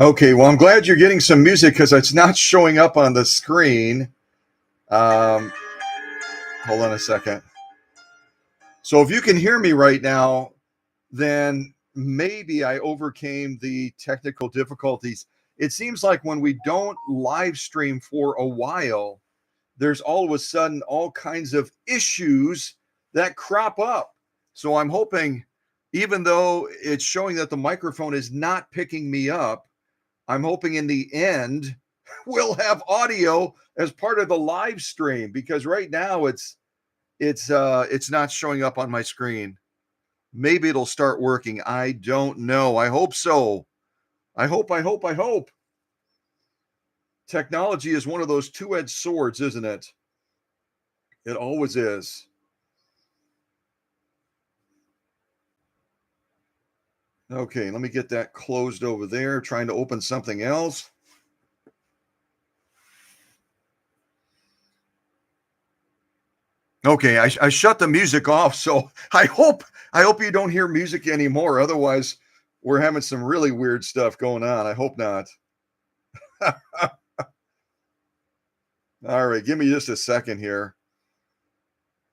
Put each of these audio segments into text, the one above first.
Okay, well, I'm glad you're getting some music because it's not showing up on the screen. Um, Hold on a second. So if you can hear me right now, then maybe I overcame the technical difficulties. It seems like when we don't live stream for a while, there's all of a sudden all kinds of issues that crop up. So I'm hoping, even though it's showing that the microphone is not picking me up, I'm hoping in the end we'll have audio as part of the live stream because right now it's not showing up on my screen. Maybe it'll start working. I don't know. I hope so. I hope. Technology is one of those two-edged swords, isn't it? It always is. Okay, let me get that closed over there, trying to open something else. Okay, I shut the music off, so I hope you don't hear music anymore. Otherwise, we're having some really weird stuff going on. I hope not. All right, give me just a second here.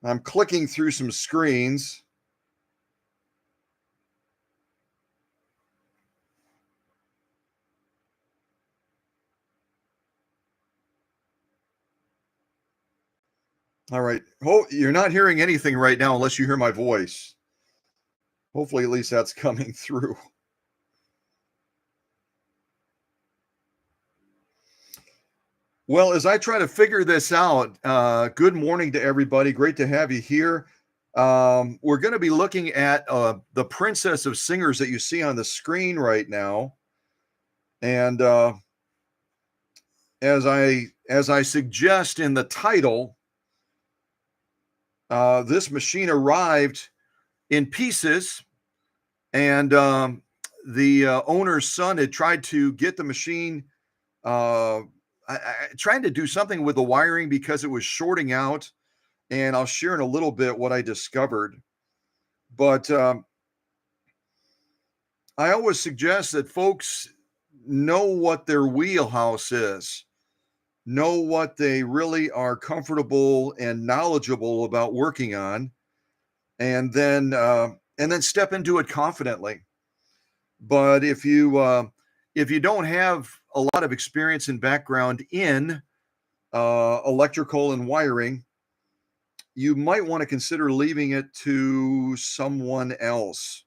I'm clicking through some screens. All right. Oh, you're not hearing anything right now unless you hear my voice. Hopefully, at least that's coming through. Well, as I try to figure this out, good morning to everybody. Great to have you here. We're going to be looking at the Princess of Singers that you see on the screen right now, and as I suggest in the title, this machine arrived in pieces, and the owner's son had tried to get the machine. Trying to do something with the wiring because it was shorting out, and I'll share in a little bit what I discovered. But I always suggest that folks know what their wheelhouse is, know what they really are comfortable and knowledgeable about working on, and then step into it confidently. But if you don't have a lot of experience and background in electrical and wiring, you might want to consider leaving it to someone else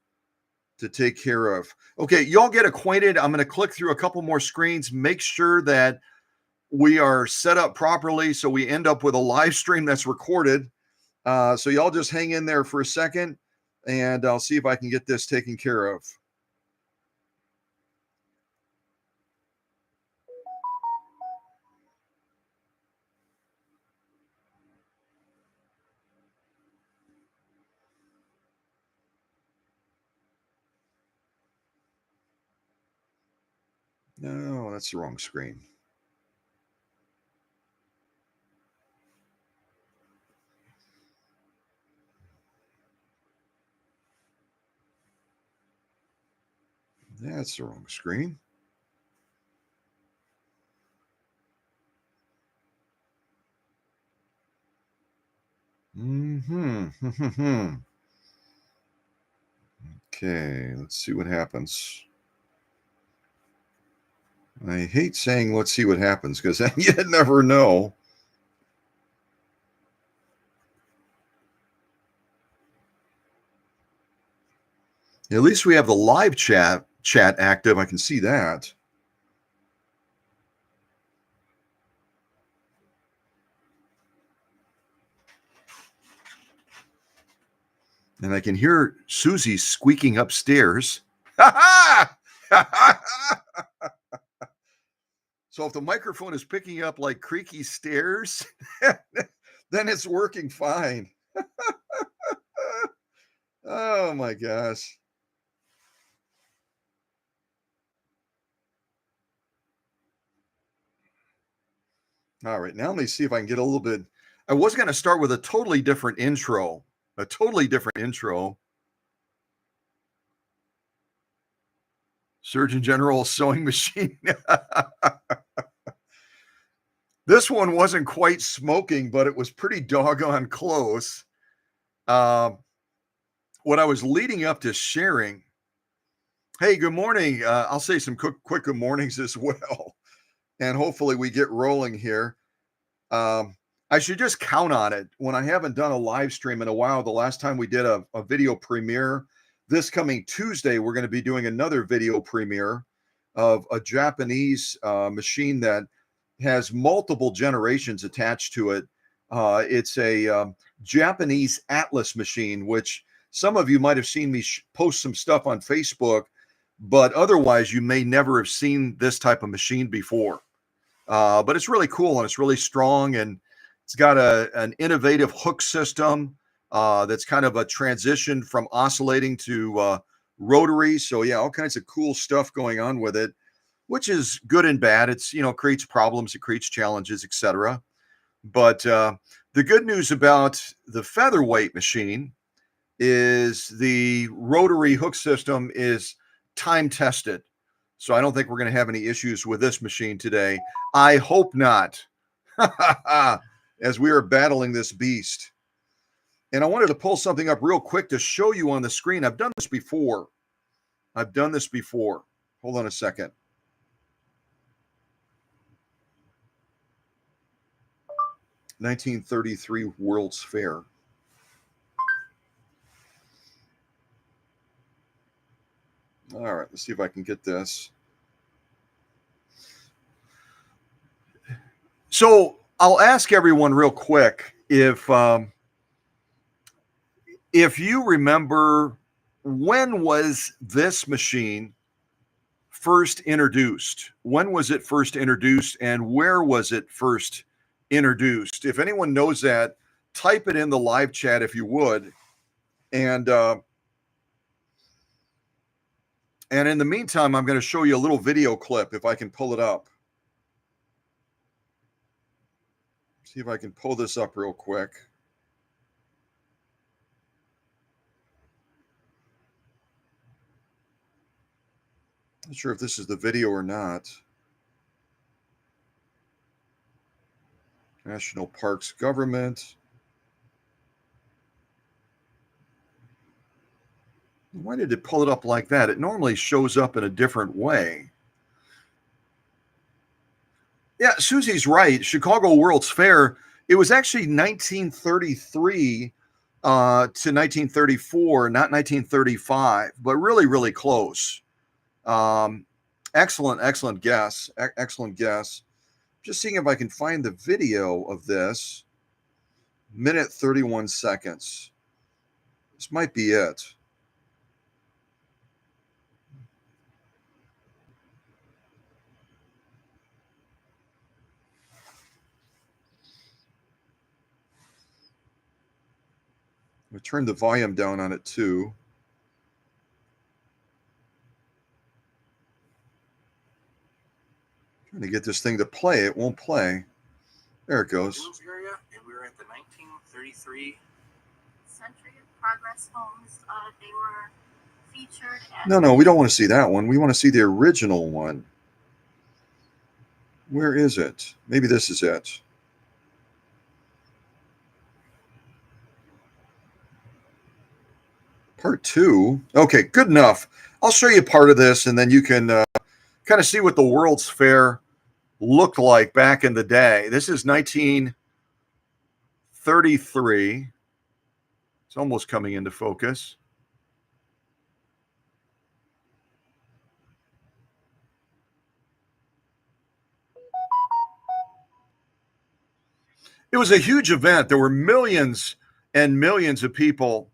to take care of. Okay, y'all get acquainted. I'm going to click through a couple more screens, make sure that we are set up properly so we end up with a live stream that's recorded. So y'all just hang in there for a second, and I'll see if I can get this taken care of. No, that's the wrong screen. That's the wrong screen. Okay, let's see what happens. I hate saying let's see what happens because then you never know. At least we have the live chat active. I can see that. And I can hear Susie squeaking upstairs. So if the microphone is picking up like creaky stairs, then it's working fine. Oh my gosh. All right, now let me see if I can get a little bit. I was going to start with a totally different intro, a totally different intro. Surgeon General sewing machine. This one wasn't quite smoking, but it was pretty doggone close. What I was leading up to sharing. Hey, good morning. I'll say some quick good mornings as well. And hopefully we get rolling here. I should just count on it when I haven't done a live stream in a while. The last time we did a video premiere, this coming Tuesday, we're going to be doing another video premiere of a Japanese machine that has multiple generations attached to it. It's a Japanese Atlas machine, which some of you might have seen me post some stuff on Facebook, but otherwise you may never have seen this type of machine before. But it's really cool and it's really strong, and it's got an innovative hook system that's kind of a transition from oscillating to rotary. So yeah, all kinds of cool stuff going on with it, which is good and bad. It's, creates problems, it creates challenges, etc. But the good news about the featherweight machine is the rotary hook system is time tested. So I don't think we're going to have any issues with this machine today. I hope not, as we are battling this beast. And I wanted to pull something up real quick to show you on the screen. I've done this before. Hold on a second. (1933) World's Fair. All right, let's see if I can get this. So I'll ask everyone real quick if you remember, when was this machine first introduced? When was it first introduced, and where was it first introduced? If anyone knows that, type it in the live chat if you would. And in the meantime, I'm going to show you a little video clip if I can pull it up. See if I can pull this up real quick. Not sure if this is the video or not. National Parks Government. Why did it pull it up like that? It normally shows up in a different way. Yeah, Susie's right. Chicago World's Fair, it was actually 1933 to 1934, not 1935, but really, really close. Excellent guess. Excellent guess. Just seeing if I can find the video of this. Minute 31 seconds. This might be it. I'm going to turn the volume down on it too. Trying to get this thing to play. It won't play. There it goes. Area, and we were at the 1933 Century of Progress homes. They were featured. No, we don't want to see that one. We want to see the original one. Where is it? Maybe this is it. Part 2. Okay, good enough. I'll show you part of this, and then you can kind of see what the World's Fair looked like back in the day. This is 1933. It's almost coming into focus. It was a huge event. There were millions and millions of people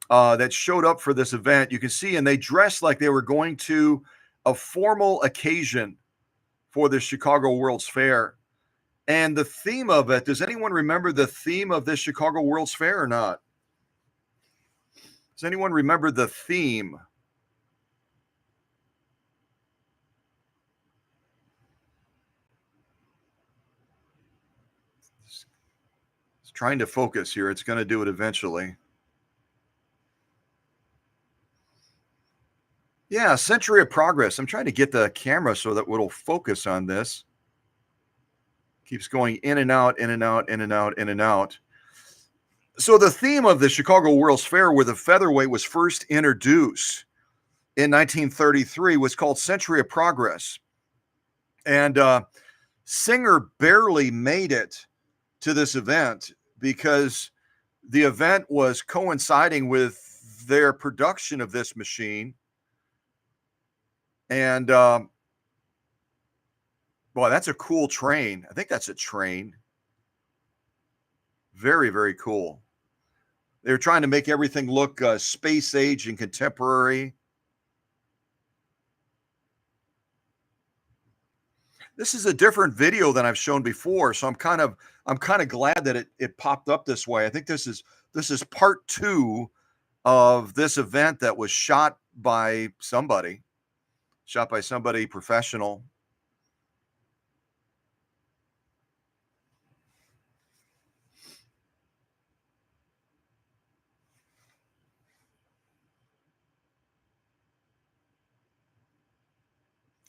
that showed up for this event. You can see, and they dressed like they were going to a formal occasion for the Chicago World's Fair. And the theme of it, does anyone remember the theme of this Chicago World's Fair or not? Does anyone remember the theme? It's trying to focus here. It's going to do it eventually. Yeah, Century of Progress. I'm trying to get the camera so that it'll focus on this. Keeps going in and out, in and out, in and out, in and out. So the theme of the Chicago World's Fair, where the featherweight was first introduced in 1933, was called Century of Progress. And Singer barely made it to this event because the event was coinciding with their production of this machine. And boy, that's a cool train. I think that's a train. Very, very cool. They're trying to make everything look space age and contemporary. This is a different video than I've shown before, so I'm kind of glad that it popped up this way. I think this is part 2 of this event that was shot by somebody professional.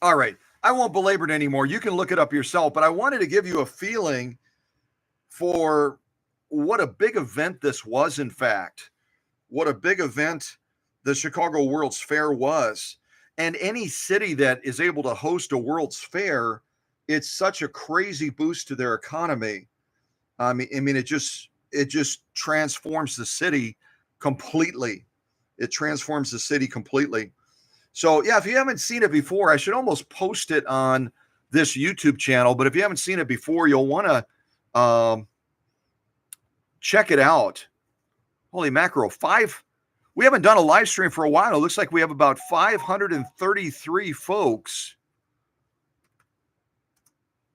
All right. I won't belabor it anymore. You can look it up yourself, but I wanted to give you a feeling for what a big event this was, in fact. What a big event the Chicago World's Fair was. And any city that is able to host a World's Fair, it's such a crazy boost to their economy. I mean, it just transforms the city completely. It transforms the city completely. So yeah, if you haven't seen it before, I should almost post it on this YouTube channel. But if you haven't seen it before, you'll want to check it out. Holy mackerel, we haven't done a live stream for a while. It looks like we have about 533 folks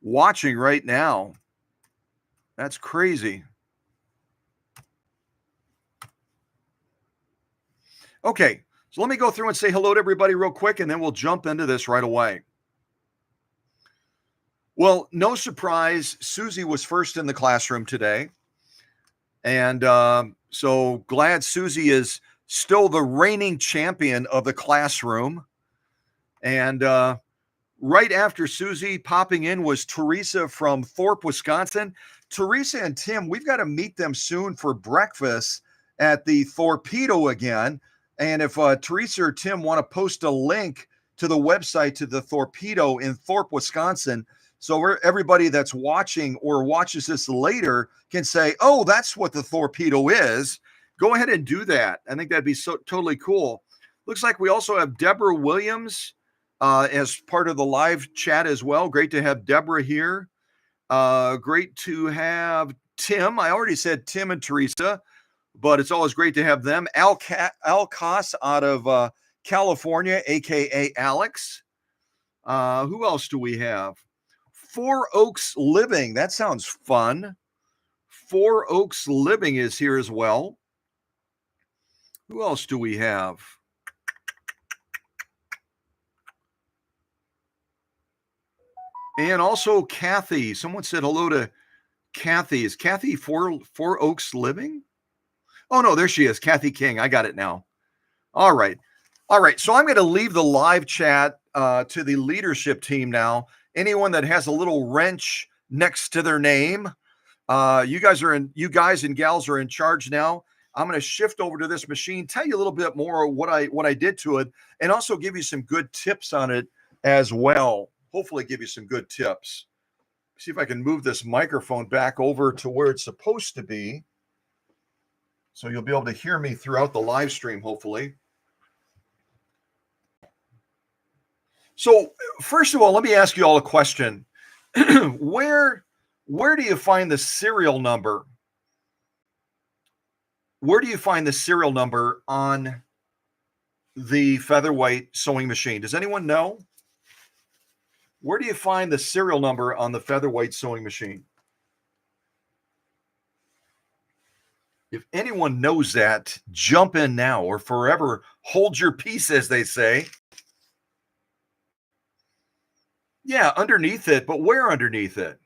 watching right now. That's crazy. Okay, so let me go through and say hello to everybody real quick, and then we'll jump into this right away. Well, no surprise, Susie was first in the classroom today. And so glad Susie is still the reigning champion of the classroom. And right after Susie popping in was Teresa from Thorpe, Wisconsin. Teresa and Tim, we've got to meet them soon for breakfast at the Torpedo again. And if Teresa or Tim want to post a link to the website to the Torpedo in Thorpe, Wisconsin, so everybody that's watching or watches this later can say, oh, that's what the Torpedo is. Go ahead and do that. I think that'd be so totally cool. Looks like we also have Deborah Williams as part of the live chat as well. Great to have Deborah here. Great to have Tim. I already said Tim and Teresa, but it's always great to have them. Al Koss out of California, a.k.a. Alex. Who else do we have? Four Oaks Living. That sounds fun. Four Oaks Living is here as well. Who else do we have? And also Kathy. Someone said hello to Kathy. Is Kathy Four Oaks Living? Oh, no, there she is. Kathy King. I got it now. All right. So I'm going to leave the live chat to the leadership team now. Anyone that has a little wrench next to their name, you guys and gals are in charge now. I'm going to shift over to this machine, tell you a little bit more what I did to it, and also give you some good tips on it as well. Hopefully give you some good tips. See if I can move this microphone back over to where it's supposed to be, so you'll be able to hear me throughout the live stream, hopefully. So first of all, let me ask you all a question. Where do you find the serial number? Where do you find the serial number on the featherweight sewing machine? Does anyone know? Where do you find the serial number on the featherweight sewing machine? If anyone knows that, jump in now or forever hold your peace, as they say. Yeah, underneath it, but where underneath it?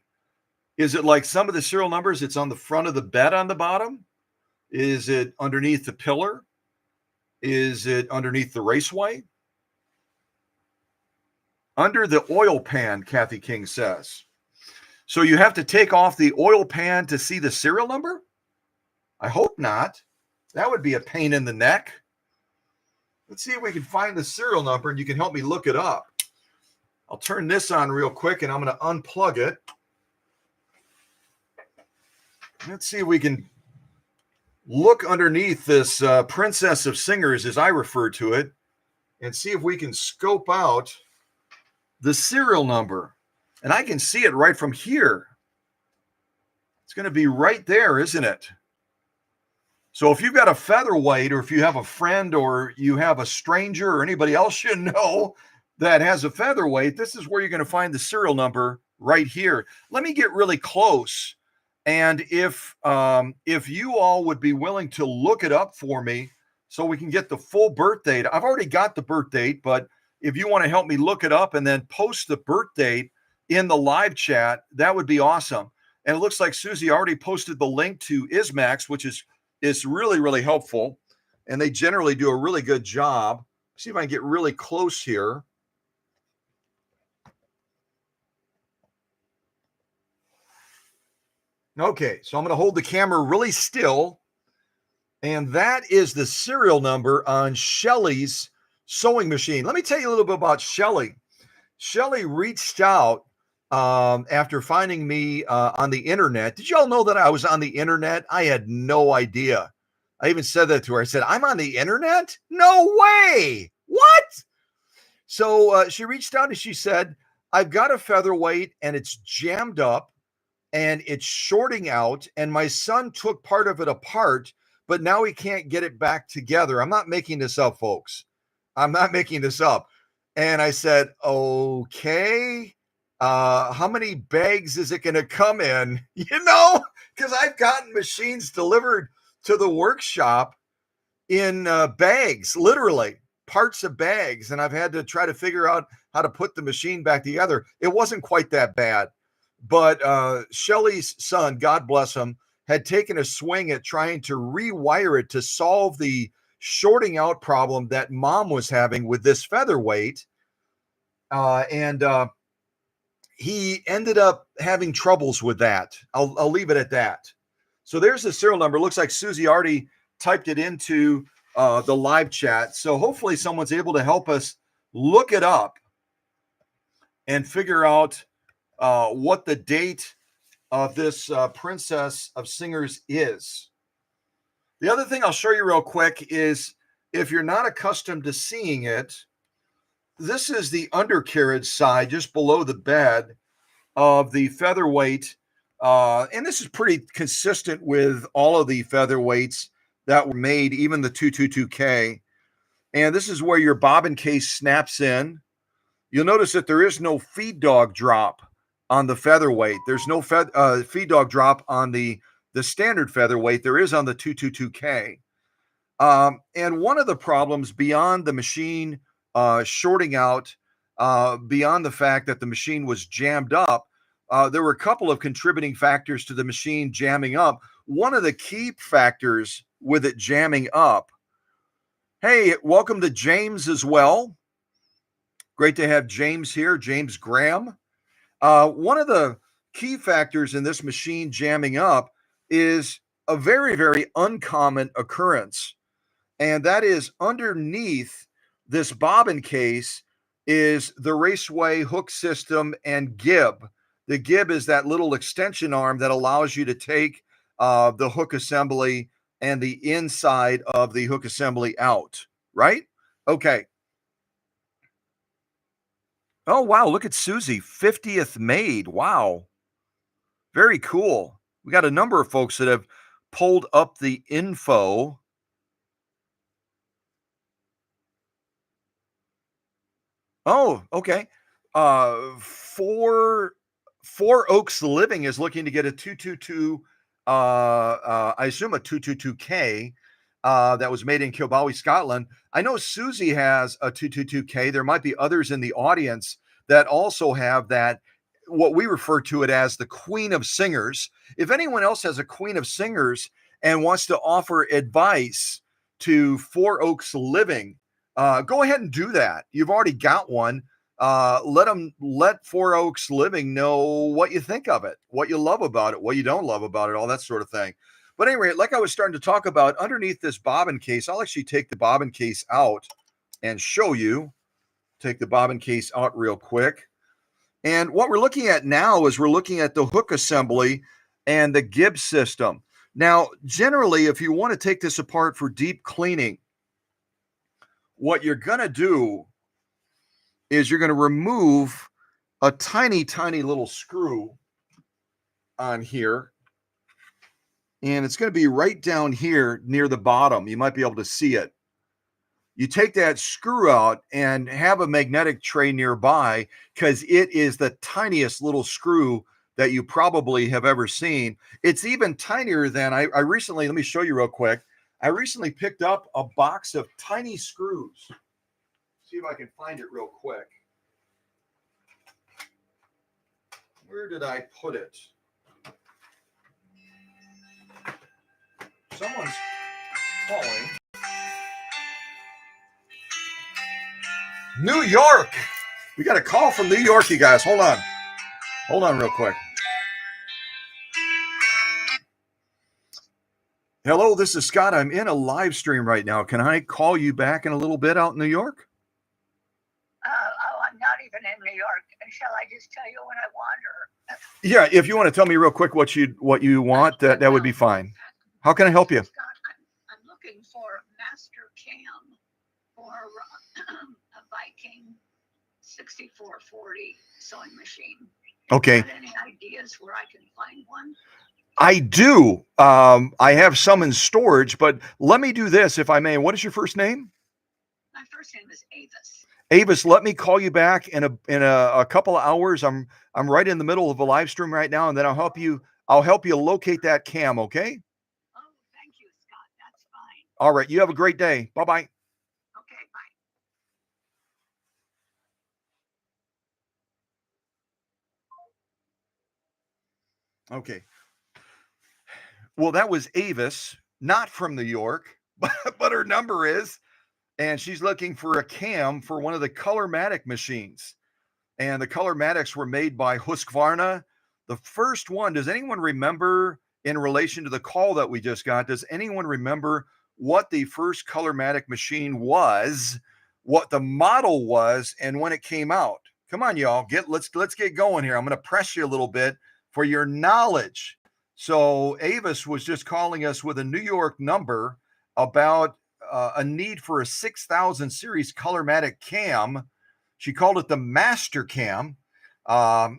Is it like some of the serial numbers, it's on the front of the bed on the bottom? Is it underneath the pillar? Is it underneath the raceway? under the oil pan, Kathy King says. So you have to take off the oil pan to see the serial number? I hope not. That would be a pain in the neck. Let's see if we can find the serial number and you can help me look it up. I'll turn this on real quick and I'm going to unplug it. Let's see if we can look underneath this Princess of Singers, as I refer to it, and see if we can scope out the serial number. And I can see it right from here. It's going to be right there, isn't it? So if you've got a featherweight, or if you have a friend, or you have a stranger, or anybody else you know that has a featherweight, this is where you're going to find the serial number right here. Let me get really close. And if you all would be willing to look it up for me so we can get the full birth date. I've already got the birth date, but if you want to help me look it up and then post the birth date in the live chat, that would be awesome. And it looks like Susie already posted the link to Ismax, which is really, really helpful. And they generally do a really good job. See if I can get really close here. Okay, so I'm going to hold the camera really still. And that is the serial number on Shelly's sewing machine. Let me tell you a little bit about Shelly. Shelly reached out after finding me on the internet. Did y'all know that I was on the internet? I had no idea. I even said that to her. I said, I'm on the internet? No way. What? So she reached out and she said, I've got a featherweight and it's jammed up and it's shorting out, and my son took part of it apart, but now he can't get it back together. I'm not making this up, folks. I'm not making this up. And I said, okay, how many bags is it going to come in? You know, because I've gotten machines delivered to the workshop in bags, literally parts of bags. And I've had to try to figure out how to put the machine back together. It wasn't quite that bad. But Shelly's son, God bless him, had taken a swing at trying to rewire it to solve the shorting out problem that mom was having with this featherweight. And he ended up having troubles with that. I'll leave it at that. So there's the serial number. Looks like Susie already typed it into the live chat. So hopefully someone's able to help us look it up and figure out what the date of this Princess of Singers is. The other thing I'll show you real quick is, if you're not accustomed to seeing it, this is the undercarriage side just below the bed of the featherweight. And this is pretty consistent with all of the featherweights that were made, even the 222K. And this is where your bobbin case snaps in. You'll notice that there is no feed dog drop on the featherweight. There's no feed dog drop on the standard featherweight. There is on the 222K. And one of the problems beyond the machine shorting out, beyond the fact that the machine was jammed up, there were a couple of contributing factors to the machine jamming up. One of the key factors with it jamming up. Hey, welcome to James as well. Great to have James here, James Graham. One of the key factors in this machine jamming up is a very, very uncommon occurrence. And that is, underneath this bobbin case is the raceway hook system and gib. The gib is that little extension arm that allows you to take the hook assembly and the inside of the hook assembly out, right? Okay. Oh, wow. Look at Susie. 50th made. Wow. Very cool. We got a number of folks that have pulled up the info. Oh, okay. Four Oaks Living is looking to get a 222, I assume a 222K that was made in Kilbowie, Scotland. I know Susie has a 222K. There might be others in the audience that also have that, what we refer to it as the Queen of Singers. If anyone else has a Queen of Singers and wants to offer advice to Four Oaks Living, go ahead and do that. You've already got one. Let Four Oaks Living know what you think of it, what you love about it, what you don't love about it, all that sort of thing. But anyway, like I was starting to talk about, underneath this bobbin case, I'll actually take the bobbin case out and show you. Take the bobbin case out real quick. And what we're looking at now is we're looking at the hook assembly and the Gibbs system. Now, generally, if you want to take this apart for deep cleaning, what you're going to do is you're going to remove a tiny, tiny little screw on here. And it's going to be right down here near the bottom. You might be able to see it. You take that screw out and have a magnetic tray nearby, because it is the tiniest little screw that you probably have ever seen. It's even tinier than I recently, let me show you real quick. I recently picked up a box of tiny screws. See if I can find it real quick. Where did I put it? Someone's calling. New York. We got a call from New York, you guys. Hold on. Hold on real quick. Hello, this is Scott. I'm in a live stream right now. Can I call you back in a little bit out in New York? I'm not even in New York. Shall I just tell you what I want? Or Yeah, if you want to tell me real quick what you want, that would be fine. How can I help you? Scott, I'm looking for a master cam for a Viking 6440 sewing machine. Okay. Got any ideas where I can find one? I do. I have some in storage, but let me do this, if I may. What is your first name? My first name is Avis. Avis, let me call you back in a couple of hours. I'm right in the middle of a live stream right now, and then I'll help you locate that cam, okay? Oh, thank you, Scott. That's fine. All right. You have a great day. Bye-bye. Okay, bye. Okay. Well, that was Avis, not from New York, but her number is, and she's looking for a cam for one of the Colormatic machines. And the Colormatics were made by Husqvarna. The first one, does anyone remember, in relation to the call that we just got, does anyone remember what the first Colormatic machine was, what the model was, and when it came out? Come on, y'all, let's get going here. I'm going to press you a little bit for your knowledge. So Avis was just calling us with a New York number about a need for a 6000 series Colormatic cam. She called it the Master Cam. Does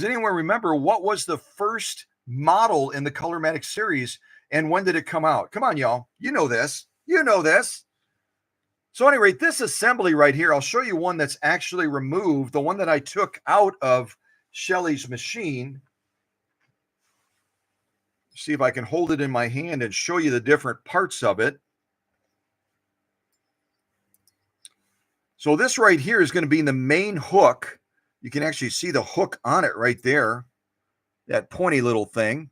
anyone remember what was the first model in the Colormatic series, and when did it come out? Come on, y'all. You know this. You know this. So anyway, this assembly right here, I'll show you one that's actually removed, the one that I took out of Shelly's machine. See if I can hold it in my hand and show you the different parts of it. So this right here is going to be in the main hook. You can actually see the hook on it right there, that pointy little thing.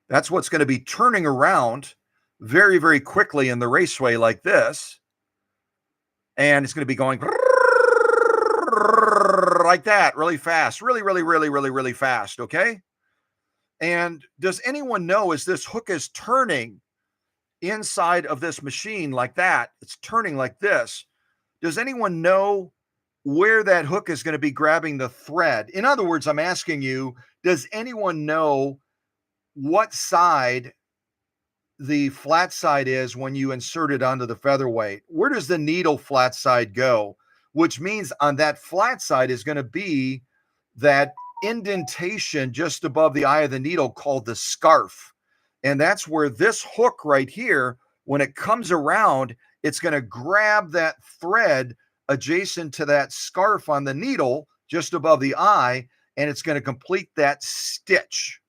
That's what's going to be turning around very, very quickly in the raceway like this. And it's going to be going like that, really fast, really fast, okay? And does anyone know, as this hook is turning inside of this machine like that, it's turning like this, does anyone know where that hook is going to be grabbing the thread? In other words, I'm asking you, does anyone know what side the flat side is when you insert it onto the featherweight? Where does the needle flat side go? Which means on that flat side is going to be that indentation just above the eye of the needle called the scarf. And that's where this hook right here, when it comes around, it's going to grab that thread adjacent to that scarf on the needle just above the eye, and it's going to complete that stitch.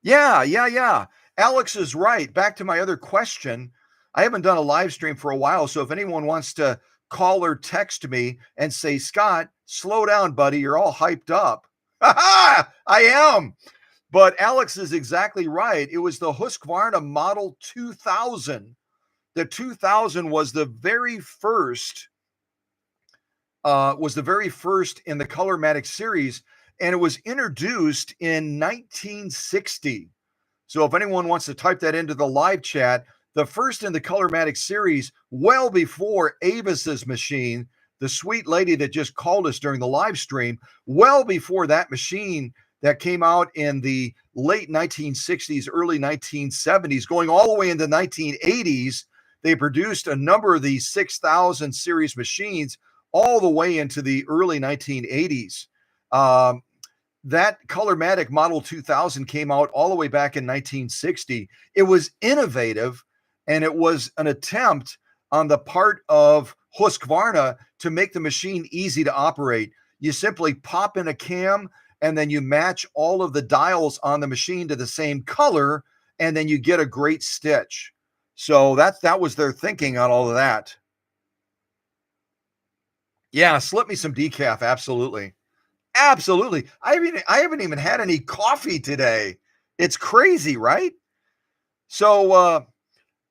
Yeah. Alex is right. Back to my other question. I haven't done a live stream for a while, so if anyone wants to call or text me and say, Scott, slow down, buddy, you're all hyped up. I am. But Alex is exactly right. It was the Husqvarna Model 2000. The 2000 was the very first was the very first in the Colormatic series, and it was introduced in 1960. So if anyone wants to type that into the live chat, the first in the Colormatic series, well before Avis's machine, the sweet lady that just called us during the live stream, well before that machine that came out in the late 1960s, early 1970s, going all the way into 1980s, they produced a number of these 6000 series machines all the way into the early 1980s. That Colormatic Model 2000 came out all the way back in 1960. It was innovative, and it was an attempt on the part of Husqvarna to make the machine easy to operate. You simply pop in a cam, and then you match all of the dials on the machine to the same color, and then you get a great stitch. So that was their thinking on all of that. Yeah, slip me some decaf, absolutely. Absolutely. I haven't even had any coffee today. It's crazy, right? So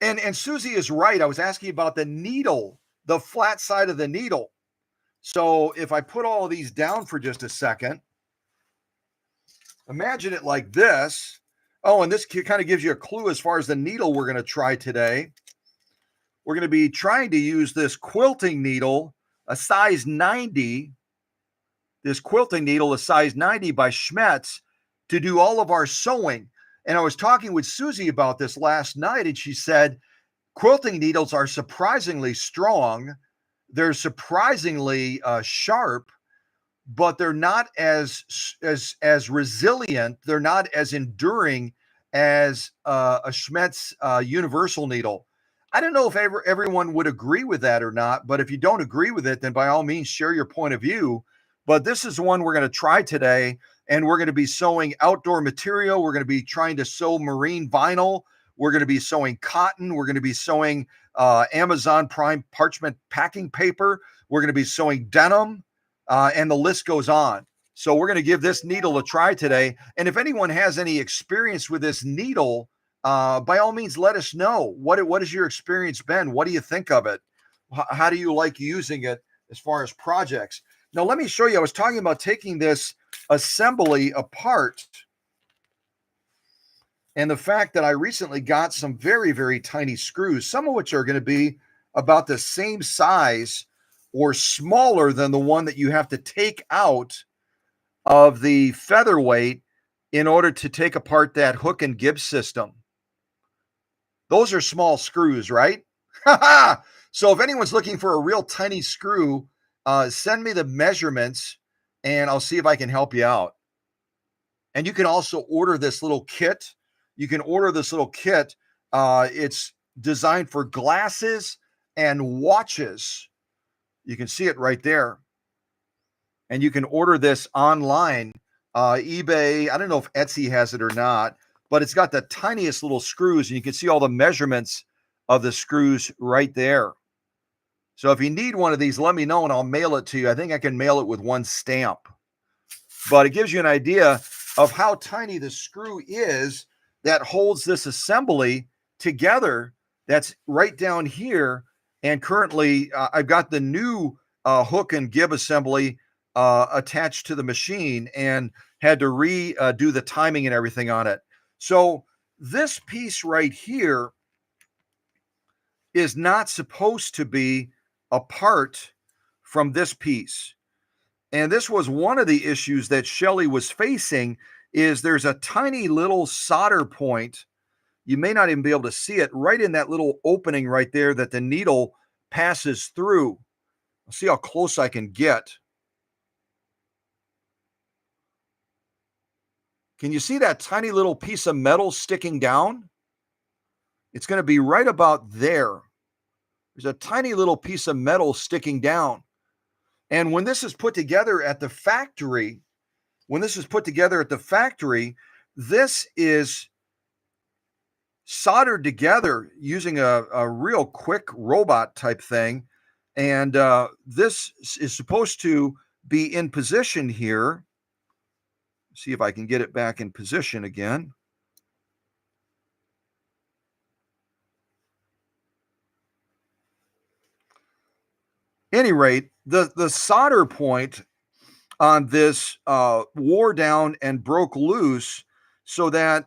and Susie is right. I was asking about the needle, the flat side of the needle. So if I put all of these down for just a second, imagine it like this. Oh, and this kind of gives you a clue as far as the needle we're going to try today. We're going to be trying to use this quilting needle, a size 90. This quilting needle, a size 90 by Schmetz, to do all of our sewing. And I was talking with Susie about this last night, and she said, quilting needles are surprisingly strong. They're surprisingly sharp, but they're not as resilient. They're not as enduring as a Schmetz universal needle. I don't know if everyone would agree with that or not, but if you don't agree with it, then by all means, share your point of view. But this is one we're going to try today, and we're going to be sewing outdoor material. We're going to be trying to sew marine vinyl. We're going to be sewing cotton. We're going to be sewing Amazon Prime parchment packing paper. We're going to be sewing denim, and the list goes on. So we're going to give this needle a try today. And if anyone has any experience with this needle, by all means, let us know. What has your experience been? What do you think of it? How do you like using it as far as projects? Now, let me show you. I was talking about taking this assembly apart, and the fact that I recently got some very, very tiny screws, some of which are going to be about the same size or smaller than the one that you have to take out of the featherweight in order to take apart that hook and gib system. Those are small screws, right? So if anyone's looking for a real tiny screw, send me the measurements and I'll see if I can help you out. And you can also order this little kit. You can order this little kit. It's designed for glasses and watches. You can see it right there. And you can order this online, eBay. I don't know if Etsy has it or not, but it's got the tiniest little screws, and you can see all the measurements of the screws right there. So if you need one of these, let me know and I'll mail it to you. I think I can mail it with one stamp. But it gives you an idea of how tiny the screw is that holds this assembly together. That's right down here. And currently, I've got the new hook and gib assembly attached to the machine and had to redo the timing and everything on it. So this piece right here is not supposed to be apart from this piece. And this was one of the issues that Shelly was facing, is there's a tiny little solder point. You may not even be able to see it right in that little opening right there that the needle passes through. I'll see how close I can get. Can you see that tiny little piece of metal sticking down? It's going to be right about there. There's a tiny little piece of metal sticking down. And when this is put together at the factory, this is soldered together using a real quick robot type thing. And this is supposed to be in position here. See if I can get it back in position again. Any rate, the solder point on this wore down and broke loose, so that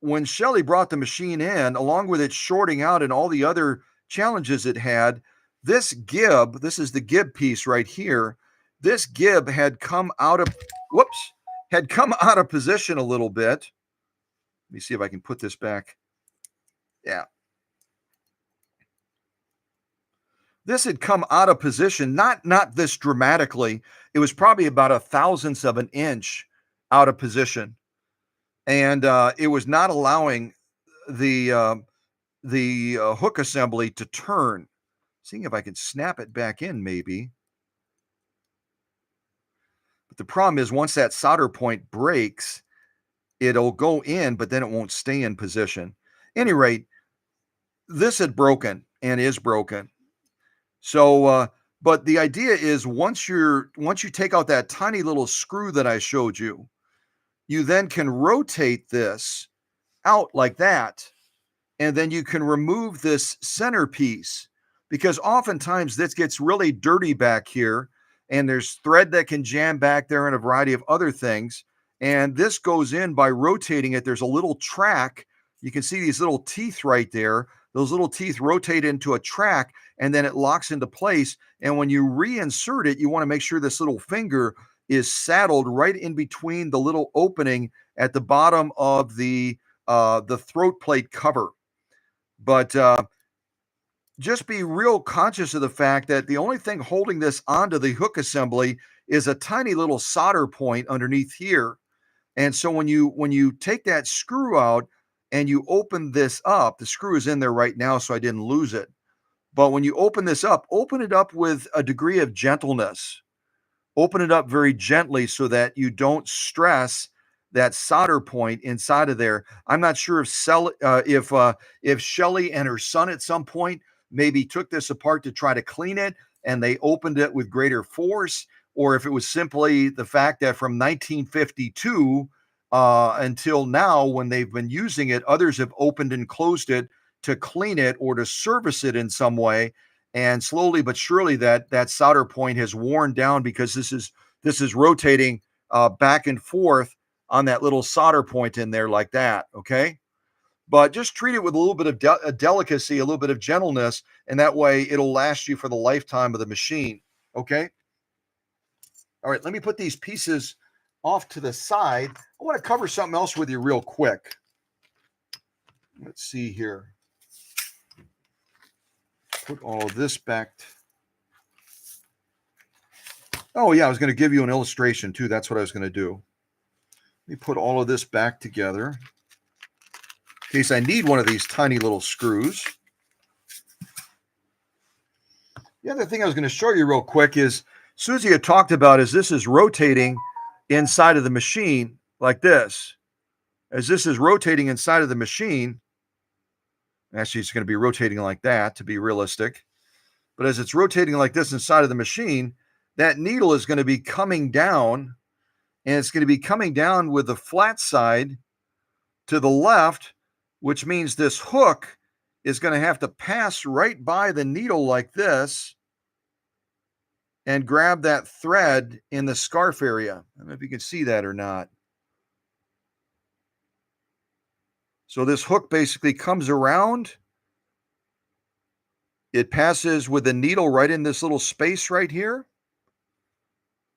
when Shelly brought the machine in, along with it shorting out and all the other challenges it had, this gib, this is the gib piece right here, this gib had come out of, whoops, had come out of position a little bit. Let me see if I can put this back. Yeah. This had come out of position, not this dramatically. It was probably about a thousandth of an inch out of position, and it was not allowing the hook assembly to turn. Seeing if I can snap it back in, maybe. But the problem is, once that solder point breaks, it'll go in, but then it won't stay in position. Any rate, this had broken and is broken. So, but the idea is, once you take out that tiny little screw that I showed you, you then can rotate this out like that, and then you can remove this centerpiece, because oftentimes this gets really dirty back here, and there's thread that can jam back there and a variety of other things. And this goes in by rotating it. There's a little track. You can see these little teeth right there. Those little teeth rotate into a track, and then it locks into place. And when you reinsert it, you want to make sure this little finger is saddled right in between the little opening at the bottom of the throat plate cover. But just be real conscious of the fact that the only thing holding this onto the hook assembly is a tiny little solder point underneath here. And so when you take that screw out and you open this up, the screw is in there right now, so I didn't lose it. But when you open this up, open it up with a degree of gentleness. Open it up very gently so that you don't stress that solder point inside of there. I'm not sure if Shelly and her son at some point maybe took this apart to try to clean it, and they opened it with greater force, or if it was simply the fact that from 1952 until now, when they've been using it, others have opened and closed it to clean it or to service it in some way. And slowly but surely that solder point has worn down, because this is rotating back and forth on that little solder point in there like that. Okay. But just treat it with a little bit of delicacy, a little bit of gentleness, and that way it'll last you for the lifetime of the machine. Okay. All right. Let me put these pieces off to the side. I want to cover something else with you real quick. Let's see here. Put all of this back. Oh, yeah, I was going to give you an illustration, too. That's what I was going to do. Let me put all of this back together in case I need one of these tiny little screws. The other thing I was going to show you real quick is, Susie had talked about, as this is rotating inside of the machine like this. As this is rotating inside of the machine, actually, it's going to be rotating like that to be realistic. But as it's rotating like this inside of the machine, that needle is going to be coming down, and it's going to be coming down with the flat side to the left, which means this hook is going to have to pass right by the needle like this and grab that thread in the scarf area. I don't know if you can see that or not. So this hook basically comes around. It passes with the needle right in this little space right here.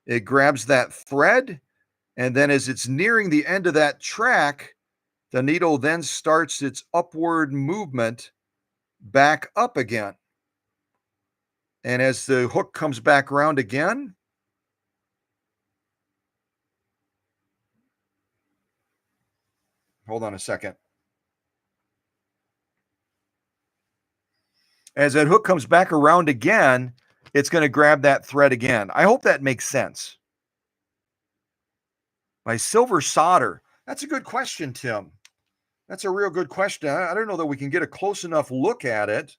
It grabs that thread, and then as it's nearing the end of that track, the needle then starts its upward movement back up again. And as the hook comes back around again, hold on a second. As that hook comes back around again, it's going to grab that thread again. I hope that makes sense. By silver solder. That's a good question, Tim. That's a real good question. I don't know that we can get a close enough look at it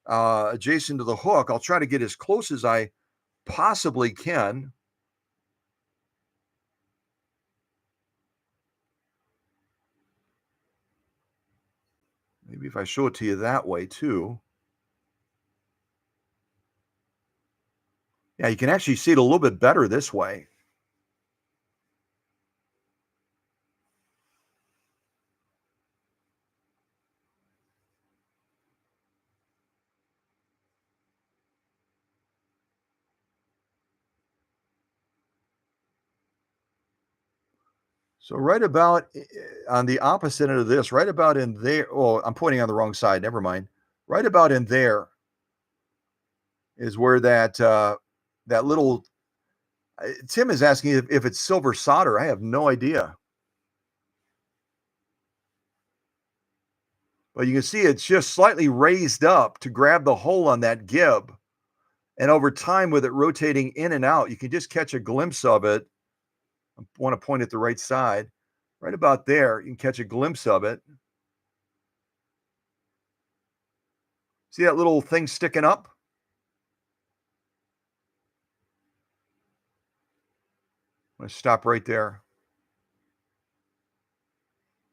adjacent to the hook. I'll try to get as close as I possibly can. Maybe if I show it to you that way too. Yeah, you can actually see it a little bit better this way. So right about on the opposite end of this, right about in there. Oh, I'm pointing on the wrong side. Never mind. Right about in there is where that little. Tim is asking if it's silver solder. I have no idea, but you can see it's just slightly raised up to grab the hole on that gib, and over time, with it rotating in and out, you can just catch a glimpse of it. I want to point at the right side, right about there. You can catch a glimpse of it. See that little thing sticking up? I'm going to stop right there.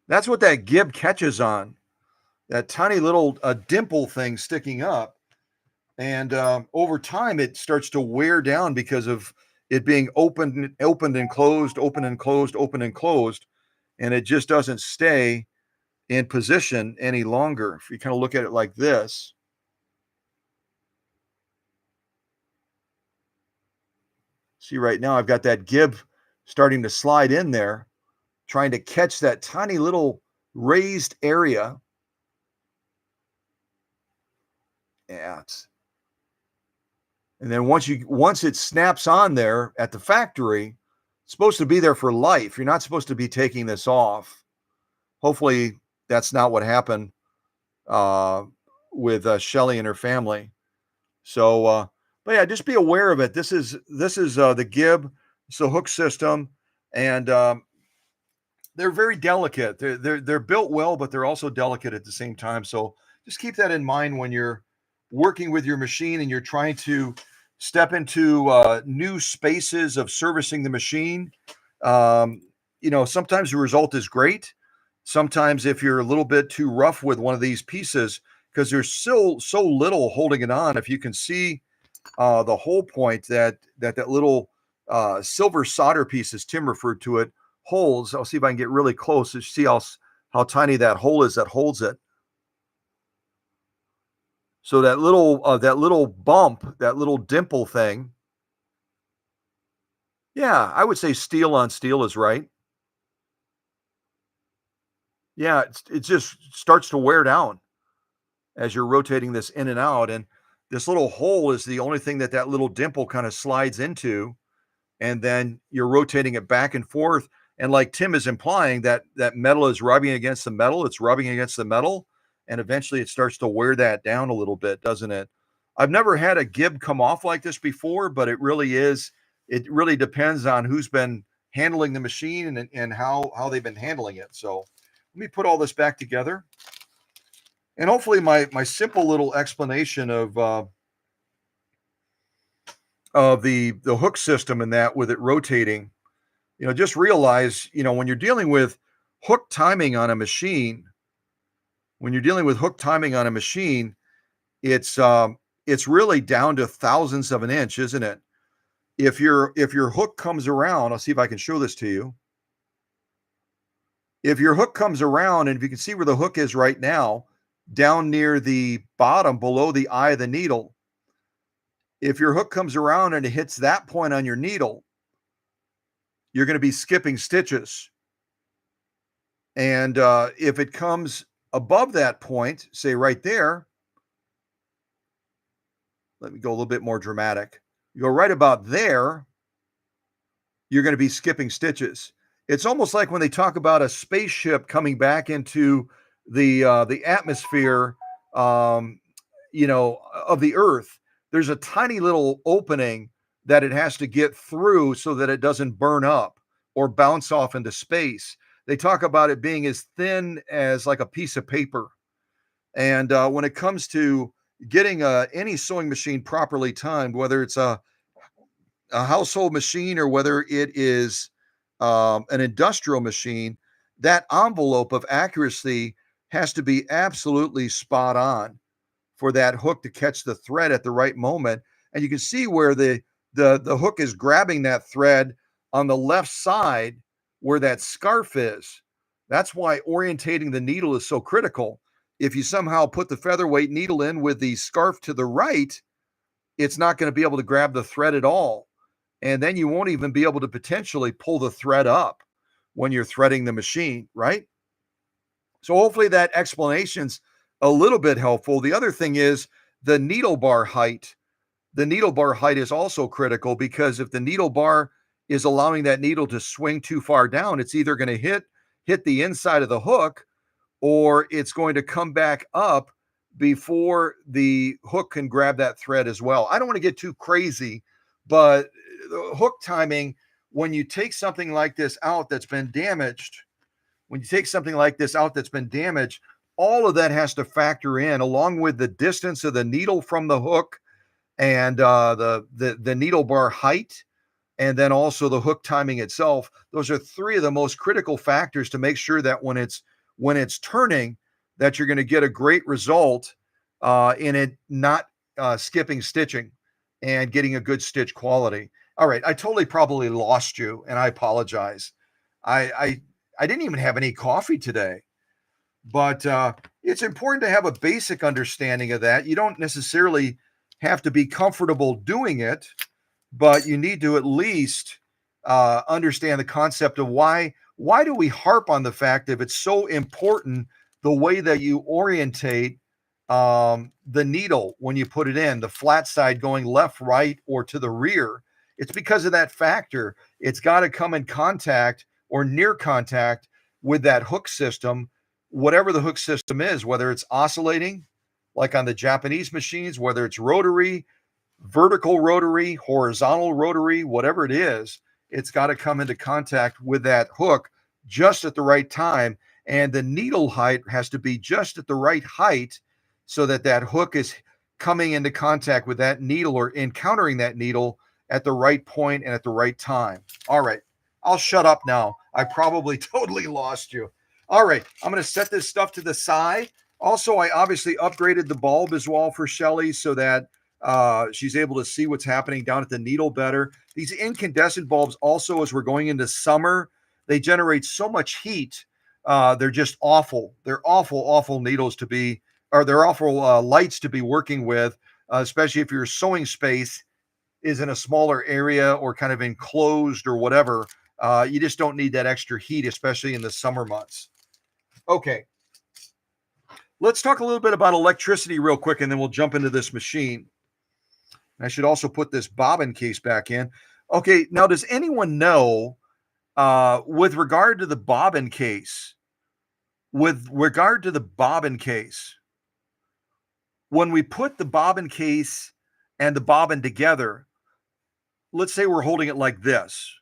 That's what that gib catches on. That tiny little dimple thing sticking up. And over time, it starts to wear down because of it being opened and closed, open and closed, open and closed. And it just doesn't stay in position any longer. If you kind of look at it like this, see right now, I've got that gib starting to slide in there, trying to catch that tiny little raised area. Yeah. And then once it snaps on there at the factory, it's supposed to be there for life. You're not supposed to be taking this off. Hopefully that's not what happened with Shelly and her family. So, but yeah, just be aware of it. This is the gib, it's the hook system, and they're very delicate. They're built well, but they're also delicate at the same time. So just keep that in mind when you're working with your machine and you're trying to step into new spaces of servicing the machine. Sometimes the result is great. Sometimes if you're a little bit too rough with one of these pieces, because there's so little holding it on. If you can see the whole point that little silver solder piece, as Tim referred to it, holds. I'll see if I can get really close to see how tiny that hole is that holds it. So that little bump, that little dimple thing. Yeah, I would say steel on steel is right. Yeah, it just starts to wear down as you're rotating this in and out, and this little hole is the only thing that little dimple kind of slides into, and then you're rotating it back and forth. And like Tim is implying, that metal is rubbing against the metal, it's rubbing against the metal, and eventually it starts to wear that down a little bit, doesn't it? I've never had a gib come off like this before, but it really depends on who's been handling the machine and how they've been handling it. So let me put all this back together. And hopefully my simple little explanation of the hook system and that with it rotating, just realize, when you're dealing with hook timing on a machine, it's really down to thousandths of an inch, isn't it? If your hook comes around, I'll see if I can show this to you. If your hook comes around, and if you can see where the hook is right now, down near the bottom below the eye of the needle, if your hook comes around and it hits that point on your needle, you're going to be skipping stitches. And if it comes above that point, say right there, let me go a little bit more dramatic. You go right about there, you're going to be skipping stitches. It's almost like when they talk about a spaceship coming back into the atmosphere, of the Earth. There's a tiny little opening that it has to get through so that it doesn't burn up or bounce off into space. They talk about it being as thin as like a piece of paper. And when it comes to getting any sewing machine properly timed, whether it's a household machine or whether it is an industrial machine, that envelope of accuracy has to be absolutely spot on for that hook to catch the thread at the right moment. And you can see where the the hook is grabbing that thread on the left side where that scarf is. That's why orientating the needle is so critical. If you somehow put the featherweight needle in with the scarf to the right, it's not going to be able to grab the thread at all. And then you won't even be able to potentially pull the thread up when you're threading the machine, right? So hopefully that explanation's a little bit helpful. The other thing is the needle bar height. The needle bar height is also critical because if the needle bar is allowing that needle to swing too far down, it's either going to hit the inside of the hook or it's going to come back up before the hook can grab that thread as well. I don't want to get too crazy, but the hook timing, when you take something like this out that's been damaged, all of that has to factor in along with the distance of the needle from the hook and the needle bar height, and then also the hook timing itself. Those are three of the most critical factors to make sure that when it's turning, that you're going to get a great result in it not skipping stitching and getting a good stitch quality. All right, I totally probably lost you, and I apologize. I didn't even have any coffee today, but it's important to have a basic understanding of that. You don't necessarily have to be comfortable doing it, but you need to at least understand the concept of why do we harp on the fact that it's so important the way that you orientate the needle when you put it in, the flat side going left, right, or to the rear. It's because of that factor. It's got to come in contact or near contact with that hook system, whatever the hook system is, whether it's oscillating, like on the Japanese machines, whether it's rotary, vertical rotary, horizontal rotary, whatever it is, it's got to come into contact with that hook just at the right time. And the needle height has to be just at the right height so that that hook is coming into contact with that needle or encountering that needle at the right point and at the right time. All right, I'll shut up now. I probably totally lost you. All right, I'm going to set this stuff to the side. Also, I obviously upgraded the bulb as well for Shelly so that she's able to see what's happening down at the needle better. These incandescent bulbs also, as we're going into summer, they generate so much heat. They're just awful. They're awful needles to be, or they're awful lights to be working with, especially if your sewing space is in a smaller area or kind of enclosed or whatever. You just don't need that extra heat, especially in the summer months. Okay. Let's talk a little bit about electricity real quick, and then we'll jump into this machine. I should also put this bobbin case back in. Okay, now does anyone know, with regard to the bobbin case, when we put the bobbin case and the bobbin together, let's say we're holding it like this.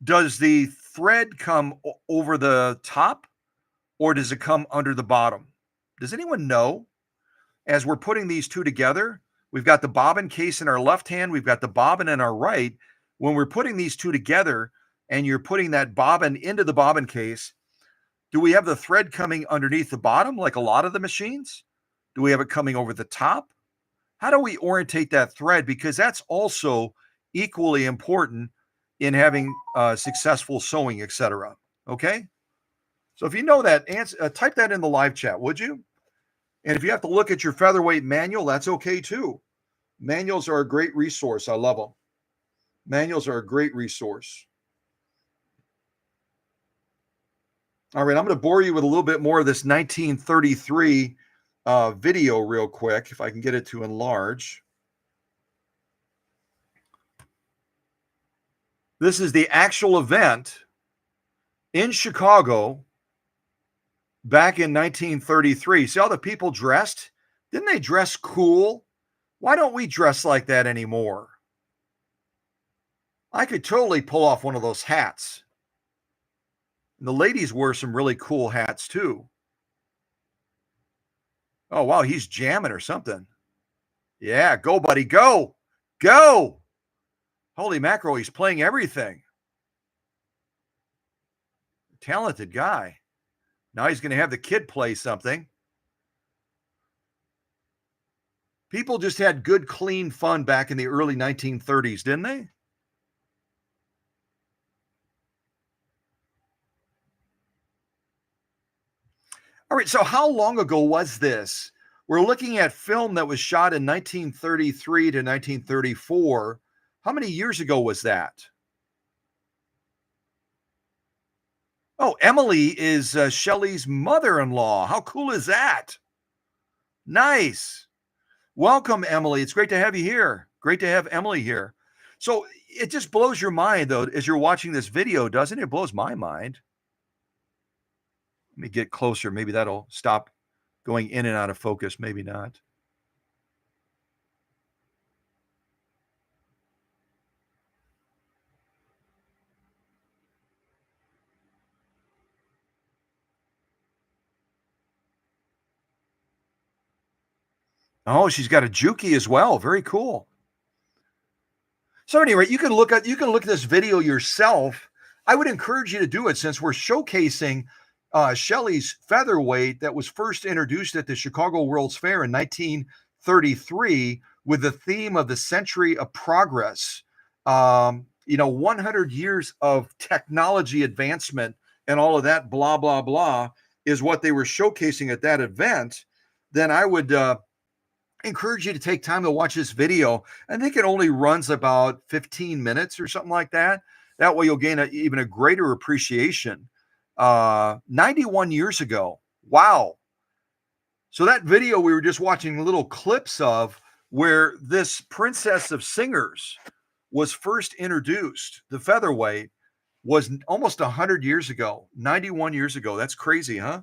Does the thread come over the top or does it come under the bottom? Does anyone know? As we're putting these two together, we've got the bobbin case in our left hand, we've got the bobbin in our right. When we're putting these two together and you're putting that bobbin into the bobbin case, do we have the thread coming underneath the bottom like a lot of the machines? Do we have it coming over the top? How do we orientate that thread? Because that's also equally important in having successful sewing, etc. Okay? So if you know that, type that in the live chat, would you? And if you have to look at your featherweight manual, that's okay too. Manuals are a great resource. I love them. Manuals are a great resource. All right, I'm going to bore you with a little bit more of this 1933 video real quick, if I can get it to enlarge. This is the actual event in Chicago back in 1933. See how the people dressed? Didn't they dress cool? Why don't we dress like that anymore? I could totally pull off one of those hats. And the ladies wore some really cool hats too. Oh, wow, he's jamming or something. Yeah, go, buddy, go. Go. Holy mackerel, he's playing everything. Talented guy. Now he's going to have the kid play something. People just had good, clean fun back in the early 1930s, didn't they? All right, so how long ago was this? We're looking at film that was shot in 1933 to 1934. How many years ago was that? Oh, Emily is Shelly's mother-in-law. How cool is that? Nice. Welcome, Emily. It's great to have you here. Great to have Emily here. So it just blows your mind, though, as you're watching this video, doesn't it? It blows my mind. Let me get closer. Maybe that'll stop going in and out of focus. Maybe not. Oh, she's got a Juki as well. Very cool. So anyway, you can look at this video yourself. I would encourage you to do it since we're showcasing Shelly's featherweight that was first introduced at the Chicago World's Fair in 1933 with the theme of the century of progress. 100 years of technology advancement and all of that, blah, blah, blah, is what they were showcasing at that event. Then I would encourage you to take time to watch this video. I think it only runs about 15 minutes or something like that. That way you'll gain even a greater appreciation. 91 years ago. Wow. So that video we were just watching little clips of where this princess of singers was first introduced. The featherweight was almost 100 years ago, 91 years ago. That's crazy, huh?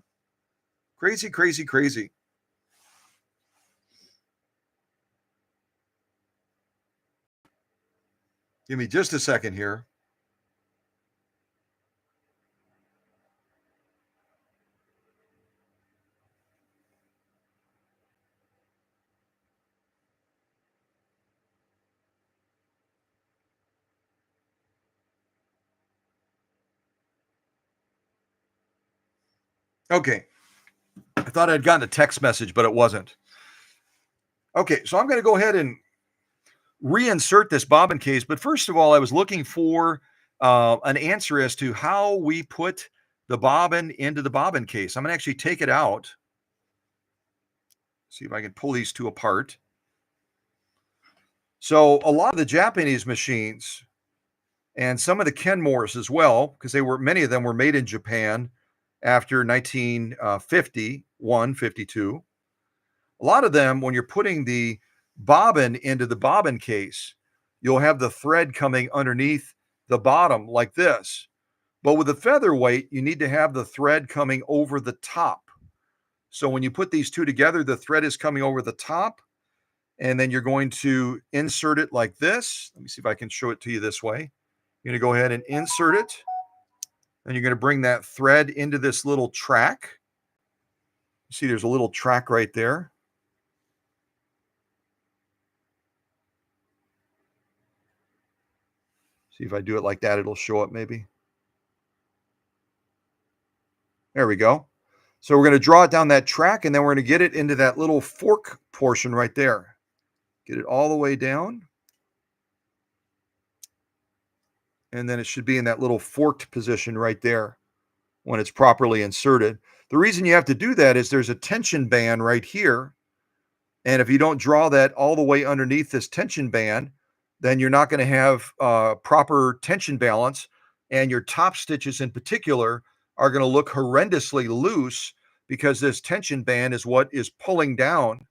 Crazy, crazy, crazy. Give me just a second here. Okay. I thought I'd gotten a text message, but it wasn't. Okay, so I'm going to go ahead and reinsert this bobbin case. But first of all, I was looking for an answer as to how we put the bobbin into the bobbin case. I'm going to actually take it out. See if I can pull these two apart. So a lot of the Japanese machines and some of the Kenmores as well, because many of them were made in Japan after 1951, 52. A lot of them, when you're putting the bobbin into the bobbin case, you'll have the thread coming underneath the bottom like this. But with the featherweight, you need to have the thread coming over the top. So when you put these two together, the thread is coming over the top, and then you're going to insert it like this. Let me see if I can show it to you this way. You're going to go ahead and insert it, and you're going to bring that thread into this little track. See, there's a little track right there. See if I do it like that, it'll show up maybe. There we go. So we're going to draw it down that track, and then we're going to get it into that little fork portion right there. Get it all the way down. And then it should be in that little forked position right there when it's properly inserted. The reason you have to do that is there's a tension band right here. And if you don't draw that all the way underneath this tension band, then you're not going to have proper tension balance. And your top stitches in particular are going to look horrendously loose because this tension band is what is pulling down.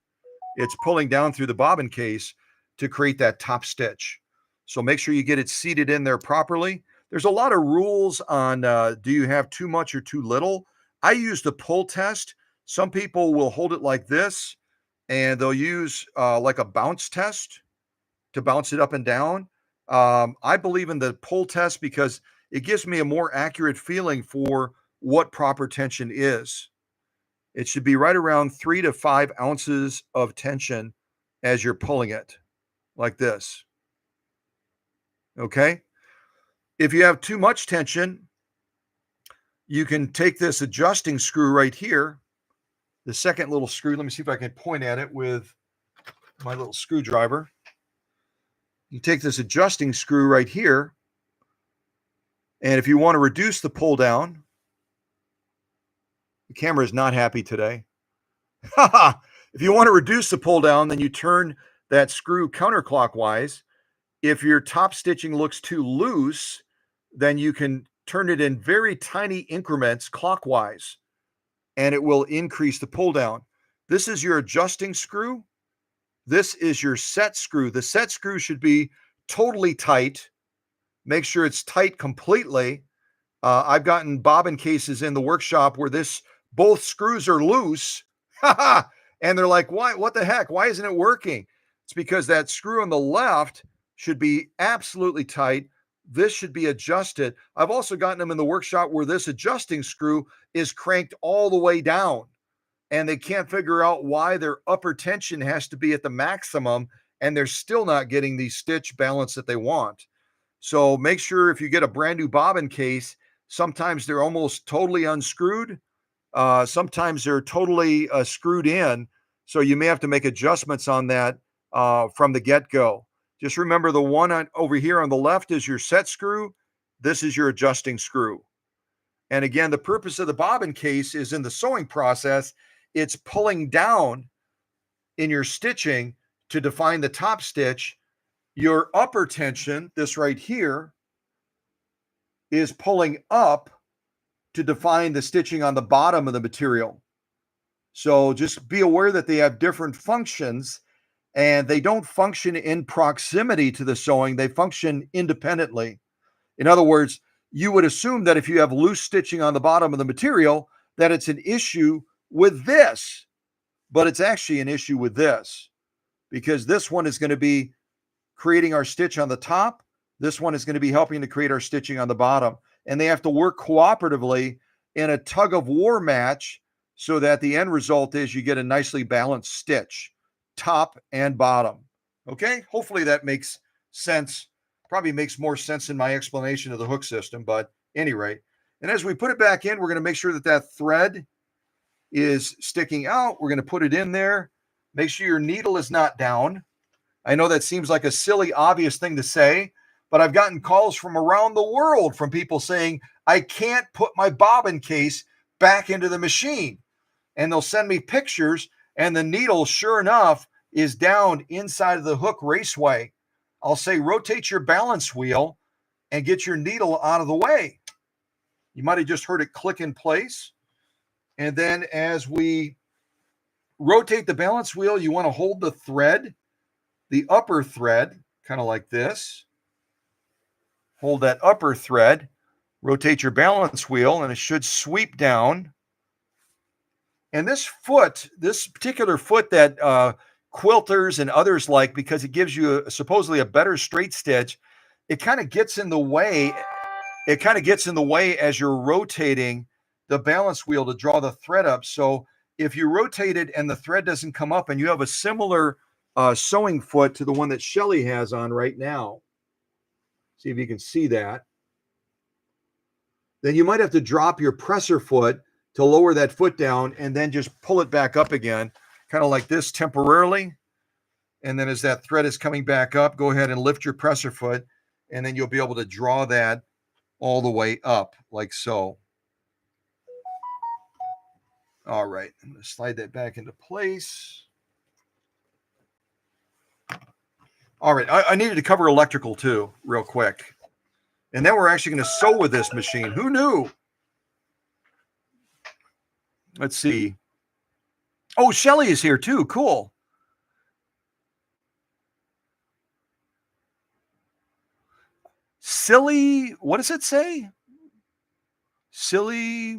It's pulling down through the bobbin case to create that top stitch. So make sure you get it seated in there properly. There's a lot of rules on do you have too much or too little. I use the pull test. Some people will hold it like this, and they'll use like a bounce test to bounce it up and down. I believe in the pull test because it gives me a more accurate feeling for what proper tension is. It should be right around 3 to 5 ounces of tension as you're pulling it, like this. Okay? If you have too much tension, you can take this adjusting screw right here, the second little screw. Let me see if I can point at it with my little screwdriver. You take this adjusting screw right here, and if you want to reduce the pull down, the camera is not happy today. If you want to reduce the pull down, then you turn that screw counterclockwise. If your top stitching looks too loose, then you can turn it in very tiny increments clockwise, and it will increase the pull down. This is your adjusting screw. This is your set screw. The set screw should be totally tight. Make sure it's tight completely. I've gotten bobbin cases in the workshop where both screws are loose. And they're like, why? What the heck? Why isn't it working? It's because that screw on the left should be absolutely tight. This should be adjusted. I've also gotten them in the workshop where this adjusting screw is cranked all the way down, and they can't figure out why their upper tension has to be at the maximum, and they're still not getting the stitch balance that they want. So make sure if you get a brand new bobbin case, sometimes they're almost totally unscrewed. Sometimes they're totally screwed in. So you may have to make adjustments on that from the get-go. Just remember the one over here on the left is your set screw. This is your adjusting screw. And again, the purpose of the bobbin case is in the sewing process, it's pulling down in your stitching to define the top stitch. Your upper tension, this right here, is pulling up to define the stitching on the bottom of the material. So just be aware that they have different functions, and they don't function in proximity to the sewing. They function independently. In other words, you would assume that if you have loose stitching on the bottom of the material, that it's an issue with this, but it's actually an issue with this, because this one is going to be creating our stitch on the top. This one is going to be helping to create our stitching on the bottom. And they have to work cooperatively in a tug of war match so that the end result is you get a nicely balanced stitch, top and bottom. Okay, hopefully that makes sense. Probably makes more sense in my explanation of the hook system, but any rate. And as we put it back in, we're going to make sure that that thread is sticking out. We're going to put it in there. Make sure your needle is not down. I know that seems like a silly, obvious thing to say, but I've gotten calls from around the world from people saying, I can't put my bobbin case back into the machine. And they'll send me pictures, and the needle, sure enough, is down inside of the hook raceway. I'll say, rotate your balance wheel and get your needle out of the way. You might have just heard it click in place. And then as we rotate the balance wheel, you want to hold the thread, the upper thread, kind of like this. Hold that upper thread, rotate your balance wheel, and it should sweep down. And this foot, this particular foot that quilters and others like, because it gives you supposedly a better straight stitch, it kind of gets in the way. It kind of gets in the way as you're rotating the balance wheel to draw the thread up. So if you rotate it and the thread doesn't come up, and you have a similar sewing foot to the one that Shelly has on right now, see if you can see that, then you might have to drop your presser foot to lower that foot down and then just pull it back up again, kind of like this temporarily. And then as that thread is coming back up, go ahead and lift your presser foot, and then you'll be able to draw that all the way up like so. All right, I'm going to slide that back into place. All right, I needed to cover electrical too, real quick. And then we're actually going to sew with this machine. Who knew? Let's see. Oh, Shelly is here too. Cool. Silly, what does it say? Silly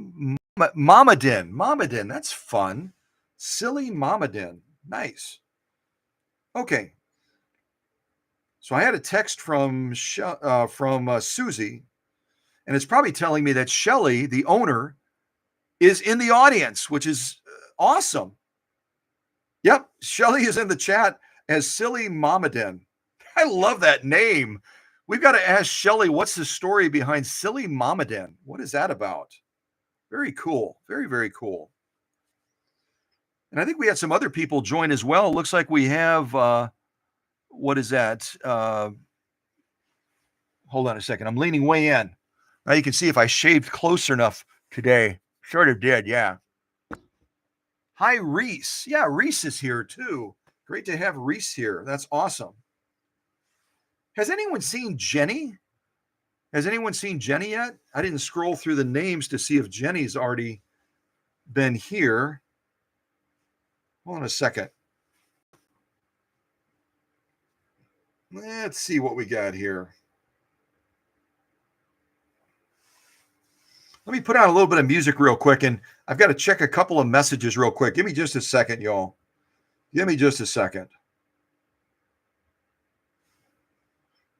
Mamadin. Mamadin, that's fun. Silly Mamadin. Nice. Okay. So I had a text from Susie, and it's probably telling me that Shelly, the owner, is in the audience, which is awesome. Yep, Shelly is in the chat as Silly Mamadin. I love that name. We've got to ask Shelly, what's the story behind Silly Mamadin? What is that about? Very cool. Very, very cool. And I think we had some other people join as well. It looks like we have, what is that? Hold on a second. I'm leaning way in. Now you can see if I shaved close enough today. Sort of did, yeah. Hi, Reese. Yeah, Reese is here too. Great to have Reese here. That's awesome. Has anyone seen Jenny? Has anyone seen Jenny yet? I didn't scroll through the names to see if Jenny's already been here. Hold on a second. Let's see what we got here. Let me put on a little bit of music real quick, and I've got to check a couple of messages real quick. Give me just a second, y'all. Give me just a second.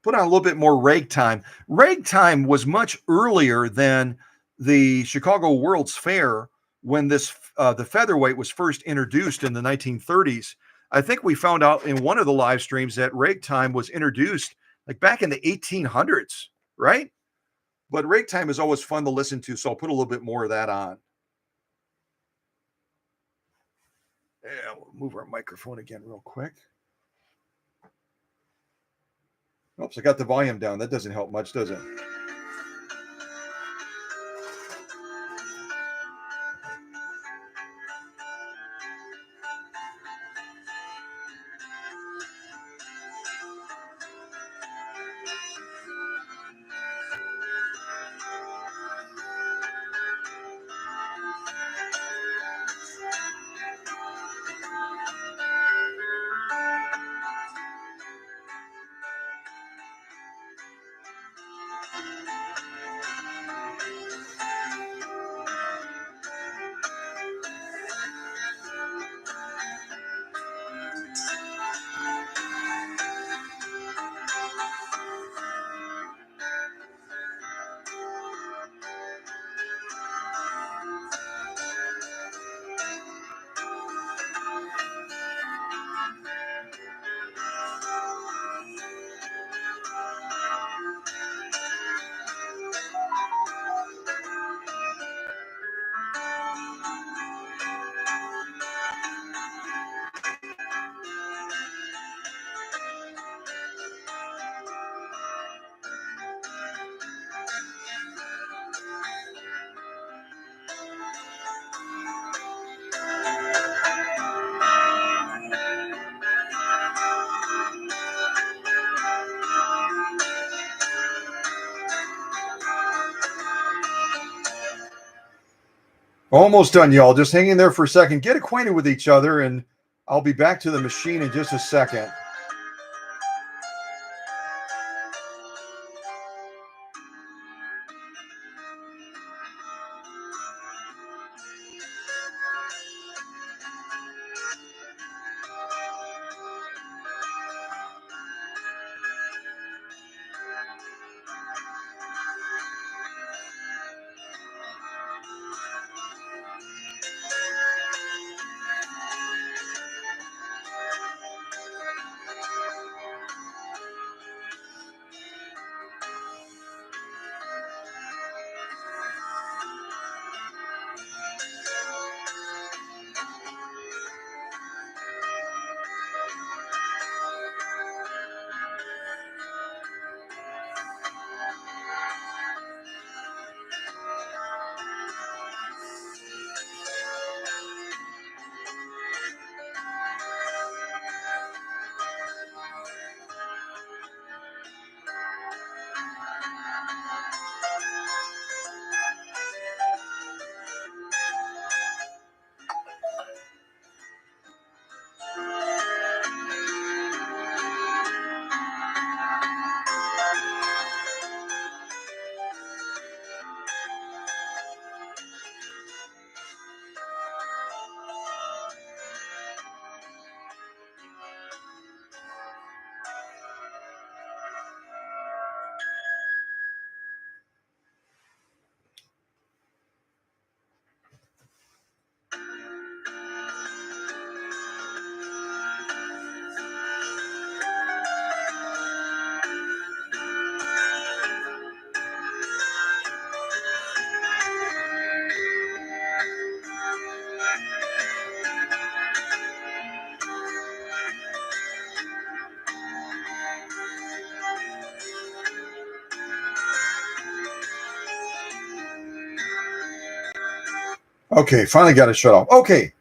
Put on a little bit more ragtime. Ragtime was much earlier than the Chicago World's Fair when this the featherweight was first introduced in the 1930s. I think we found out in one of the live streams that ragtime was introduced like back in the 1800s, right? But ragtime is always fun to listen to, so I'll put a little bit more of that on. Yeah, we'll move our microphone again real quick. Oops, I got the volume down. That doesn't help much, does it? Almost done, y'all. Just hang in there for a second. Get acquainted with each other, and I'll be back to the machine in just a second. Okay, finally got it shut off. Okay.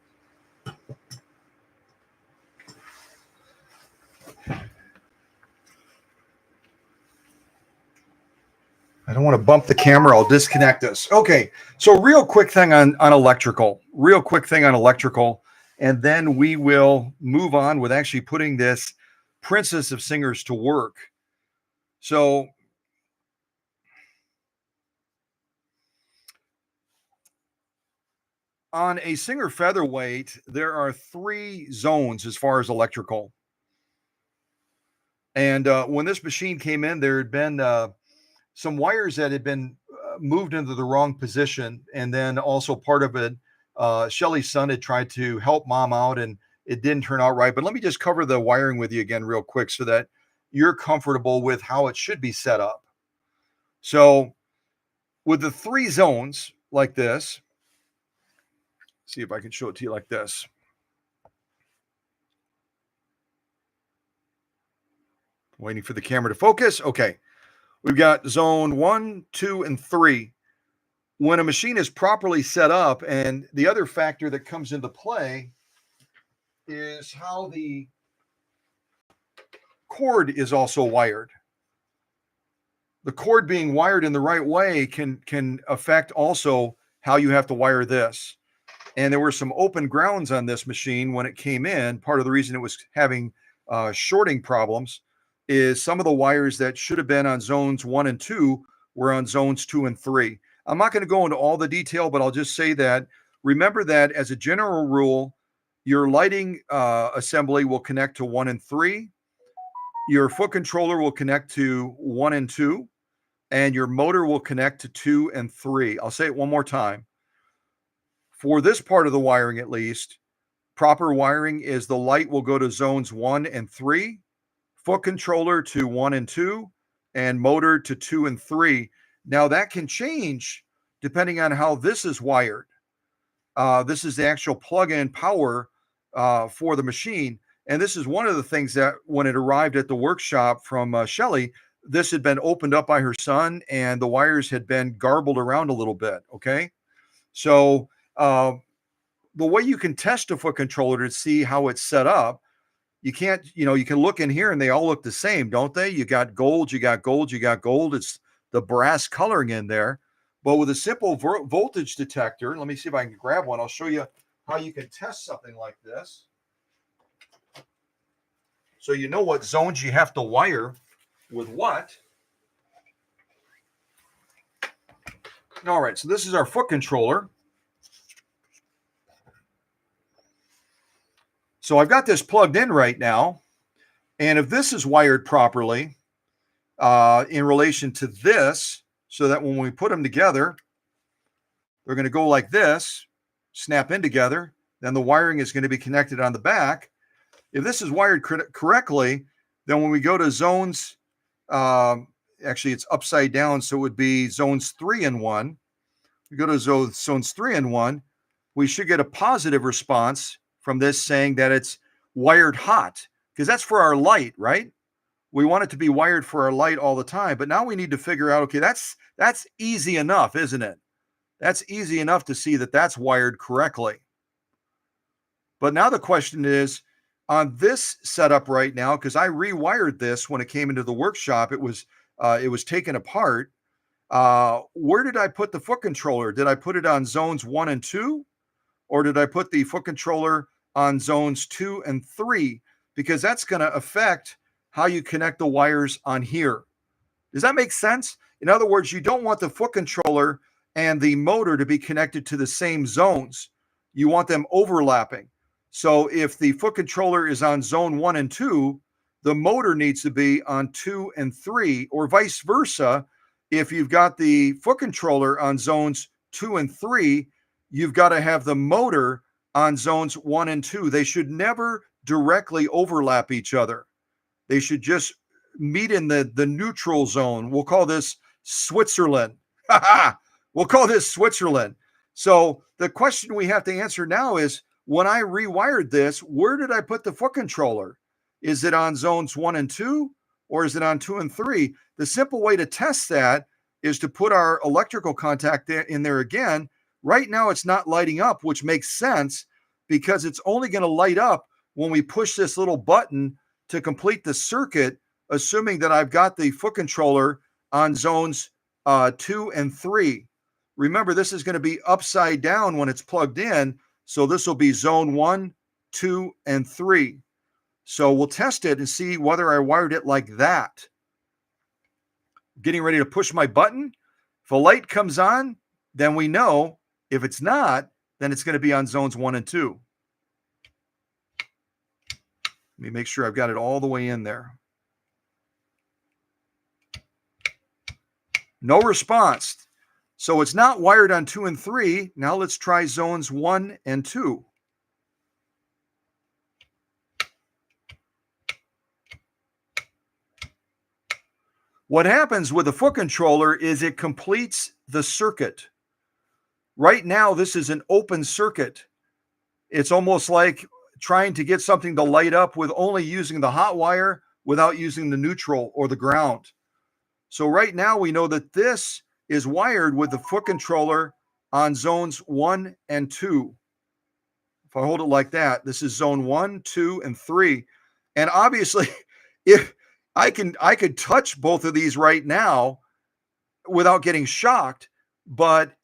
I don't want to bump the camera. I'll disconnect this. Okay. So real quick thing on electrical. Real quick thing on electrical. And then we will move on with actually putting this Princess of Singers to work. So on a Singer featherweight, there are 3 zones as far as electrical. And when this machine came in, there had been some wires that had been moved into the wrong position. And then also part of it, Shelly's son had tried to help mom out and it didn't turn out right. But let me just cover the wiring with you again real quick so that you're comfortable with how it should be set up. So with the 3 zones like this, see if I can show it to you like this. Waiting for the camera to focus. Okay. We've got zone 1, 2, and 3. When a machine is properly set up, and the other factor that comes into play is how the cord is also wired. The cord being wired in the right way can affect also how you have to wire this. And there were some open grounds on this machine when it came in. Part of the reason it was having shorting problems is some of the wires that should have been on zones 1 and 2 were on zones 2 and 3. I'm not going to go into all the detail, but I'll just say that remember that as a general rule, your lighting assembly will connect to 1 and 3. Your foot controller will connect to 1 and 2, and your motor will connect to 2 and 3. I'll say it one more time. For this part of the wiring, at least, proper wiring is the light will go to zones 1 and 3, foot controller to 1 and 2, and motor to 2 and 3. Now that can change depending on how this is wired. This is the actual plug-in power for the machine. And this is one of the things that when it arrived at the workshop from Shelly, this had been opened up by her son and the wires had been garbled around a little bit. Okay. So the way you can test a foot controller to see how it's set up, you can't, you can look in here and they all look the same, don't they? You got gold, you got gold, you got gold. It's the brass coloring in there. But with a simple voltage detector, let me see if I can grab one. I'll show you how you can test something like this. So you know what zones you have to wire with what. All right, so this is our foot controller. So I've got this plugged in right now. And if this is wired properly in relation to this, so that when we put them together, they're going to go like this, snap in together. Then the wiring is going to be connected on the back. If this is wired correctly, then when we go to zones, actually it's upside down, so it would be zones 3 and 1. We go to zones 3 and 1, we should get a positive response from this saying that it's wired hot, because that's for our light, right? We want it to be wired for our light all the time. But now we need to figure out, okay, that's easy enough, isn't it? That's easy enough to see that that's wired correctly. But now the question is, on this setup right now, because I rewired this when it came into the workshop, it was taken apart. Where did I put the foot controller? Did I put it on zones 1 and 2? Or did I put the foot controller on zones 2 and 3? Because that's going to affect how you connect the wires on here. Does that make sense? In other words, you don't want the foot controller and the motor to be connected to the same zones. You want them overlapping. So if the foot controller is on zone 1 and 2, the motor needs to be on 2 and 3, or vice versa. If you've got the foot controller on zones 2 and 3, you've got to have the motor on zones 1 and 2. They should never directly overlap each other. They should just meet in the neutral zone. We'll call this Switzerland. We'll call this Switzerland. So the question we have to answer now is, when I rewired this, where did I put the foot controller? Is it on zones 1 and 2, or is it on 2 and 3? The simple way to test that is to put our electrical contact in there again, Right now it's not lighting up, which makes sense because it's only going to light up when we push this little button to complete the circuit, assuming that I've got the foot controller on zones 2 and 3. Remember, this is going to be upside down when it's plugged in. So this will be zone 1, 2, and 3. So we'll test it and see whether I wired it like that. Getting ready to push my button. If a light comes on, then we know. If it's not, then it's going to be on zones 1 and 2. Let me make sure I've got it all the way in there. No response. So it's not wired on 2 and 3. Now let's try zones 1 and 2. What happens with the foot controller is it completes the circuit. Right now, this is an open circuit. It's almost like trying to get something to light up with only using the hot wire without using the neutral or the ground. So right now we know that this is wired with the foot controller on zones 1 and 2. If I hold it like that, this is zone 1, 2, and 3. And obviously, if I could touch both of these right now without getting shocked, but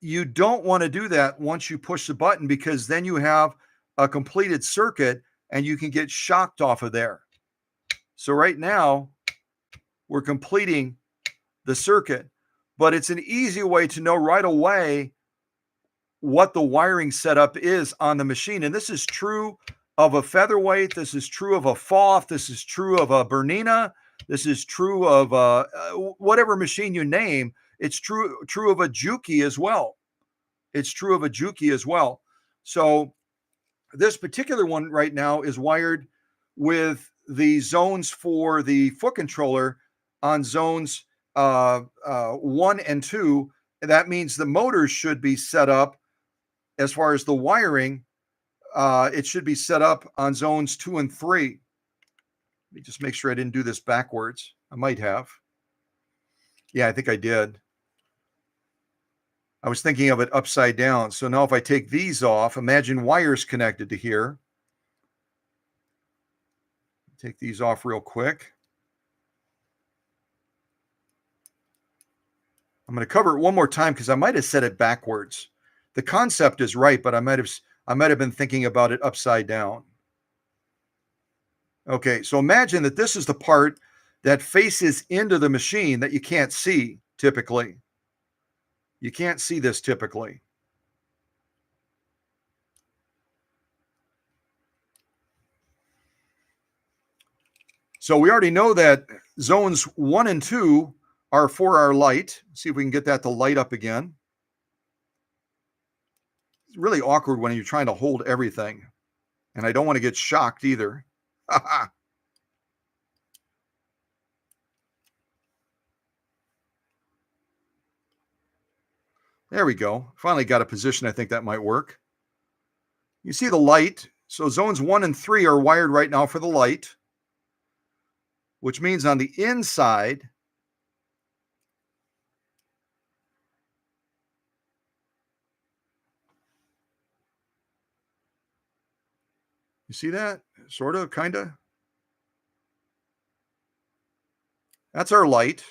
you don't want to do that once you push the button, because then you have a completed circuit and you can get shocked off of there. So right now we're completing the circuit, but it's an easy way to know right away what the wiring setup is on the machine. And this is true of a featherweight. This is true of a Foth. This is true of a Bernina. This is true of whatever machine you name. It's true of a Juki as well. It's true of a Juki as well. So this particular one right now is wired with the zones for the foot controller on zones 1 and 2. That means the motors should be set up, as far as the wiring, it should be set up on zones 2 and 3. Let me just make sure I didn't do this backwards. I might have. Yeah, I think I did. I was thinking of it upside down. So now if I take these off, imagine wires connected to here. Take these off real quick. I'm going to cover it one more time because I might have said it backwards. The concept is right, but I might have been thinking about it upside down. Okay, so imagine that this is the part that faces into the machine that you can't see typically. You can't see this typically. So we already know that zones 1 and 2 are for our light. See if we can get that to light up again. It's really awkward when you're trying to hold everything. And I don't want to get shocked either. There we go. Finally got a position I think that might work. You see the light. So zones 1 and 3 are wired right now for the light, which means on the inside, you see that? Sort of, kind of. That's our light.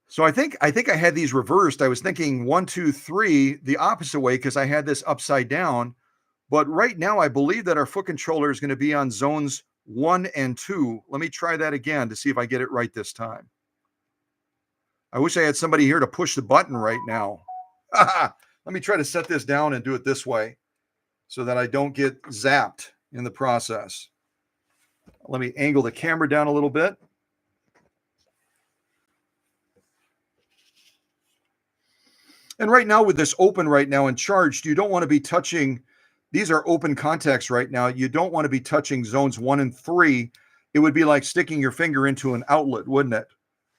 So I think I had these reversed. I was thinking 1, 2, 3 the opposite way because I had this upside down. But right now I believe that our foot controller is going to be on zones 1 and 2. Let me try that again to see if I get it right this time. I wish I had somebody here to push the button right now. Let me try to set this down and do it this way so that I don't get zapped in the process. Let me angle the camera down a little bit. And right now with this open right now and charged, you don't want to be touching, these are open contacts right now. You don't want to be touching zones 1 and 3. It would be like sticking your finger into an outlet, wouldn't it?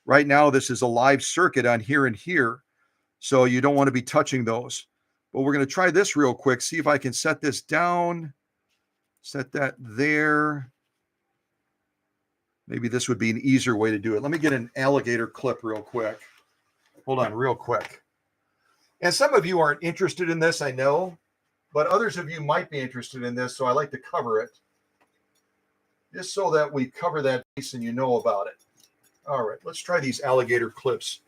Right now, this is a live circuit on here and here. So you don't want to be touching those. But we're going to try this real quick. See if I can set this down. Set that there. Maybe this would be an easier way to do it. Let me get an alligator clip real quick. Hold on real quick. And some of you aren't interested in this, I know, but others of you might be interested in this, so I like to cover it, just so that we cover that piece and you know about it. All right, let's try these alligator clips.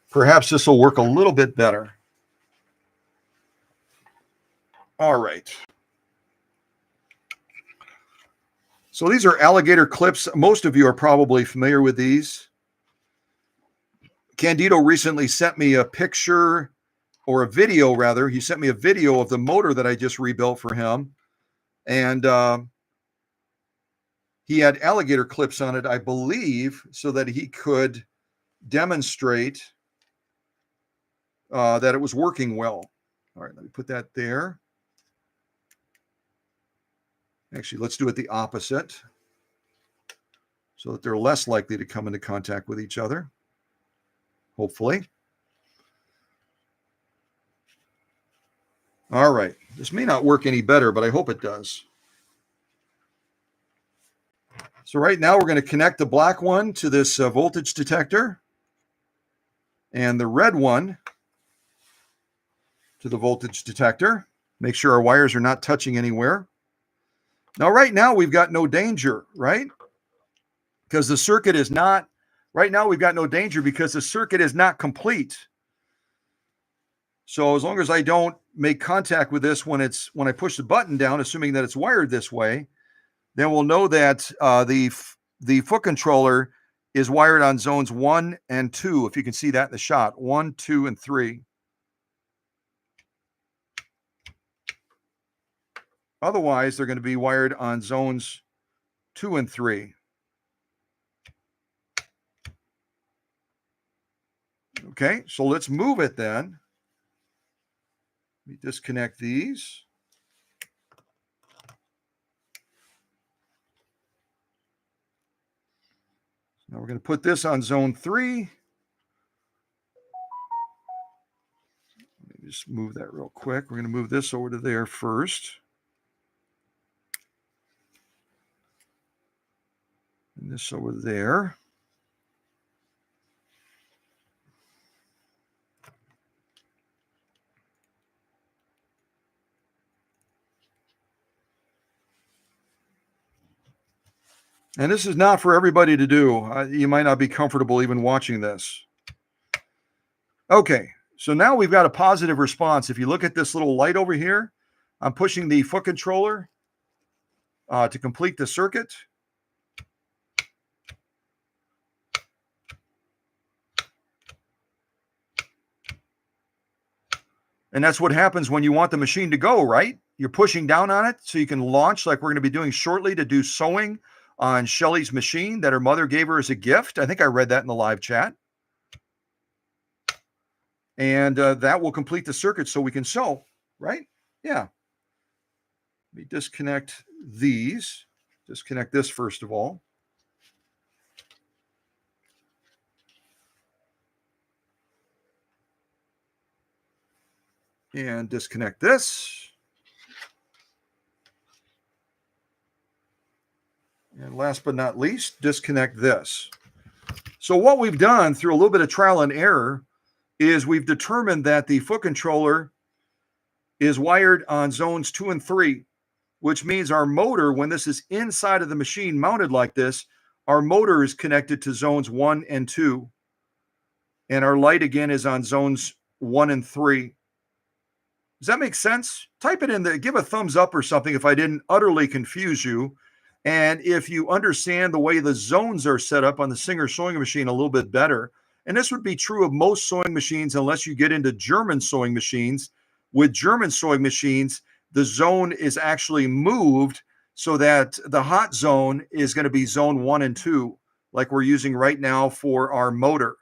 Perhaps this will work a little bit better. All right. So these are alligator clips. Most of you are probably familiar with these. Candido recently sent me a picture, or a video rather. He sent me a video of the motor that I just rebuilt for him. And he had alligator clips on it, I believe, so that he could demonstrate that it was working well. All right, let me put that there. Actually, let's do it the opposite, so that they're less likely to come into contact with each other, hopefully. All right, this may not work any better, but I hope it does. So right now we're going to connect the black one to this voltage detector, and the red one to the voltage detector. Make sure our wires are not touching anywhere. Now, right now, we've got no danger, right? Because the circuit is not, right now, we've got no danger because the circuit is not complete. So as long as I don't make contact with this when I push the button down, assuming that it's wired this way, then we'll know that the foot controller is wired on zones 1 and 2, if you can see that in the shot, 1, 2, and 3. Otherwise, they're going to be wired on zones 2 and 3. Okay, so let's move it then. Let me disconnect these. Now we're going to put this on zone 3. Let me just move that real quick. We're going to move this over to there first. And this over there. And this is not for everybody to do. You might not be comfortable even watching this. Okay, so now we've got a positive response. If you look at this little light over here, I'm pushing the foot controller to complete the circuit. And that's what happens when you want the machine to go, right? You're pushing down on it so you can launch, like we're going to be doing shortly, to do sewing on Shelly's machine that her mother gave her as a gift. I think I read that in the live chat. And that will complete the circuit so we can sew, right? Yeah. Let me disconnect these. Disconnect this first of all. And disconnect this. And last but not least, disconnect this. So what we've done through a little bit of trial and error is we've determined that the foot controller is wired on zones 2 and 3, which means our motor, when this is inside of the machine mounted like this, our motor is connected to zones 1 and 2. And our light, again, is on zones 1 and 3. Does that make sense? Type it in there. Give a thumbs up or something if I didn't utterly confuse you. And if you understand the way the zones are set up on the Singer sewing machine a little bit better, and this would be true of most sewing machines unless you get into German sewing machines. With German sewing machines, the zone is actually moved so that the hot zone is going to be zone 1 and 2, like we're using right now for our motor.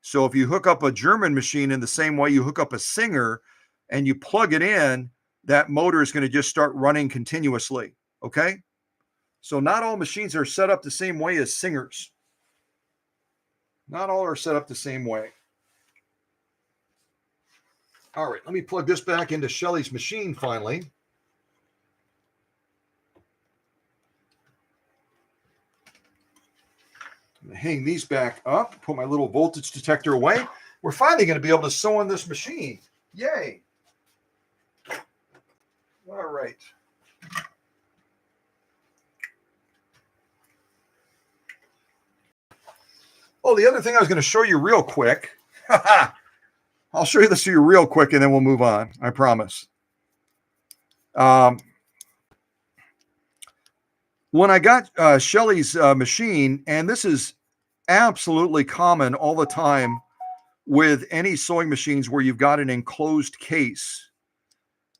So if you hook up a German machine in the same way you hook up a Singer and you plug it in, that motor is going to just start running continuously, okay? So not all machines are set up the same way as Singers. Not all are set up the same way. All right, let me plug this back into Shelly's machine finally. I'm going to hang these back up, put my little voltage detector away. We're finally going to be able to sew on this machine. Yay. All right. Oh, the other thing I was going to show you real quick. I'll show you this to you real quick and then we'll move on. I promise. When I got Shelly's machine, and this is absolutely common all the time with any sewing machines where you've got an enclosed case.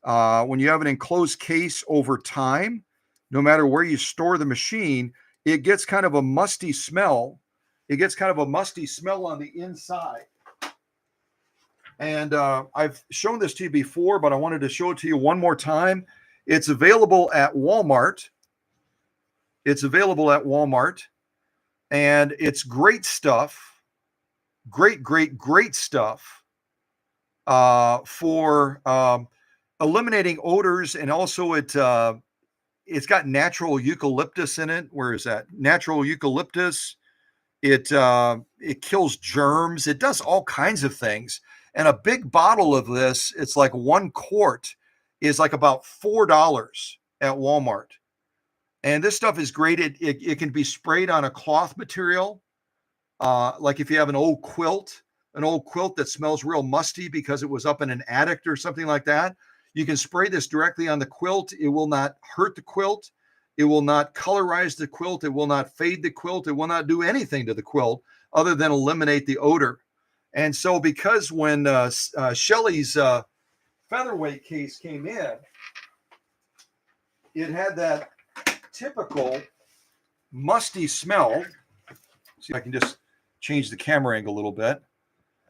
When you have an enclosed case over time, no matter where you store the machine, it gets kind of a musty smell. It gets kind of a musty smell on the inside. And I've shown this to you before, but I wanted to show it to you one more time. It's available at Walmart. It's available at Walmart. And it's great stuff. Great, great, great stuff for eliminating odors. And also it's got natural eucalyptus in it. Where is that? Natural eucalyptus. It kills germs. It does all kinds of things. And a big bottle of this, it's like 1 quart, is like about $4 at Walmart. And this stuff is great. It can be sprayed on a cloth material. Like if you have an old quilt that smells real musty because it was up in an attic or something like that, you can spray this directly on the quilt. It will not hurt the quilt. It will not colorize the quilt. It will not fade the quilt. It will not do anything to the quilt other than eliminate the odor. And so because when Shelly's featherweight case came in, it had that typical musty smell. See if I can just change the camera angle a little bit.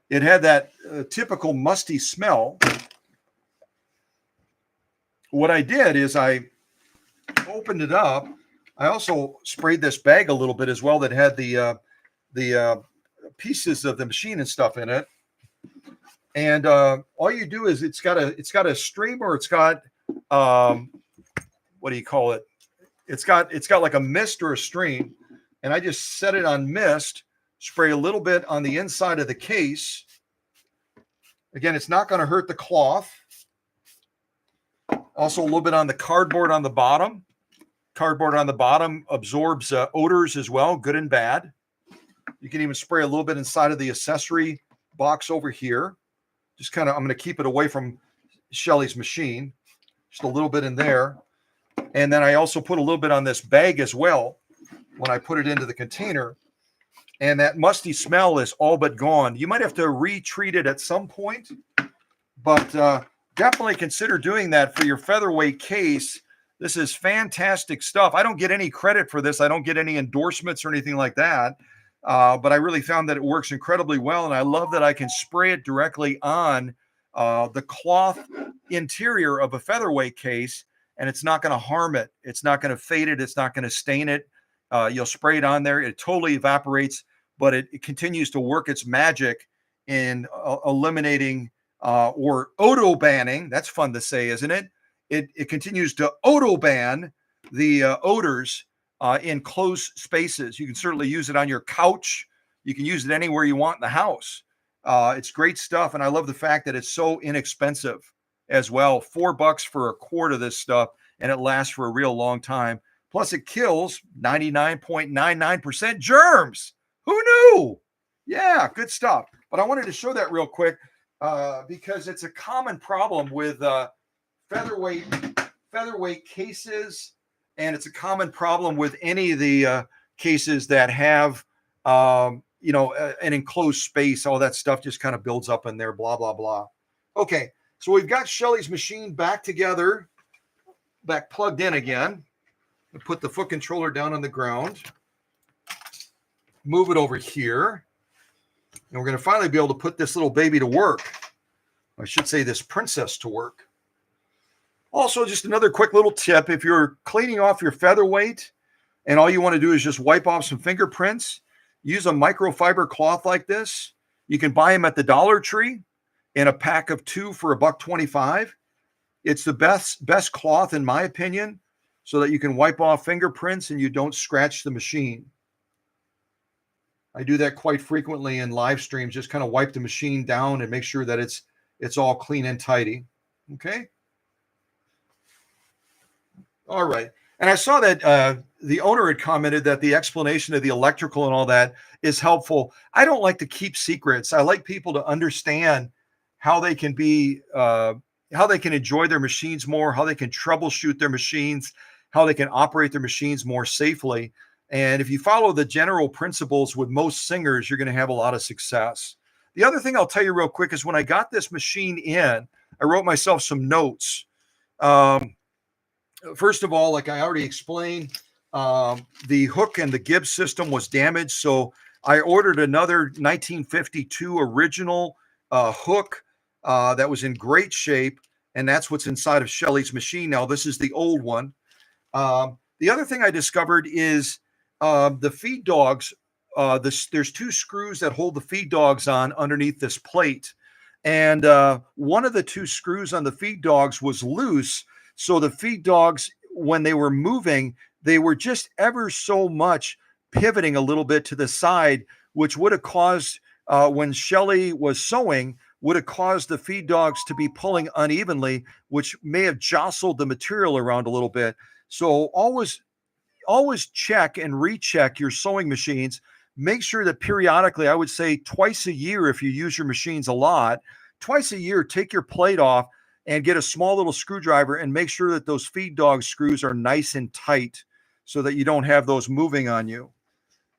It had that typical musty smell. What I did is I opened it up. I also sprayed this bag a little bit as well that had the pieces of the machine and stuff in it. And all you do is it's got a streamer. It's got what do you call it? It's got like a mist or a stream. And I just set it on mist, spray a little bit on the inside of the case. Again, it's not going to hurt the cloth. Also a little bit on the cardboard on the bottom. Cardboard on the bottom absorbs odors as well, good and bad. You can even spray a little bit inside of the accessory box over here. Just kind of, I'm going to keep it away from Shelly's machine. Just a little bit in there. And then I also put a little bit on this bag as well when I put it into the container. And that musty smell is all but gone. You might have to retreat it at some point, but definitely consider doing that for your featherweight case. This is fantastic stuff. I don't get any credit for this. I don't get any endorsements or anything like that. But I really found that it works incredibly well. And I love that I can spray it directly on the cloth interior of a featherweight case, and it's not going to harm it. It's not going to fade it. It's not going to stain it. You'll spray it on there. It totally evaporates, but it continues to work its magic in eliminating or odo banning. That's fun to say, isn't it? It continues to odo ban the odors in closed spaces. You can certainly use it on your couch. You can use it anywhere you want in the house. It's great stuff. And I love the fact that it's so inexpensive as well. $4 for a quart of this stuff, and it lasts for a real long time. Plus it kills 99.99% germs. Who knew? Yeah, good stuff. But I wanted to show that real quick because it's a common problem with featherweight cases. And it's a common problem with any of the cases that have, an enclosed space. All that stuff just kind of builds up in there, blah, blah, blah. Okay, so we've got Shelly's machine back together, back plugged in again. We'll put the foot controller down on the ground. Move it over here. And we're going to finally be able to put this little baby to work. I should say this princess to work. Also, just another quick little tip. If you're cleaning off your featherweight and all you want to do is just wipe off some fingerprints, use a microfiber cloth like this. You can buy them at the Dollar Tree in a pack of 2 for $1.25. It's the best cloth, in my opinion, so that you can wipe off fingerprints and you don't scratch the machine. I do that quite frequently in live streams, just kind of wipe the machine down and make sure that it's it's all clean and tidy. Okay. All right. And I saw that the owner had commented that the explanation of the electrical and all that is helpful. I don't like to keep secrets. I like people to understand how they can be, how they can enjoy their machines more, how they can troubleshoot their machines, how they can operate their machines more safely. And if you follow the general principles with most singers, you're going to have a lot of success. The other thing I'll tell you real quick is when I got this machine in, I wrote myself some notes. First of all, like I already explained, the hook and the Gibbs system was damaged. So I ordered another 1952 original hook that was in great shape. And that's what's inside of Shelly's machine. Now, this is the old one. The other thing I discovered is the feed dogs. There's two screws that hold the feed dogs on underneath this plate. And one of the two screws on the feed dogs was loose. So the feed dogs, when they were moving, they were just ever so much pivoting a little bit to the side, which would have caused, when Shelly was sewing, would have caused the feed dogs to be pulling unevenly, which may have jostled the material around a little bit. So always check and recheck your sewing machines. Make sure that periodically, I would say twice a year, if you use your machines a lot, twice a year, take your plate off and get a small little screwdriver and make sure that those feed dog screws are nice and tight so that you don't have those moving on you.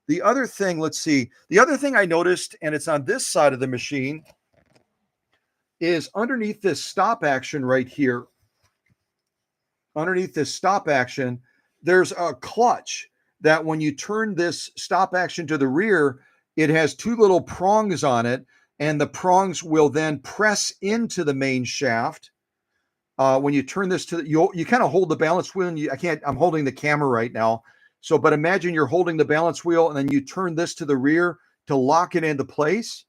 The other thing, let's see, the other thing I noticed, and it's on this side of the machine, is underneath this stop action right here, underneath this stop action, there's a clutch that when you turn this stop action to the rear, it has two little prongs on it, and the prongs will then press into the main shaft. When you turn this to, you kind of hold the balance wheel, and I'm holding the camera right now. So, but imagine you're holding the balance wheel and then you turn this to the rear to lock it into place.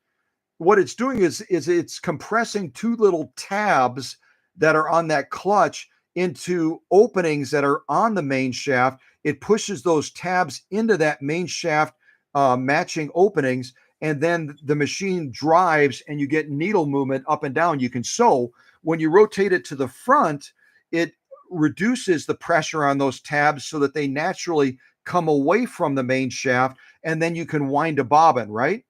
What it's doing is it's compressing two little tabs that are on that clutch into openings that are on the main shaft. It pushes those tabs into that main shaft matching openings, and then the machine drives and you get needle movement up and down. You can sew. When you rotate it to the front, it reduces the pressure on those tabs so that they naturally come away from the main shaft, and then you can wind a bobbin, right?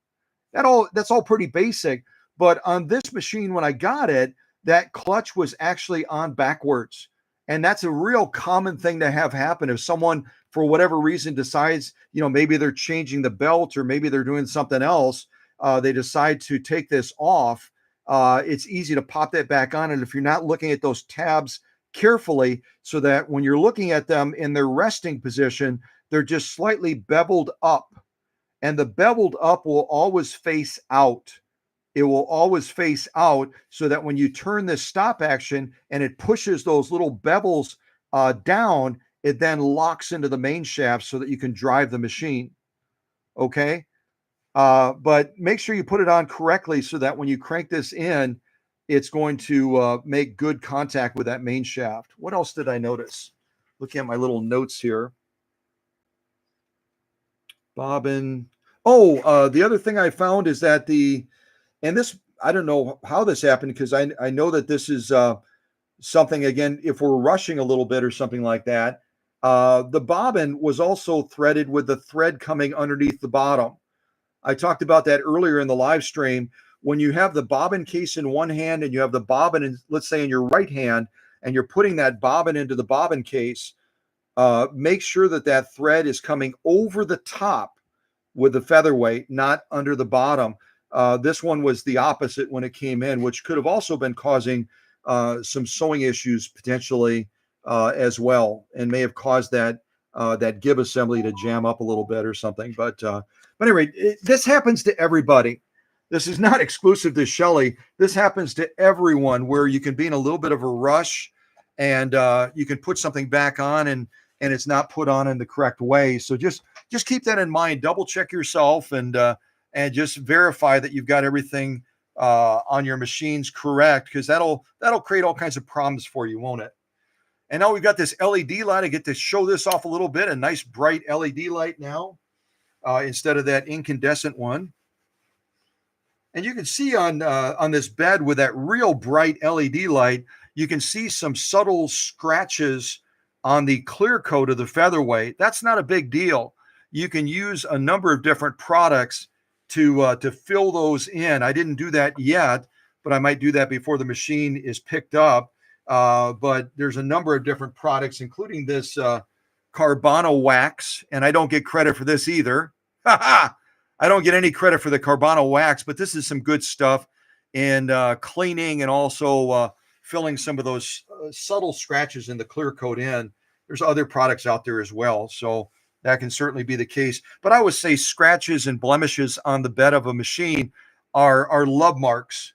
That's all pretty basic. But on this machine, when I got it, that clutch was actually on backwards. And that's a real common thing to have happen. If someone, for whatever reason, decides, maybe they're changing the belt or maybe they're doing something else, they decide to take this off. It's easy to pop that back on. And if you're not looking at those tabs carefully, so that when you're looking at them in their resting position, they're just slightly beveled up. And the beveled up will always face out. It will always face out, so that when you turn this stop action and it pushes those little bevels down, it then locks into the main shaft so that you can drive the machine. Okay. But make sure you put it on correctly so that when you crank this in, it's going to make good contact with that main shaft. What else did I notice? Looking at my little notes here. Bobbin. Oh, the other thing I found is that and this, I don't know how this happened, because I know that this is something, again, if we're rushing a little bit or something like that, the bobbin was also threaded with the thread coming underneath the bottom. I talked about that earlier in the live stream. When you have the bobbin case in one hand and you have the bobbin, in, let's say, in your right hand, and you're putting that bobbin into the bobbin case, make sure that that thread is coming over the top with the featherweight, not under the bottom. This one was the opposite when it came in, which could have also been causing some sewing issues potentially as well, and may have caused that gib assembly to jam up a little bit or something. But anyway, this happens to everybody. This is not exclusive to Shelly. This happens to everyone, where you can be in a little bit of a rush, and you can put something back on and it's not put on in the correct way. So just keep that in mind. Double check yourself and just verify that you've got everything on your machines correct, because that'll create all kinds of problems for you, won't it? And now we've got this LED light. I get to show this off a little bit. A nice bright LED light now, instead of that incandescent one. And you can see on this bed with that real bright LED light, you can see some subtle scratches on the clear coat of the featherweight. That's not a big deal. You can use a number of different products to fill those in. I didn't do that yet, but I might do that before the machine is picked up. But there's a number of different products, including this Carbano wax, and I don't get credit for this either. I don't get any credit for the Carbano wax, but this is some good stuff in cleaning and also filling some of those subtle scratches in the clear coat in. There's other products out there as well, so that can certainly be the case. But I would say scratches and blemishes on the bed of a machine are love marks.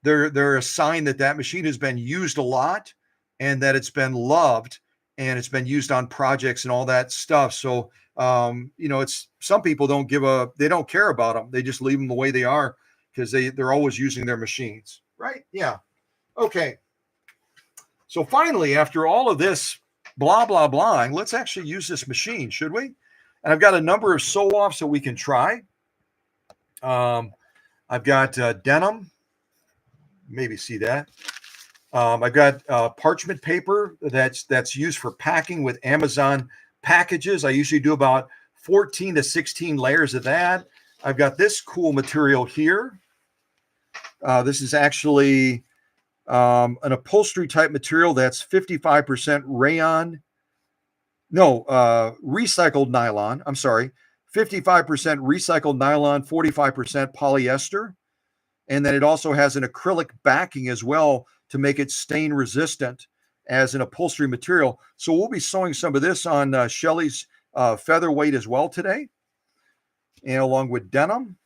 They're a sign that that machine has been used a lot and that it's been loved and it's been used on projects and all that stuff. So it's some people they don't care about them. They just leave them the way they are because they're always using their machines, right? Yeah. Okay. So finally, after all of this blah, blah, blah, let's actually use this machine, should we? And I've got a number of sew-offs that we can try. I've got denim. Maybe see that. I've got parchment paper that's used for packing with Amazon packages. I usually do about 14 to 16 layers of that. I've got this cool material here. This is actually an upholstery type material that's 55% rayon. No, recycled nylon. I'm sorry. 55% recycled nylon, 45% polyester. And then it also has an acrylic backing as well to make it stain resistant as an upholstery material. So we'll be sewing some of this on Shelly's featherweight as well today, and along with denim.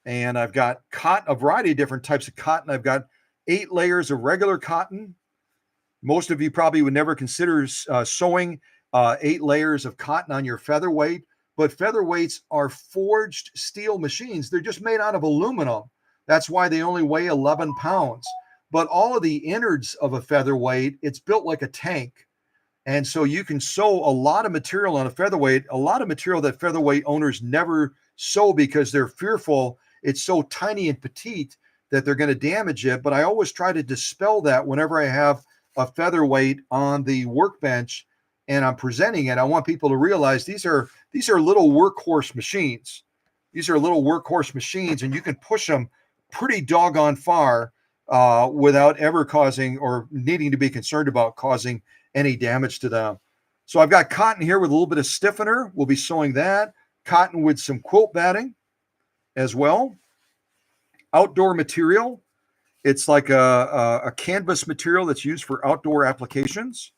And I've got cotton, a variety of different types of cotton. I've got 8 layers of regular cotton. Most of you probably would never consider sewing 8 layers of cotton on your featherweight, but featherweights are forged steel machines. They're just made out of aluminum. That's why they only weigh 11 pounds. But all of the innards of a featherweight, it's built like a tank. And so you can sew a lot of material on a featherweight, a lot of material that featherweight owners never sew because they're fearful it's so tiny and petite that they're going to damage it. But I always try to dispel that whenever I have a featherweight on the workbench and I'm presenting it. I want people to realize these are little workhorse machines. These are little workhorse machines, and you can push them pretty doggone far without ever causing or needing to be concerned about causing any damage to them. So I've got cotton here with a little bit of stiffener. We'll be sewing that. Cotton with some quilt batting as well. Outdoor material. It's like a canvas material that's used for outdoor applications.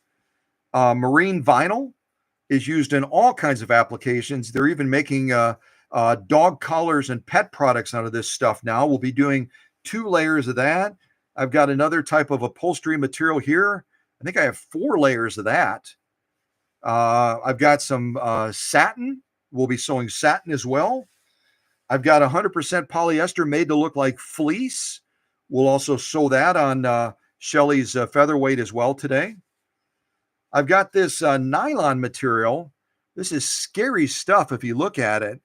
Marine vinyl is used in all kinds of applications. They're even making dog collars and pet products out of this stuff now. We'll be doing 2 layers of that. I've got another type of upholstery material here. I think I have 4 layers of that. I've got some satin. We'll be sewing satin as well. I've got 100% polyester made to look like fleece. We'll also sew that on Shelly's featherweight as well today. I've got this nylon material. This is scary stuff if you look at it.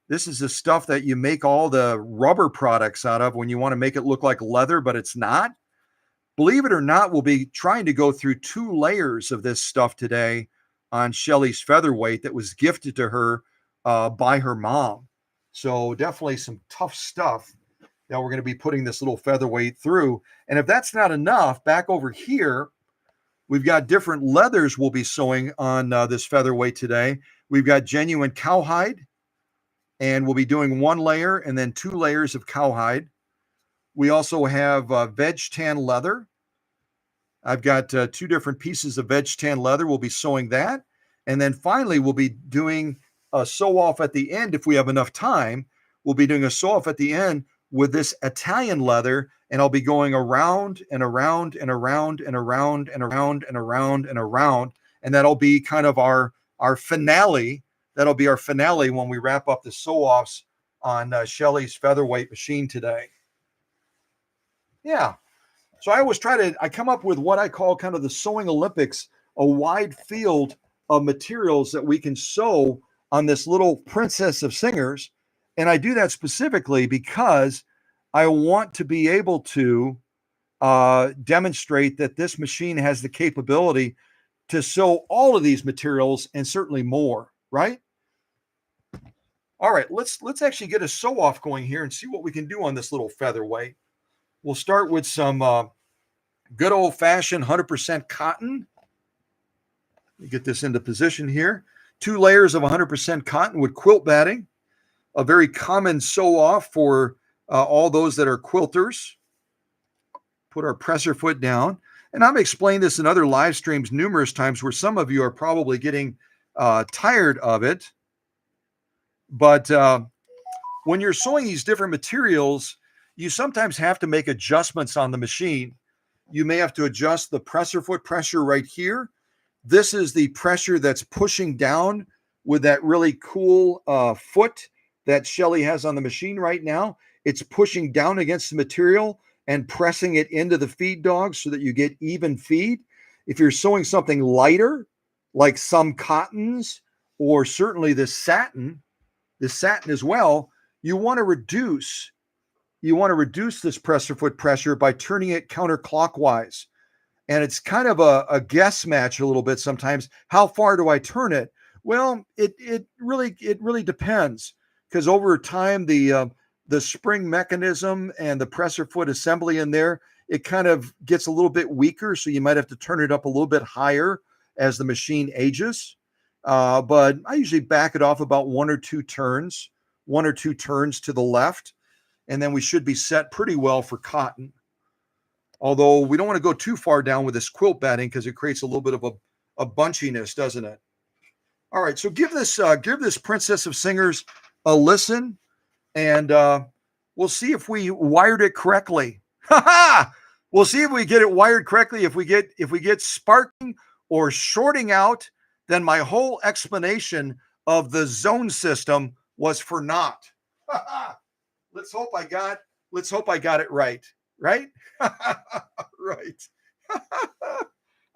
This is the stuff that you make all the rubber products out of when you want to make it look like leather, but it's not. Believe it or not, we'll be trying to go through 2 layers of this stuff today on Shelly's featherweight that was gifted to her by her mom. So definitely some tough stuff that we're going to be putting this little featherweight through. And if that's not enough, back over here, we've got different leathers we'll be sewing on this featherweight today. We've got genuine cowhide, and we'll be doing 1 layer and then 2 layers of cowhide. We also have veg tan leather. I've got 2 different pieces of veg tan leather. We'll be sewing that. And then finally, we'll be doing a sew off at the end. If we have enough time, we'll be doing a sew off at the end with this Italian leather. And I'll be going around and around and around and around and around and around and around. And that'll be kind of our finale. That'll be our finale when we wrap up the sew offs on Shelly's featherweight machine today. Yeah. So I come up with what I call kind of the sewing Olympics, a wide field of materials that we can sew on this little princess of singers. And I do that specifically because I want to be able to demonstrate that this machine has the capability to sew all of these materials and certainly more, right? All right, let's actually get a sew off going here and see what we can do on this little featherweight. We'll start with some good old fashioned 100% cotton. Let me get this into position here. 2 layers of 100% cotton with quilt batting, a very common sew off for all those that are quilters. Put our presser foot down. And I've explained this in other live streams numerous times where some of you are probably getting tired of it. But when you're sewing these different materials, you sometimes have to make adjustments on the machine. You may have to adjust the presser foot pressure right here. This is the pressure that's pushing down with that really cool foot that Shelly has on the machine right now. It's pushing down against the material and pressing it into the feed dog so that you get even feed. If you're sewing something lighter, like some cottons, or certainly this satin as well, you want to reduce this presser foot pressure by turning it counterclockwise. And it's kind of a guess match a little bit sometimes. How far do I turn it? Well, it really depends, because over time the spring mechanism and the presser foot assembly in there, it kind of gets a little bit weaker, so you might have to turn it up a little bit higher as the machine ages. But I usually back it off about 1 or 2 turns to the left, and then we should be set pretty well for cotton. Although we don't want to go too far down with this quilt batting because it creates a little bit of a bunchiness, doesn't it? All right, so give this Princess of Singers a listen, and we'll see if we wired it correctly. We'll see if we get it wired correctly. If we get sparking or shorting out, then my whole explanation of the zone system was for naught. Let's hope I got it right. Right? Right.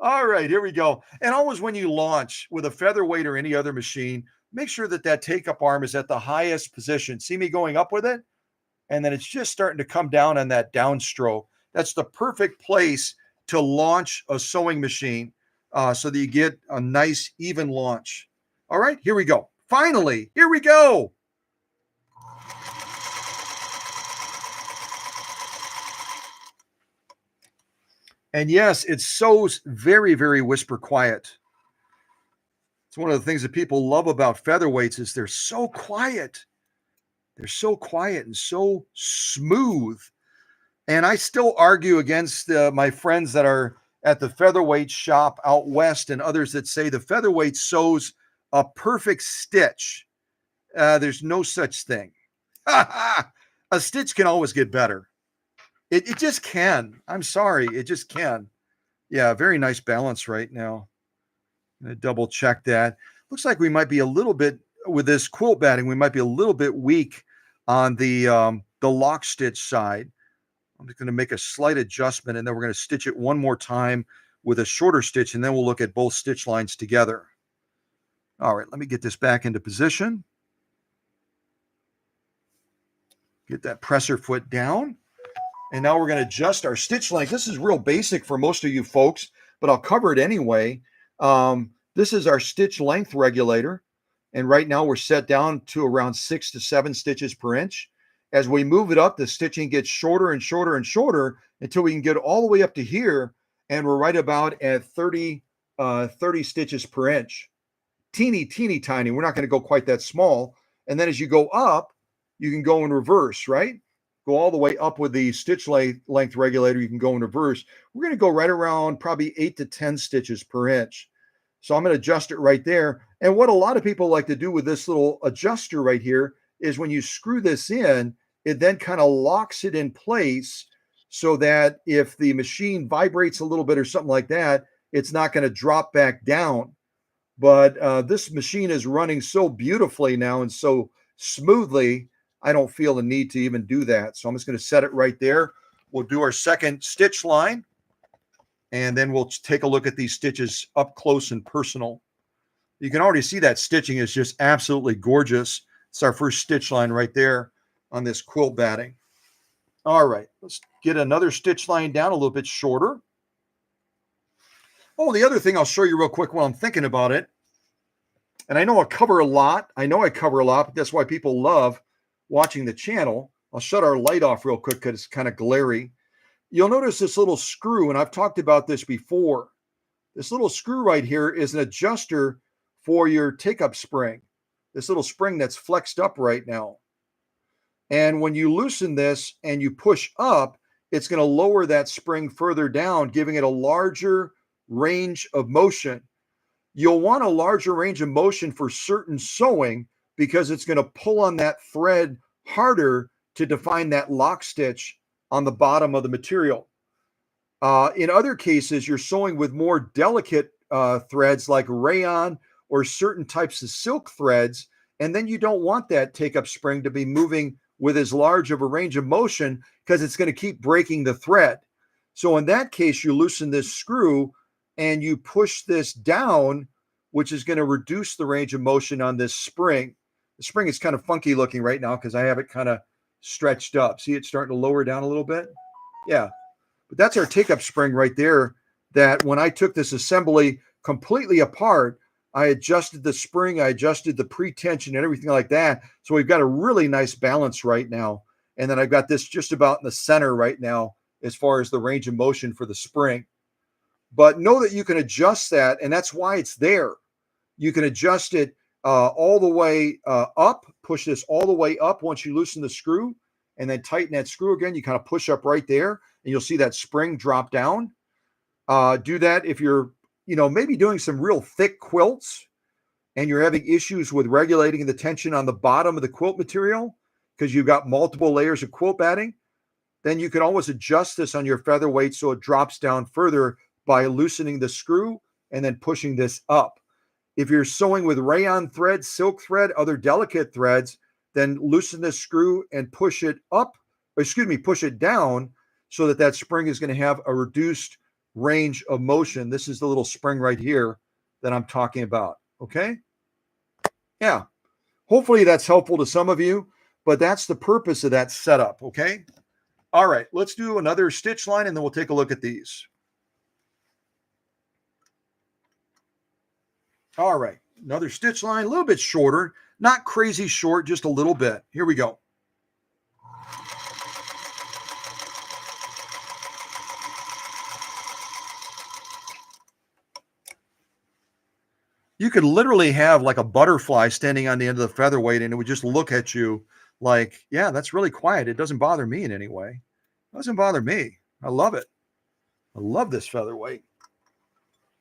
All right, here we go. And always when you launch with a featherweight or any other machine, make sure that take-up arm is at the highest position. See me going up with it? And then it's just starting to come down on that downstroke. That's the perfect place to launch a sewing machine so that you get a nice, even launch. All right, here we go. Finally, here we go. And yes, it sews very, very whisper quiet. It's one of the things that people love about featherweights is they're so quiet. They're so quiet and so smooth. And I still argue against my friends that are at the featherweight shop out west and others that say the featherweight sews a perfect stitch. There's no such thing. A stitch can always get better. It just can. I'm sorry. It just can. Yeah, very nice balance right now. I'm going to double check that. Looks like we might be a little bit, with this quilt batting, we might be a little bit weak on the lock stitch side. I'm just going to make a slight adjustment, and then we're going to stitch it one more time with a shorter stitch, and then we'll look at both stitch lines together. All right, let me get this back into position. Get that presser foot down. And now we're going to adjust our stitch length. This is real basic for most of you folks, but I'll cover it anyway. This is our stitch length regulator. And right now we're set down to around 6 to 7 stitches per inch. As we move it up, the stitching gets shorter and shorter and shorter until we can get all the way up to here. And we're right about at 30 stitches per inch. Teeny tiny. We're not going to go quite that small. And then as you go up, you can go in reverse, right? Go all the way up with the stitch length regulator. You can go in reverse. We're going to go right around probably 8 to 10 stitches per inch. So I'm going to adjust it right there. And what a lot of people like to do with this little adjuster right here is when you screw this in, it then kind of locks it in place so that if the machine vibrates a little bit or something like that, it's not going to drop back down. But this machine is running so beautifully now and so smoothly, I don't feel the need to even do that. So I'm just going to set it right there. We'll do our second stitch line, and then we'll take a look at these stitches up close and personal. You can already see that stitching is just absolutely gorgeous. It's our first stitch line right there on this quilt batting. All right, let's get another stitch line down a little bit shorter. Oh, the other thing I'll show you real quick while I'm thinking about it, and I know I cover a lot. But that's why people love watching the channel. I'll shut our light off real quick because it's kind of glary. You'll notice this little screw, and I've talked about this before. This little screw right here is an adjuster for your take-up spring. This little spring that's flexed up right now. And when you loosen this and you push up, it's going to lower that spring further down, giving it a larger range of motion. You'll want a larger range of motion for certain sewing because it's going to pull on that thread harder to define that lock stitch on the bottom of the material. In other cases, you're sewing with more delicate threads like rayon or certain types of silk threads, and then you don't want that take-up spring to be moving with as large of a range of motion because it's going to keep breaking the thread. So in that case, you loosen this screw and you push this down, which is going to reduce the range of motion on this spring. The spring is kind of funky looking right now because I have it kind of stretched up. See, it's starting to lower down a little bit. Yeah, but that's our take-up spring right there, that when I took this assembly completely apart, I adjusted the spring, I adjusted the pre-tension and everything like that. So we've got a really nice balance right now. And then I've got this just about in the center right now as far as the range of motion for the spring. But know that you can adjust that, and that's why it's there. You can adjust it all the way up, push this all the way up once you loosen the screw, and then tighten that screw again. You kind of push up right there, and you'll see that spring drop down. Do that if you're maybe doing some real thick quilts and you're having issues with regulating the tension on the bottom of the quilt material because you've got multiple layers of quilt batting. Then you can always adjust this on your featherweight so it drops down further by loosening the screw and then pushing this up. If you're sewing with rayon thread, silk thread, other delicate threads, then loosen the screw and push it down so that spring is going to have a reduced range of motion. This is the little spring right here that I'm talking about. Okay. Yeah. Hopefully that's helpful to some of you, but that's the purpose of that setup. Okay. All right. Let's do another stitch line and then we'll take a look at these. All right. Another stitch line, a little bit shorter, not crazy short, just a little bit. Here we go. You could literally have like a butterfly standing on the end of the featherweight and it would just look at you like, yeah, that's really quiet. It doesn't bother me in any way. It doesn't bother me. I love it. I love this featherweight.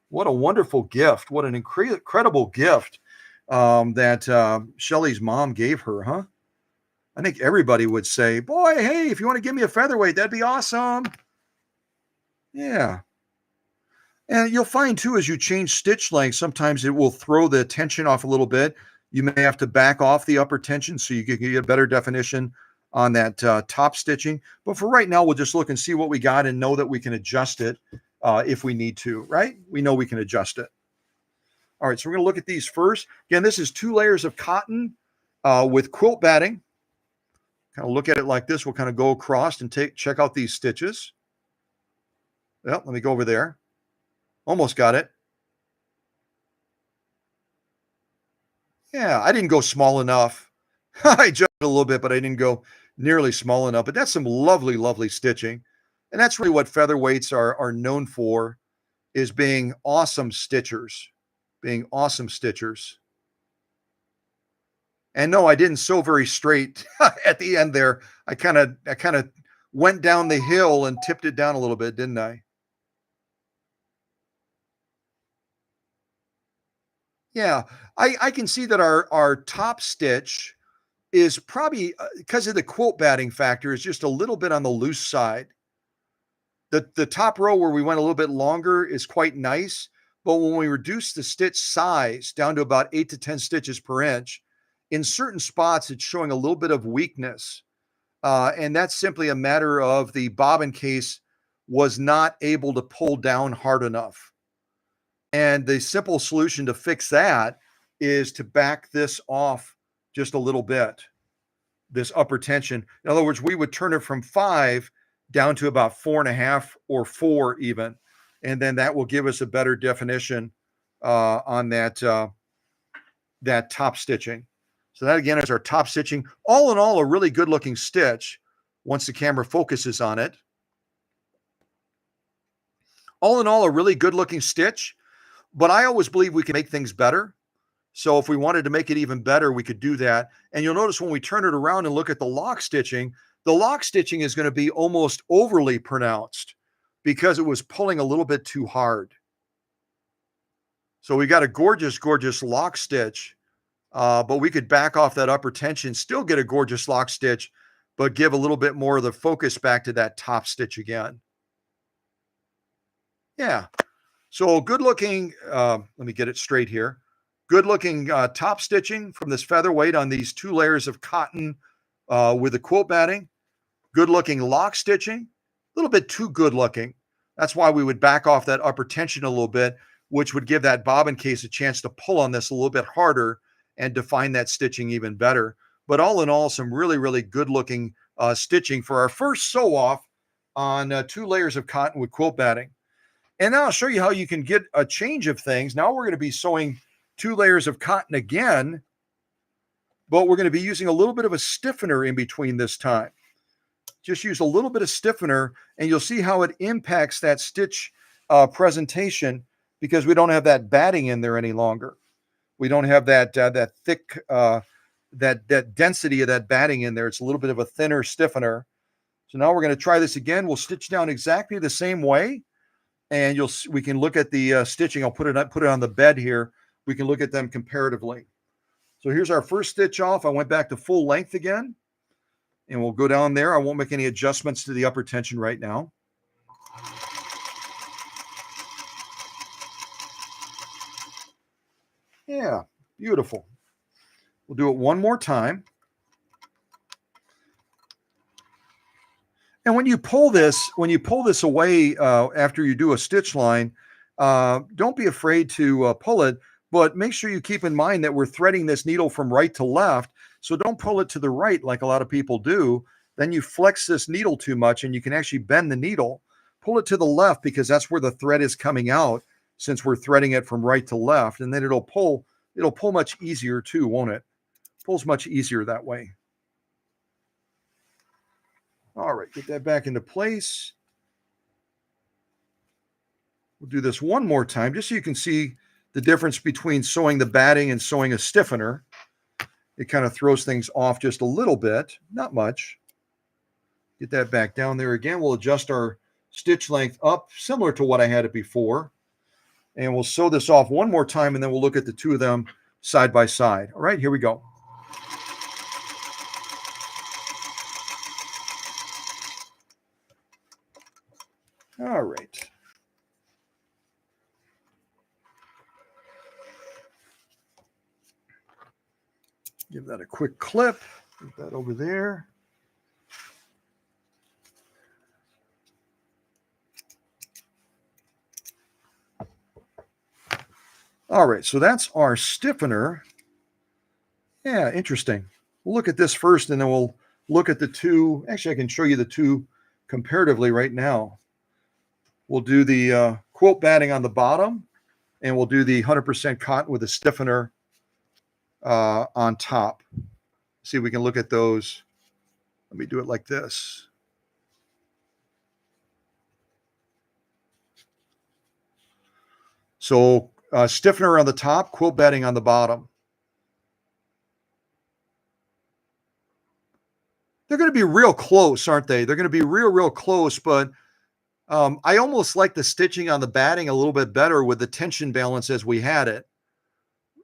What a wonderful gift. What an incredible gift that Shelly's mom gave her, huh? I think everybody would say, boy, hey, if you want to give me a featherweight, that'd be awesome. Yeah. And you'll find too, as you change stitch length, sometimes it will throw the tension off a little bit. You may have to back off the upper tension so you can get a better definition on that top stitching. But for right now, we'll just look and see what we got and know that we can adjust it if we need to, right? We know we can adjust it. All right, so we're going to look at these first. Again, this is 2 layers of cotton with quilt batting. Kind of look at it like this. We'll kind of go across and check out these stitches. Well, let me go over there. Almost got it. Yeah, I didn't go small enough. I jumped a little bit, but I didn't go nearly small enough. But that's some lovely, lovely stitching. And that's really what featherweights are known for, is being awesome stitchers. Being awesome stitchers. And no, I didn't sew very straight at the end there. I kind of went down the hill and tipped it down a little bit, didn't I? Yeah, I can see that our top stitch is probably, because of the quilt batting factor, is just a little bit on the loose side. The top row where we went a little bit longer is quite nice, but when we reduce the stitch size down to about 8 to 10 stitches per inch, in certain spots it's showing a little bit of weakness. And that's simply a matter of the bobbin case was not able to pull down hard enough. And the simple solution to fix that is to back this off just a little bit. this upper tension. In other words, we would turn it from 5 down to about 4.5 or 4 even. And then that will give us a better definition on that top stitching. So that again is our top stitching. All in all, a really good looking stitch once the camera focuses on it. All in all, a really good looking stitch, but I always believe we can make things better. So if we wanted to make it even better, we could do that. And you'll notice when we turn it around and look at the lock stitching is going to be almost overly pronounced because it was pulling a little bit too hard. So we got a gorgeous, gorgeous lock stitch, but we could back off that upper tension, still get a gorgeous lock stitch, but give a little bit more of the focus back to that top stitch again. Yeah. So good looking, let me get it straight here. Good looking top stitching from this featherweight on these 2 layers of cotton with the quilt batting. Good looking lock stitching, a little bit too good looking. That's why we would back off that upper tension a little bit, which would give that bobbin case a chance to pull on this a little bit harder and define that stitching even better. But all in all, some really, really good looking stitching for our first sew off on 2 layers of cotton with quilt batting. And now I'll show you how you can get a change of things. Now we're going to be sewing 2 layers of cotton again, but we're going to be using a little bit of a stiffener in between this time. Just use a little bit of stiffener and you'll see how it impacts that stitch presentation because we don't have that batting in there any longer. We don't have that thick, that density of that batting in there. It's a little bit of a thinner stiffener. So now we're going to try this again. We'll stitch down exactly the same way. And we can look at the stitching. I'll put it on the bed here. We can look at them comparatively. So here's our first stitch off. I went back to full length again, and we'll go down there. I won't make any adjustments to the upper tension right now. Yeah, beautiful. We'll do it one more time. And when you pull this away after you do a stitch line, don't be afraid to pull it, but make sure you keep in mind that we're threading this needle from right to left. So don't pull it to the right like a lot of people do. Then you flex this needle too much and you can actually bend the needle. Pull it to the left because that's where the thread is coming out since we're threading it from right to left. And then it'll pull much easier too, won't it? Pulls much easier that way. All right, get that back into place. We'll do this one more time just so you can see the difference between sewing the batting and sewing a stiffener. It kind of throws things off just a little bit, not much. Get that back down there again. We'll adjust our stitch length up, similar to what I had it before. And we'll sew this off one more time, and then we'll look at the 2 of them side by side. All right, here we go. All right. Give that a quick clip. Put that over there. All right, so that's our stiffener. Yeah, interesting. We'll look at this first, and then we'll look at the 2. Actually, I can show you the 2 comparatively right now. We'll do the quilt batting on the bottom, and we'll do the 100% cotton with a stiffener on top. See if we can look at those. Let me do it like this. So stiffener on the top, quilt batting on the bottom. They're going to be real close, aren't they? They're going to be real, real close, but I almost like the stitching on the batting a little bit better with the tension balance as we had it.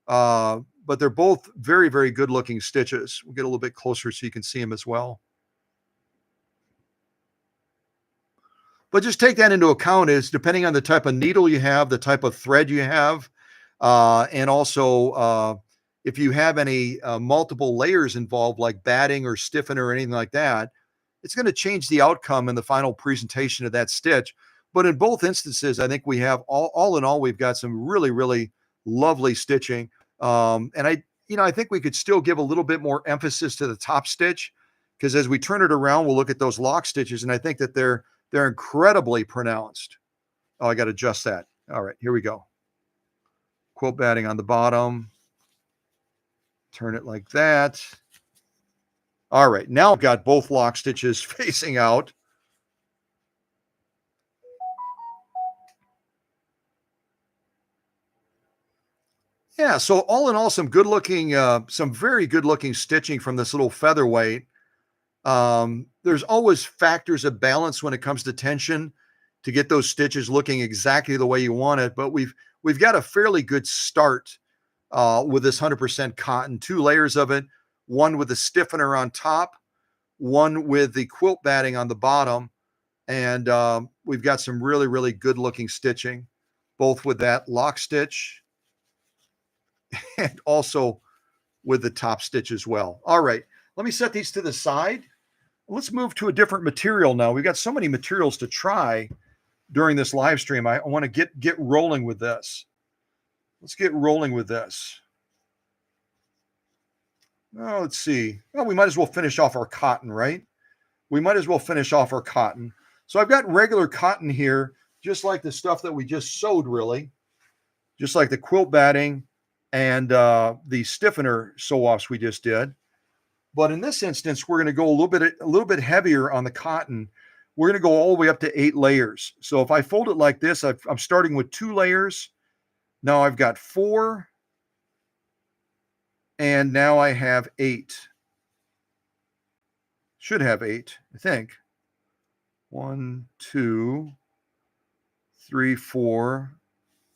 But they're both very, very good looking stitches. We'll get a little bit closer so you can see them as well. But just take that into account is depending on the type of needle you have, the type of thread you have, and also if you have any multiple layers involved like batting or stiffener or anything like that, it's going to change the outcome in the final presentation of that stitch. But in both instances, I think we have all in all, we've got some really, really lovely stitching. And I think we could still give a little bit more emphasis to the top stitch, because as we turn it around, we'll look at those lock stitches, and I think that they're incredibly pronounced. Oh, I got to adjust that. All right, here we go. Quilt batting on the bottom. Turn it like that. All right, now I've got both lock stitches facing out. Yeah, so all in all, some good looking, some very good looking stitching from this little featherweight. There's always factors of balance when it comes to tension to get those stitches looking exactly the way you want it. But we've got a fairly good start with this 100% cotton, 2 layers of it, one with the stiffener on top, one with the quilt batting on the bottom. And we've got some really, really good looking stitching, both with that lock stitch and also with the top stitch as well. All right, let me set these to the side. Let's move to a different material now. We've got so many materials to try during this live stream. I want to get rolling with this. Let's get rolling with this. Oh, let's see. Well, we might as well finish off our cotton, right? We might as well finish off our cotton. So I've got regular cotton here, just like the stuff that we just sewed, really. Just like the quilt batting and the stiffener sew-offs we just did. But in this instance, we're going to go a little bit heavier on the cotton. We're going to go all the way up to 8 layers. So if I fold it like this, I'm starting with 2 layers. Now I've got 4. And now I have 8. Should have 8, I think. 1, 2, 3, 4.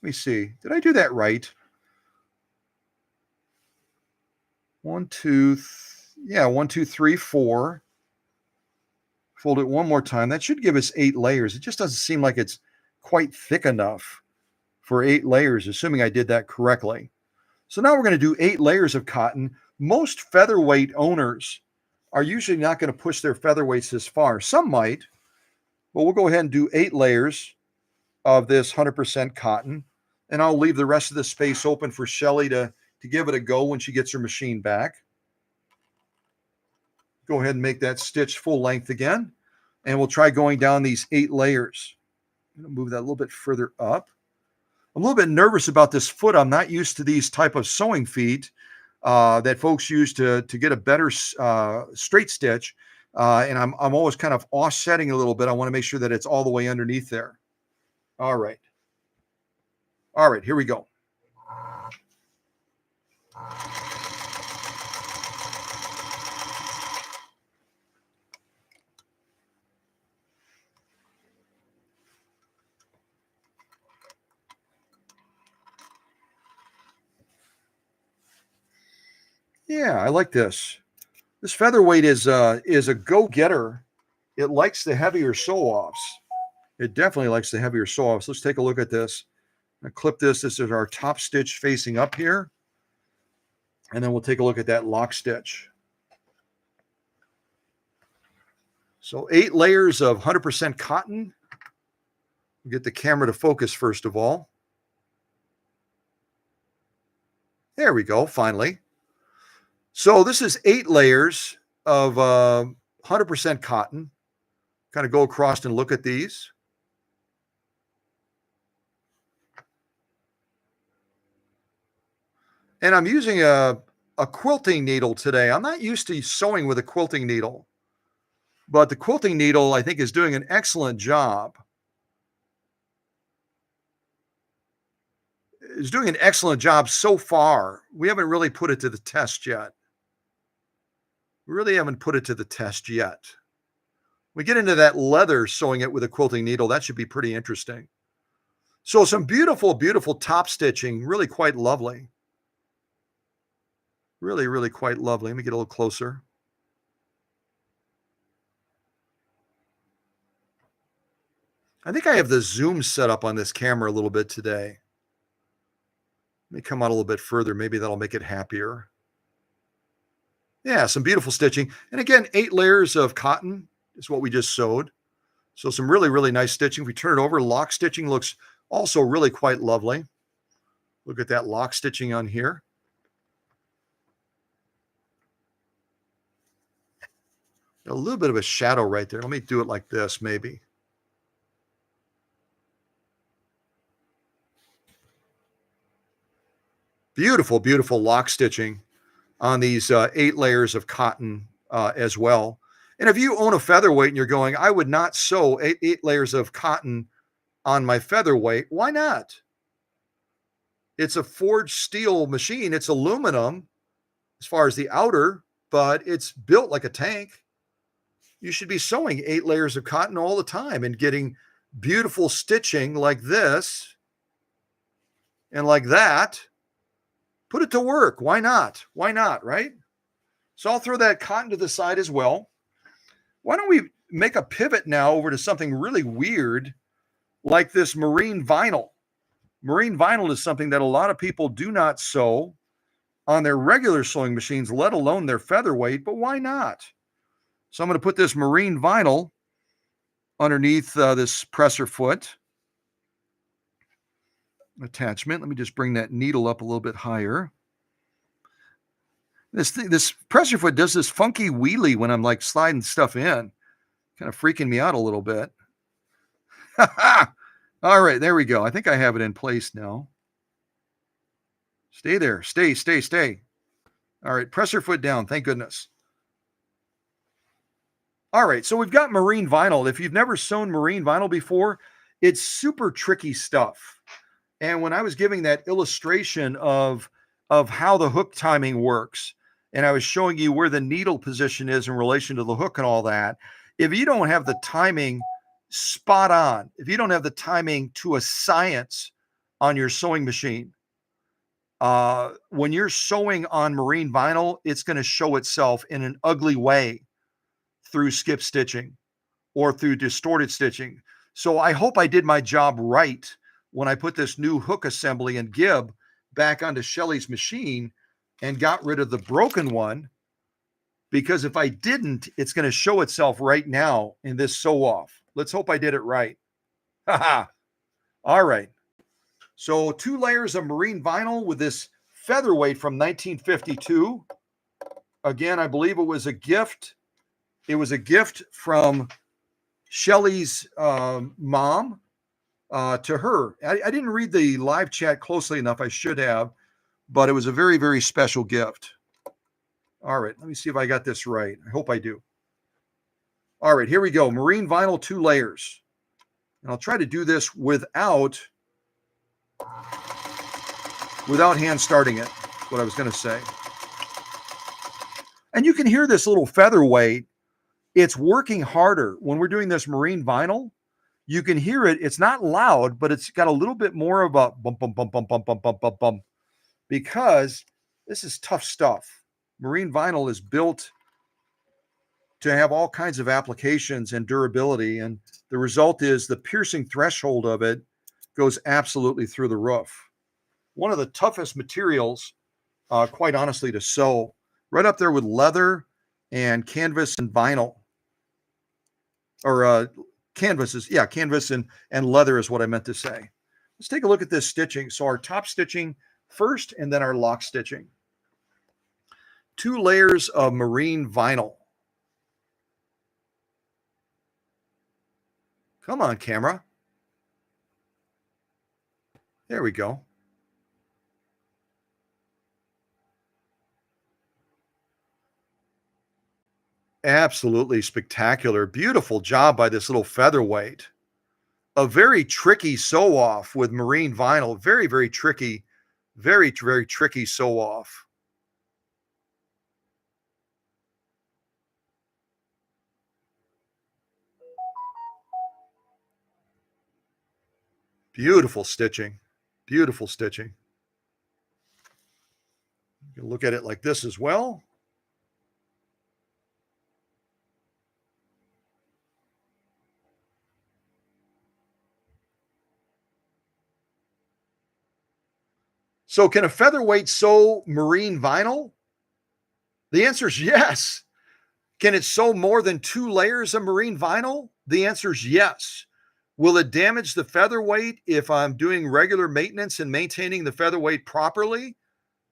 Let me see. Did I do that right? 1, 2, 1, 2, 3, 4. Fold it one more time. That should give us 8 layers. It just doesn't seem like it's quite thick enough for 8 layers, assuming I did that correctly. So now we're going to do 8 layers of cotton. Most featherweight owners are usually not going to push their featherweights this far. Some might, but we'll go ahead and do 8 layers of this 100% cotton. And I'll leave the rest of the space open for Shelly to give it a go when she gets her machine back. Go ahead and make that stitch full length again. And we'll try going down these 8 layers. I'm going to move that a little bit further up. I'm a little bit nervous about this foot. I'm not used to these type of sewing feet that folks use to get a better straight stitch. And I'm always kind of offsetting a little bit. I want to make sure that it's all the way underneath there. All right. All right, here we go. Yeah, I like this. This featherweight is a go-getter. It likes the heavier sew-offs. It definitely likes the heavier sew-offs. Let's take a look at this. I clip this. This is our top stitch facing up here. And then we'll take a look at that lock stitch. So 8 layers of 100% cotton. We'll get the camera to focus first of all. There we go, finally. So this is 8 layers of 100% cotton. Kind of go across and look at these. And I'm using a quilting needle today. I'm not used to sewing with a quilting needle, but the quilting needle, I think, is doing an excellent job. It's doing an excellent job so far. We haven't really put it to the test yet. We really haven't put it to the test yet. We get into that leather sewing it with a quilting needle. That should be pretty interesting. So some beautiful, beautiful top stitching. Really quite lovely. Really, really quite lovely. Let me get a little closer. I think I have the zoom set up on this camera a little bit today. Let me come out a little bit further. Maybe that'll make it happier. Yeah, some beautiful stitching. And again, 8 layers of cotton is what we just sewed. So some really, really nice stitching. If we turn it over, lock stitching looks also really quite lovely. Look at that lock stitching on here. A little bit of a shadow right there. Let me do it like this, maybe. Beautiful, beautiful lock stitching on these 8 layers of cotton as well. And if you own a featherweight and you're going, I would not sew 8 layers of cotton on my featherweight, why not? It's a forged steel machine. It's aluminum as far as the outer, but it's built like a tank. You should be sewing 8 layers of cotton all the time and getting beautiful stitching like this and like that. Put it to work. Why not? Why not, right? So I'll throw that cotton to the side as well. Why don't we make a pivot now over to something really weird like this marine vinyl? Marine vinyl is something that a lot of people do not sew on their regular sewing machines, let alone their featherweight, but why not? So I'm going to put this marine vinyl underneath this presser foot attachment. Let me just bring that needle up a little bit higher. This presser foot does this funky wheelie when I'm like sliding stuff in, kind of freaking me out a little bit. All right, there we go. I think I have it in place now. Stay there. Stay. All right, presser foot down. Thank goodness. All right, so we've got marine vinyl. If you've never sewn marine vinyl before, it's super tricky stuff. And when I was giving that illustration of how the hook timing works, and I was showing you where the needle position is in relation to the hook and all that, if you don't have the timing spot on, if you don't have the timing to a science on your sewing machine, when you're sewing on marine vinyl, it's going to show itself in an ugly way through skip stitching or through distorted stitching. So I hope I did my job right when I put this new hook assembly and gib back onto Shelly's machine and got rid of the broken one, because if I didn't, it's going to show itself right now in this sew off. Let's hope I did it right. Haha. All right. So 2 layers of marine vinyl with this featherweight from 1952. Again, I believe it was a gift. It was a gift from Shelly's mom to her. I didn't read the live chat closely enough. I should have, but it was a very, very special gift. All right, let me see if I got this right. I hope I do. All right, here we go. Marine vinyl 2 layers. And I'll try to do this without hand starting it, what I was going to say. And you can hear this little featherweight. It's working harder. When we're doing this marine vinyl, you can hear it. It's not loud, but it's got a little bit more of a bump, bump, bump, bump, bump, bump, bump, bump, bump, because this is tough stuff. Marine vinyl is built to have all kinds of applications and durability, and the result is the piercing threshold of it goes absolutely through the roof. One of the toughest materials, quite honestly, to sew, right up there with leather and canvas and vinyl. Or canvas and leather is what I meant to say. Let's take a look at this stitching. So our top stitching first, and then our lock stitching. 2 layers of marine vinyl. Come on, camera. There we go. Absolutely spectacular. Beautiful job by this little featherweight. A very tricky sew off with marine vinyl. Very, very tricky. Very, very tricky sew off. Beautiful stitching. Beautiful stitching. You can look at it like this as well. So can a featherweight sew marine vinyl? The answer is yes. Can it sew more than 2 layers of marine vinyl? The answer is yes. Will it damage the featherweight if I'm doing regular maintenance and maintaining the featherweight properly?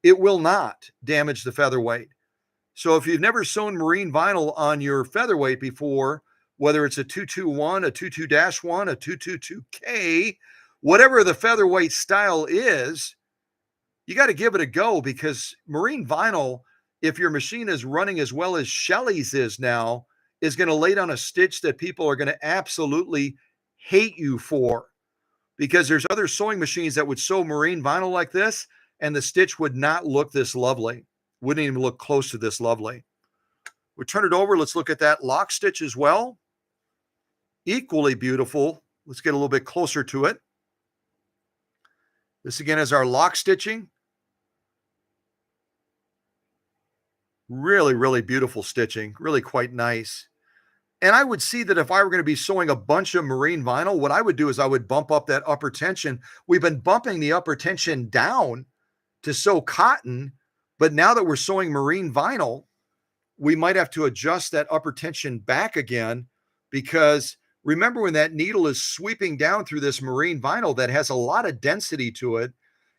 It will not damage the featherweight. So if you've never sewn marine vinyl on your featherweight before, whether it's a 221, a 22-1, a 222K, whatever the featherweight style is, you got to give it a go, because marine vinyl, if your machine is running as well as Shelly's is now, is going to lay down a stitch that people are going to absolutely hate you for, because there's other sewing machines that would sew marine vinyl like this, and the stitch would not look this lovely. Wouldn't even look close to this lovely. We turn it over. Let's look at that lock stitch as well. Equally beautiful. Let's get a little bit closer to it. This again is our lock stitching. Really, really beautiful stitching. Really quite nice. And I would see that if I were going to be sewing a bunch of marine vinyl, what I would do is I would bump up that upper tension. We've been bumping the upper tension down to sew cotton, but now that we're sewing marine vinyl, we might have to adjust that upper tension back again, because remember, when that needle is sweeping down through this marine vinyl that has a lot of density to it,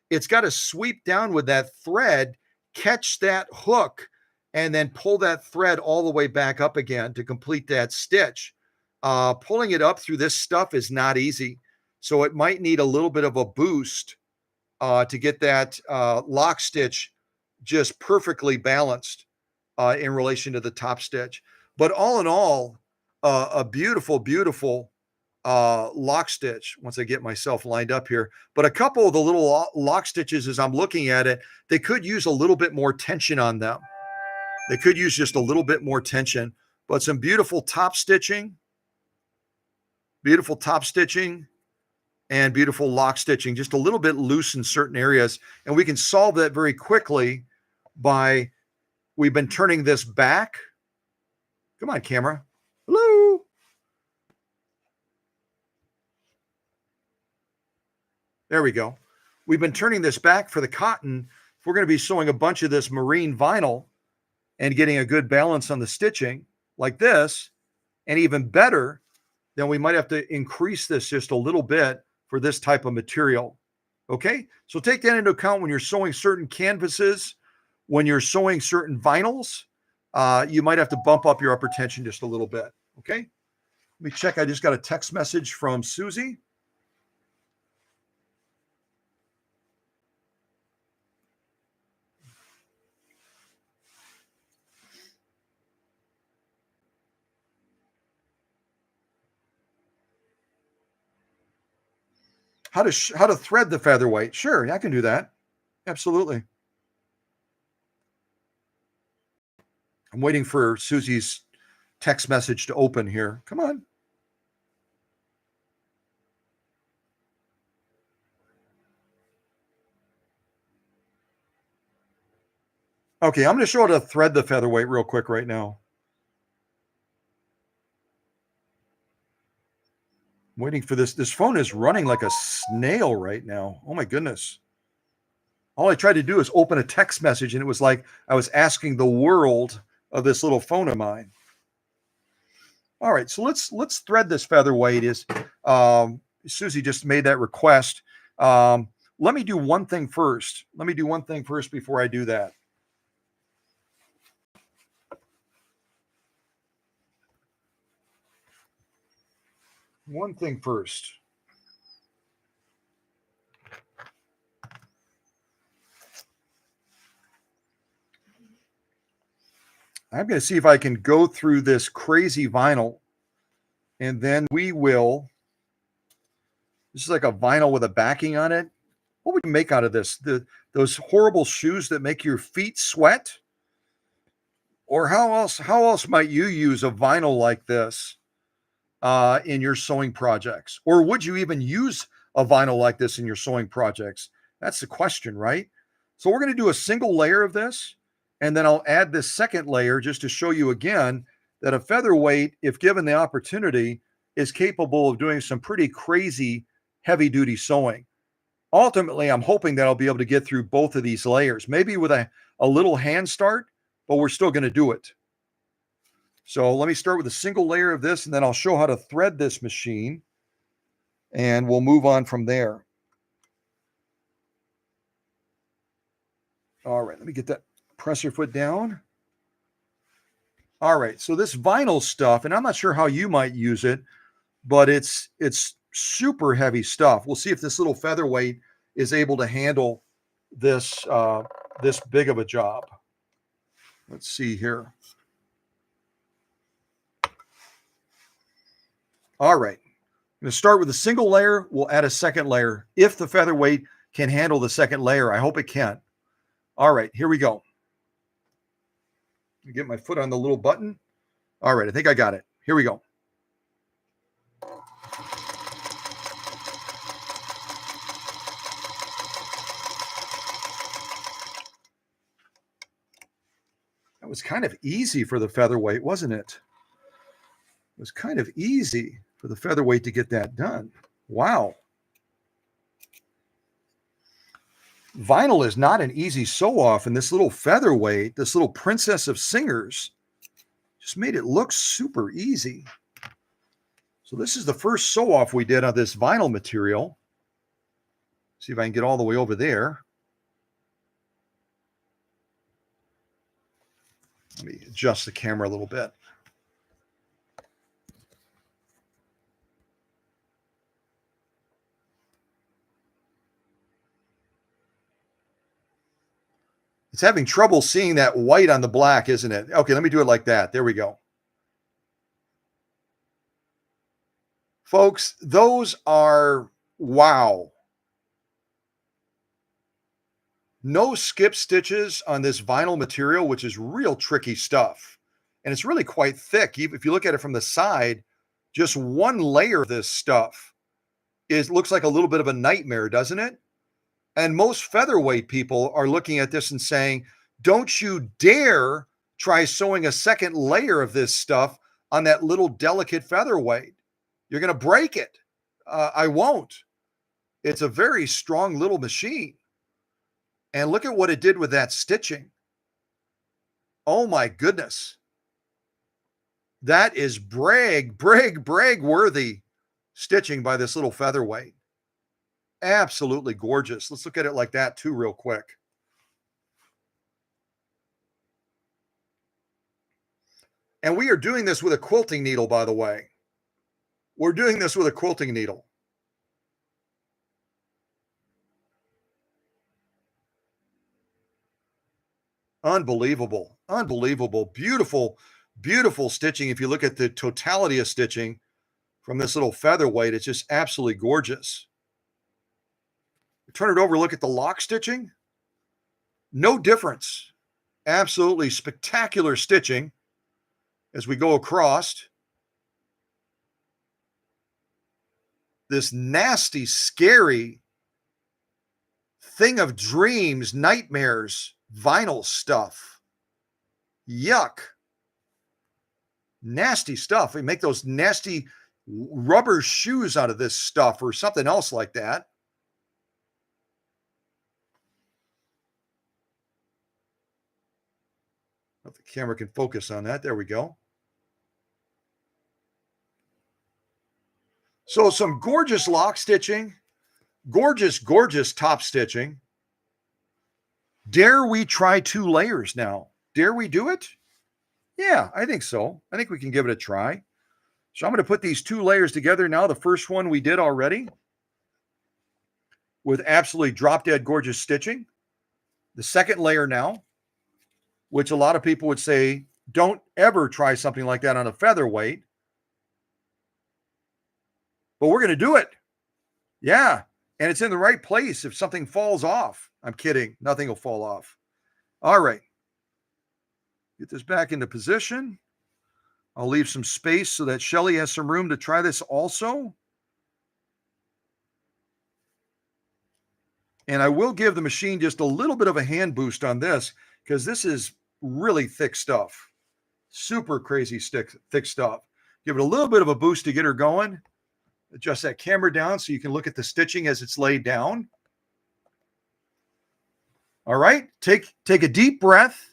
it's got to sweep down with that thread, catch that hook, and then pull that thread all the way back up again to complete that stitch. Pulling it up through this stuff is not easy. So it might need a little bit of a boost to get that lock stitch just perfectly balanced in relation to the top stitch. But all in all, a beautiful, beautiful lock stitch once I get myself lined up here. But a couple of the little lock stitches, as I'm looking at it, they could use a little bit more tension on them. They could use just a little bit more tension, but some beautiful top stitching, and beautiful lock stitching, just a little bit loose in certain areas. And we can solve that very quickly by, we've been turning this back. Come on, camera. Hello. There we go. We've been turning this back for the cotton. If we're going to be sewing a bunch of this marine vinyl and getting a good balance on the stitching like this, and even better, then we might have to increase this just a little bit for this type of material. Okay, so take that into account when you're sewing certain canvases, when you're sewing certain vinyls. You might have to bump up your upper tension just a little bit. Okay, let me check. I just got a text message from Susie. How to thread the featherweight? Sure, I can do that. Absolutely. I'm waiting for Susie's text message to open here. Come on. Okay, I'm going to show how to thread the featherweight real quick right now. I'm waiting for this. This phone is running like a snail right now. Oh my goodness. All I tried to do is open a text message, and it was like I was asking the world of this little phone of mine. All right, so let's thread this featherweight. Susie just made that request. Let me do one thing first. Before I do that. One thing first. I'm going to see if I can go through this crazy vinyl, and then we will. This is like a vinyl with a backing on it. What would you make out of this? Those horrible shoes that make your feet sweat? Or how else might you use a vinyl like this in your sewing projects? Or would you even use a vinyl like this in your sewing projects? That's the question, right? So we're going to do a single layer of this, and then I'll add this second layer just to show you again that a featherweight, if given the opportunity, is capable of doing some pretty crazy heavy-duty sewing. Ultimately, I'm hoping that I'll be able to get through both of these layers, maybe with a little hand start, but we're still going to do it. So let me start with a single layer of this, and then I'll show how to thread this machine, and we'll move on from there. All right, let me get that presser foot down. All right, so this vinyl stuff, and I'm not sure how you might use it, but it's super heavy stuff. We'll see if this little featherweight is able to handle this this big of a job. Let's see here. All right, I'm going to start with a single layer. We'll add a second layer if the featherweight can handle the second layer. I hope it can. All right, here we go. Get my foot on the little button. All right, I think I got it. Here we go. That was kind of easy for the featherweight, wasn't it? It was kind of easy for the featherweight to get that done. Wow. Vinyl is not an easy sew-off, and this little featherweight, this little princess of singers, just made it look super easy. So this is the first sew-off we did on this vinyl material. See if I can get all the way over there. Let me adjust the camera a little bit. It's having trouble seeing that white on the black, isn't it? Okay, let me do it like that. There we go. Folks, those are, wow. No skip stitches on this vinyl material, which is real tricky stuff. And it's really quite thick. Even if you look at it from the side, just one layer of this stuff looks like a little bit of a nightmare, doesn't it? And most featherweight people are looking at this and saying, don't you dare try sewing a second layer of this stuff on that little delicate featherweight. You're going to break it. I won't. It's a very strong little machine. And look at what it did with that stitching. Oh my goodness. That is brag worthy stitching by this little featherweight. Absolutely gorgeous. Let's look at it like that too real quick. And we are doing this with a quilting needle, by the way. We're doing this with a quilting needle. Unbelievable. Unbelievable. Beautiful, beautiful stitching. If you look at the totality of stitching from this little featherweight, it's just absolutely gorgeous. Turn it over, look at the lock stitching. No difference. Absolutely spectacular stitching as we go across. This nasty, scary thing of dreams, nightmares, vinyl stuff. Yuck. Nasty stuff. We make those nasty rubber shoes out of this stuff or something else like that. If the camera can focus on that. There we go. So some gorgeous lock stitching, gorgeous, gorgeous top stitching. Dare we try 2 layers now? Dare we do it? Yeah, I think so. I think we can give it a try. So I'm going to put these 2 layers together now. The first one we did already with absolutely drop dead gorgeous stitching. The second layer now, which a lot of people would say, don't ever try something like that on a featherweight. But we're going to do it. Yeah. And it's in the right place. If something falls off, I'm kidding. Nothing will fall off. All right. Get this back into position. I'll leave some space so that Shelly has some room to try this also. And I will give the machine just a little bit of a hand boost on this because this is really thick stuff. Super crazy thick stuff. Give it a little bit of a boost to get her going. Adjust that camera down so you can look at the stitching as it's laid down. All right, take a deep breath.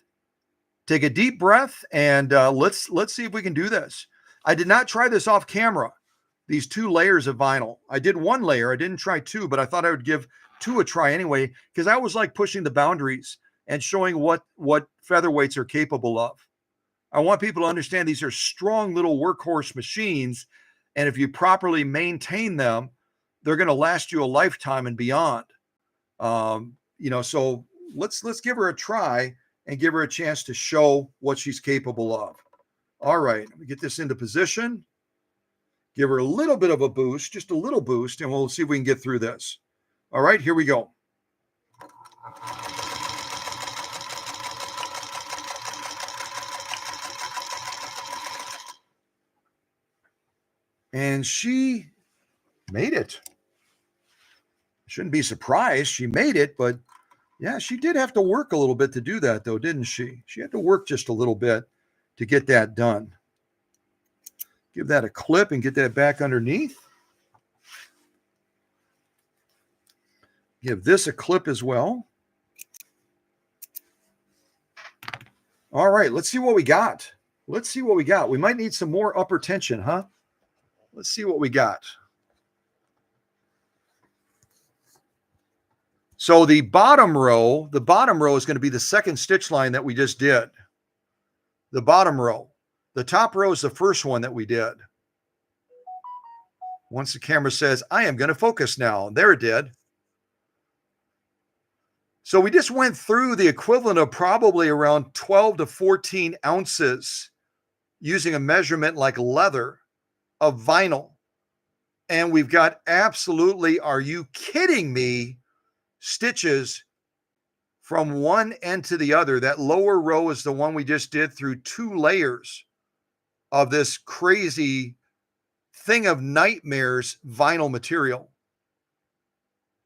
Take a deep breath, and let's see if we can do this. I did not try this off camera, these 2 layers of vinyl. I did 1 layer. I didn't try 2, but I thought I would give 2 a try anyway because I always like pushing the boundaries and showing what featherweights are capable of. I want people to understand these are strong little workhorse machines. And if you properly maintain them, they're going to last you a lifetime and beyond. So let's give her a try and give her a chance to show what she's capable of. All right, let me get this into position. Give her a little bit of a boost, just a little boost, and we'll see if we can get through this. All right, here we go. And she made it. Shouldn't be surprised she made it, but yeah, she did have to work a little bit to do that, though, didn't she? She had to work just a little bit to get that done. Give that a clip and get that back underneath. Give this a clip as well. All right, let's see what we got. Let's see what we got. We might need some more upper tension, huh? Let's see what we got. So the bottom row is going to be the second stitch line that we just did. The bottom row. The top row is the first one that we did. Once the camera says, I am going to focus now. There it did. So we just went through the equivalent of probably around 12 to 14 ounces using a measurement like leather of vinyl. And we've got absolutely, are you kidding me, stitches from one end to the other. That lower row is the one we just did through 2 layers of this crazy thing of nightmares vinyl material.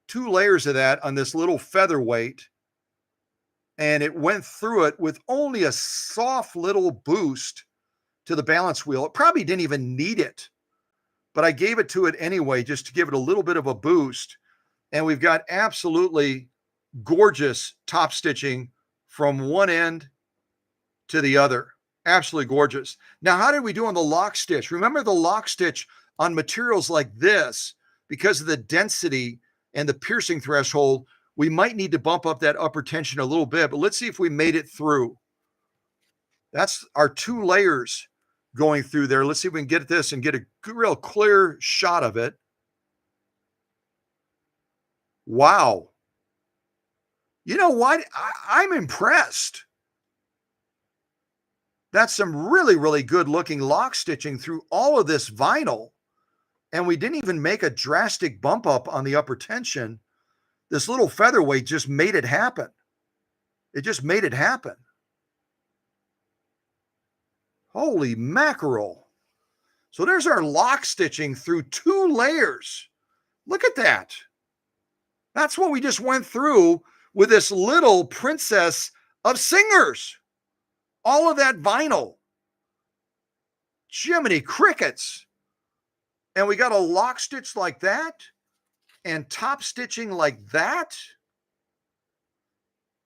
2 layers of that on this little featherweight, and it went through it with only a soft little boost to the balance wheel. It probably didn't even need it, but I gave it to it anyway just to give it a little bit of a boost. And we've got absolutely gorgeous top stitching from one end to the other. Absolutely gorgeous. Now, how did we do on the lock stitch? Remember the lock stitch on materials like this, because of the density and the piercing threshold, we might need to bump up that upper tension a little bit, but let's see if we made it through. That's our 2 layers going through there. Let's see if we can get this and get a real clear shot of it. Wow. You know what? I'm impressed. That's some really, really good looking lock stitching through all of this vinyl. And we didn't even make a drastic bump up on the upper tension. This little featherweight just made it happen. It just made it happen. Holy mackerel. So there's our lock stitching through 2 layers. Look at that. That's what we just went through with this little princess of singers. All of that vinyl. Jiminy crickets. And we got a lock stitch like that and top stitching like that.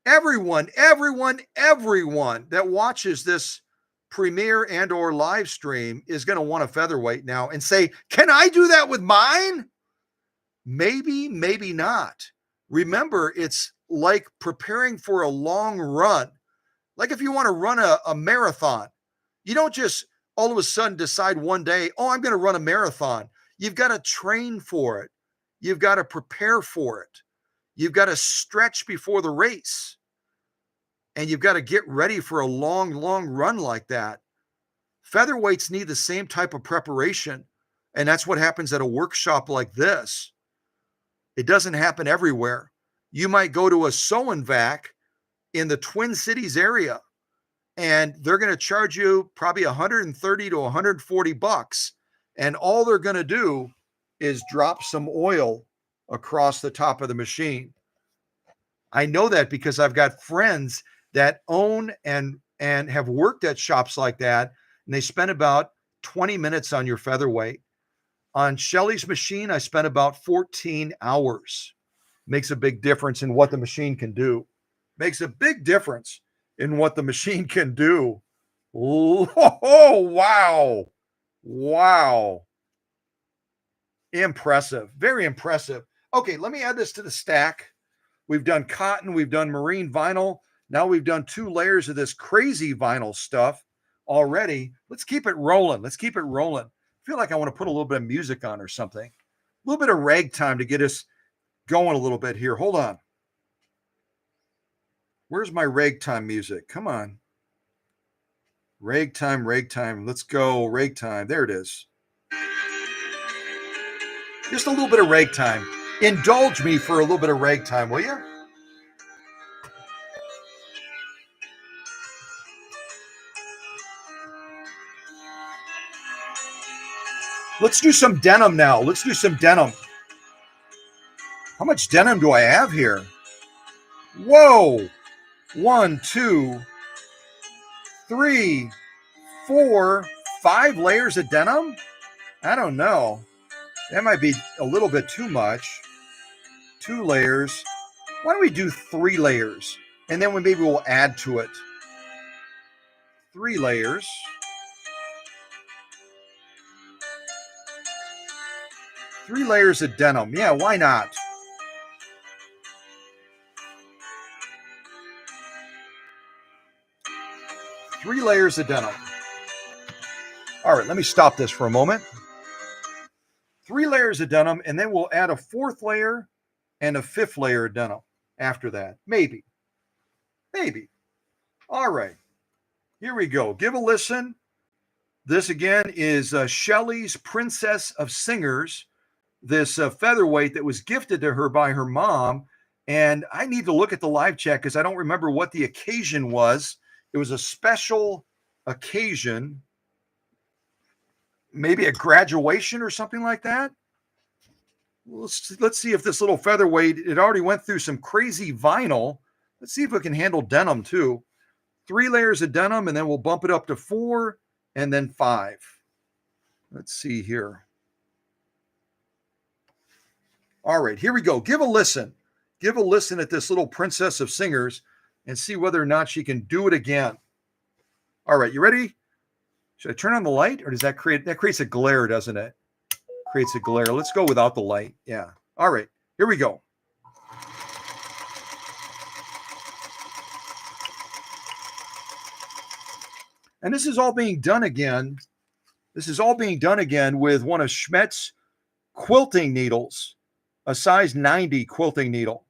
Everyone that watches this premiere and or live stream is going to want a featherweight now and say, can I do that with mine? Maybe, maybe not. Remember, it's like preparing for a long run. Like if you want to run a marathon, you don't just all of a sudden decide one day, oh, I'm going to run a marathon. You've got to train for it. You've got to prepare for it. You've got to stretch before the race. And you've got to get ready for a long, long run like that. Featherweights need the same type of preparation. And that's what happens at a workshop like this. It doesn't happen everywhere. You might go to a sew and vac in the Twin Cities area, and they're going to charge you probably 130 to 140 bucks. And all they're going to do is drop some oil across the top of the machine. I know that because I've got friends that own and have worked at shops like that, and they spend about 20 minutes on your featherweight. On Shelly's machine, I spent about 14 hours. Makes a big difference in what the machine can do. Makes a big difference in what the machine can do. Oh, wow. Wow. Impressive. Very impressive. Okay, let me add this to the stack. We've done cotton. We've done marine vinyl. Now we've done 2 layers of this crazy vinyl stuff already. Let's keep it rolling. Let's keep it rolling. I feel like I want to put a little bit of music on or something. A little bit of ragtime to get us going a little bit here. Hold on. Where's my ragtime music? Come on. Ragtime, ragtime. Let's go. Ragtime. There it is. Just a little bit of ragtime. Indulge me for a little bit of ragtime, will you? Let's do some denim now. Let's do some denim. How much denim do I have here? Whoa. 1, 2, 3, 4, 5 layers of denim? I don't know. That might be a little bit too much. 2 layers. Why don't we do 3 layers? And then maybe we'll add to it. 3 layers. 3 layers of denim. Yeah, why not? Three layers of denim. All right, let me stop this for a moment. 3 layers of denim, and then we'll add a 4th layer and a 5th layer of denim after that. Maybe. Maybe. All right. Here we go. Give a listen. This again is Shelly's Princess of Singers, this featherweight that was gifted to her by her mom. And I need to look at the live chat because I don't remember what the occasion was. It was a special occasion, maybe a graduation or something like that. Let's see if this little featherweight, it already went through some crazy vinyl. Let's see if it can handle denim too. 3 layers of denim, and then we'll bump it up to 4 and then 5. Let's see here. All right, here we go. Give a listen. Give a listen at this little Princess of Singers and see whether or not she can do it again. All right, you ready? Should I turn on the light, or does that creates a glare, doesn't it? Creates a glare. Let's go without the light. Yeah. All right, here we go. And this is all being done again. This is all being done again with one of Schmet's quilting needles, a size 90 quilting needle.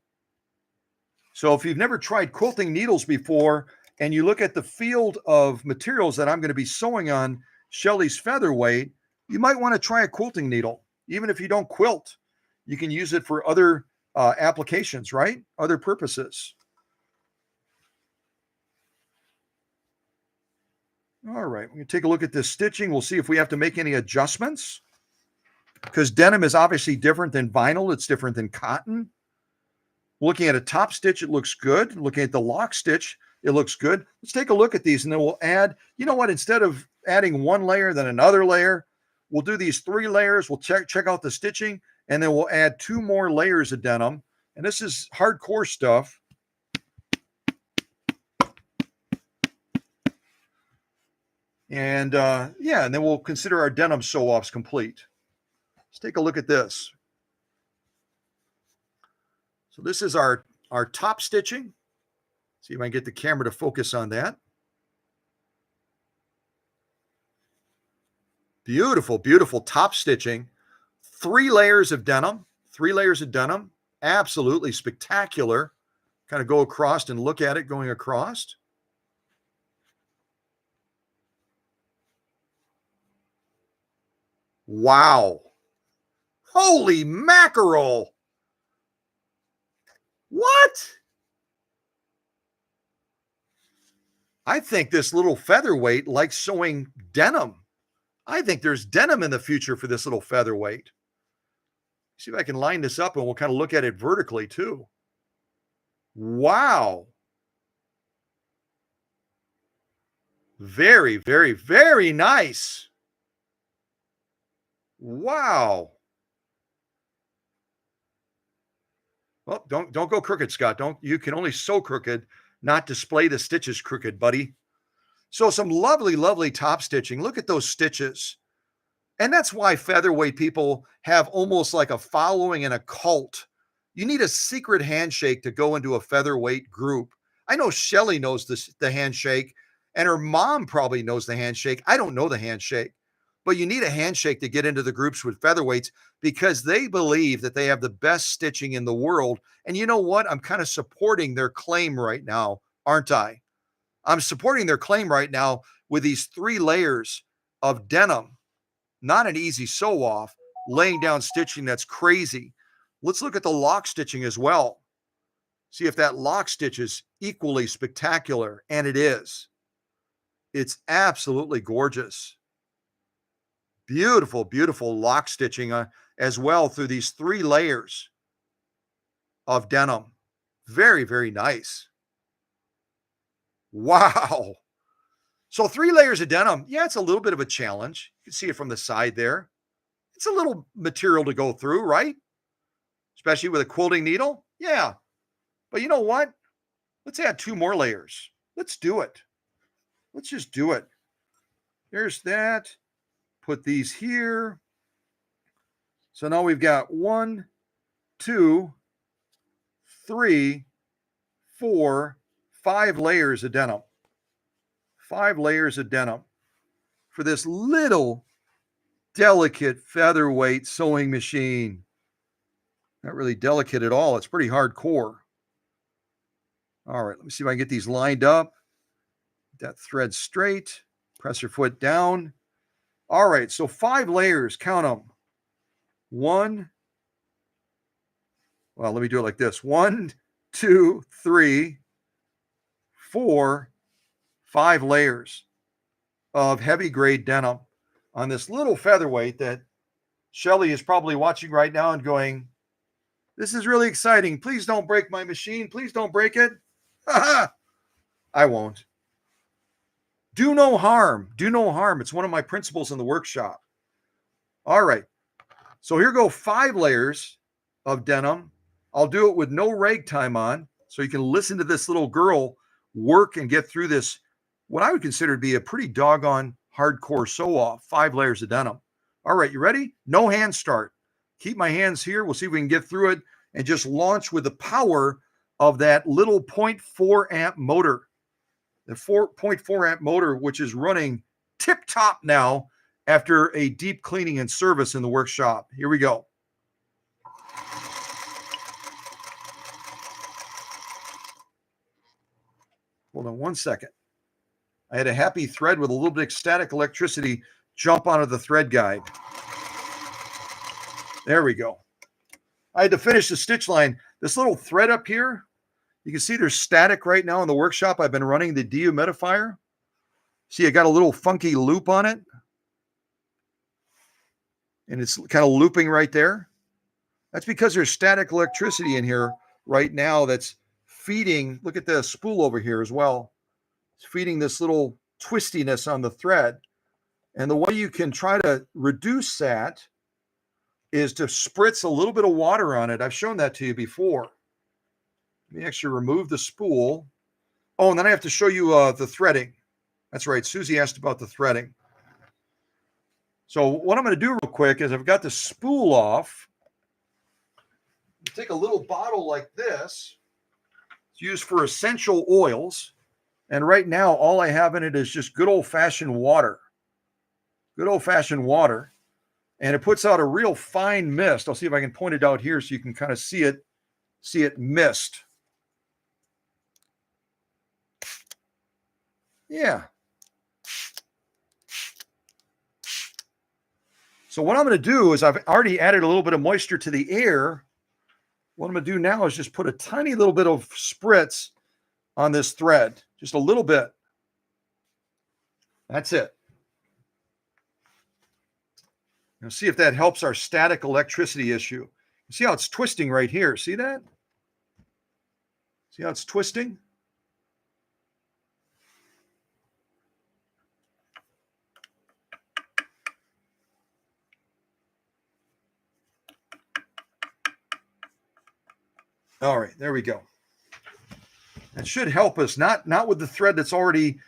So if you've never tried quilting needles before, and you look at the field of materials that I'm going to be sewing on Shelly's featherweight, you might want to try a quilting needle. Even if you don't quilt, you can use it for other applications, right? Other purposes. All right, we're going to take a look at this stitching. We'll see if we have to make any adjustments, because denim is obviously different than vinyl. It's different than cotton. Looking at a top stitch, it looks good. Looking at the lock stitch, it looks good. Let's take a look at these, and then we'll add, you know what, instead of adding 1 layer, then another layer, we'll do these 3 layers. We'll check out the stitching, and then we'll add 2 more layers of denim. And this is hardcore stuff. And yeah, and then we'll consider our denim sew-offs complete. Let's take a look at this. So this is our top stitching. See if I can get the camera to focus on that. Beautiful, beautiful top stitching. 3 layers of denim. 3 layers of denim. Absolutely spectacular. Kind of go across and look at it going across. Wow. Holy mackerel. What? I think this little featherweight likes sewing denim. I think there's denim in the future for this little featherweight. See if I can line this up and we'll kind of look at it vertically too. Wow. Very, very, very nice. Wow. Well, don't go crooked, Scott. You can only sew crooked, not display the stitches crooked, buddy. So some lovely, lovely top stitching. Look at those stitches. And that's why featherweight people have almost like a following and a cult. You need a secret handshake to go into a featherweight group. I know Shelly knows the handshake, And her mom probably knows the handshake. I don't know the handshake, but you need a handshake to get into the groups with featherweights because they believe that they have the best stitching in the world. And you know what? I'm kind of supporting their claim right now, aren't I? I'm supporting their claim right now with these 3 layers of denim. Not an easy sew off, laying down stitching that's crazy. Let's look at the lock stitching as well. See if that lock stitch is equally spectacular, and it is. It's absolutely gorgeous. Beautiful, beautiful lock stitching as well through these 3 layers of denim. Very, very nice. Wow. So 3 layers of denim. Yeah, it's a little bit of a challenge. You can see it from the side there. It's a little material to go through, right? Especially with a quilting needle. Yeah. But you know what? Let's add 2 more layers. Let's do it. Let's just do it. There's that. Put these here. So now we've got 1, 2, 3, 4, 5 layers of denim. 5 layers of denim for this little delicate featherweight sewing machine. Not really delicate at all. It's pretty hardcore. All right, let me see if I can get these lined up. That thread straight. Press your foot down. All right, so 5 layers. Count them. 1. Well, let me do it like this. 1, 2, 3, 4, 5 layers of heavy grade denim on this little featherweight that Shelly is probably watching right now and going, this is really exciting. Please don't break my machine. Please don't break it. I won't. Do no harm. Do no harm. It's one of my principles in the workshop. All right. So here go 5 layers of denim. I'll do it with no rag time on, so you can listen to this little girl work and get through this, what I would consider to be a pretty doggone hardcore sew off. 5 layers of denim. All right, you ready? No hand start. Keep my hands here. We'll see if we can get through it and just launch with the power of that little 0.4 amp motor. The 4.4 amp motor, which is running tip top now after a deep cleaning and service in the workshop. Here we go. Hold on one second. I had a happy thread with a little bit of static electricity jump onto the thread guide. There we go. I had to finish the stitch line. This little thread up here, you can see there's static right now in the workshop. I've been running the dehumidifier. See, I got a little funky loop on it. And it's kind of looping right there. That's because there's static electricity in here right now that's feeding, look at the spool over here as well. It's feeding this little twistiness on the thread. And the way you can try to reduce that is to spritz a little bit of water on it. I've shown that to you before. Let me actually remove the spool. Oh, and then I have to show you the threading. That's right. Susie asked about the threading. So what I'm going to do real quick is I've got the spool off. Take a little bottle like this. It's used for essential oils. And right now, all I have in it is just good old-fashioned water. Good old-fashioned water. And it puts out a real fine mist. I'll see if I can point it out here so you can kind of see it mist. Yeah. So what I'm going to do is I've already added a little bit of moisture to the air. What I'm going to do now is just put a tiny little bit of spritz on this thread. Just a little bit. That's it. Now see if that helps our static electricity issue. You see how it's twisting right here? See that? See how it's twisting? All right, there we go. That should help us, not with the thread that's already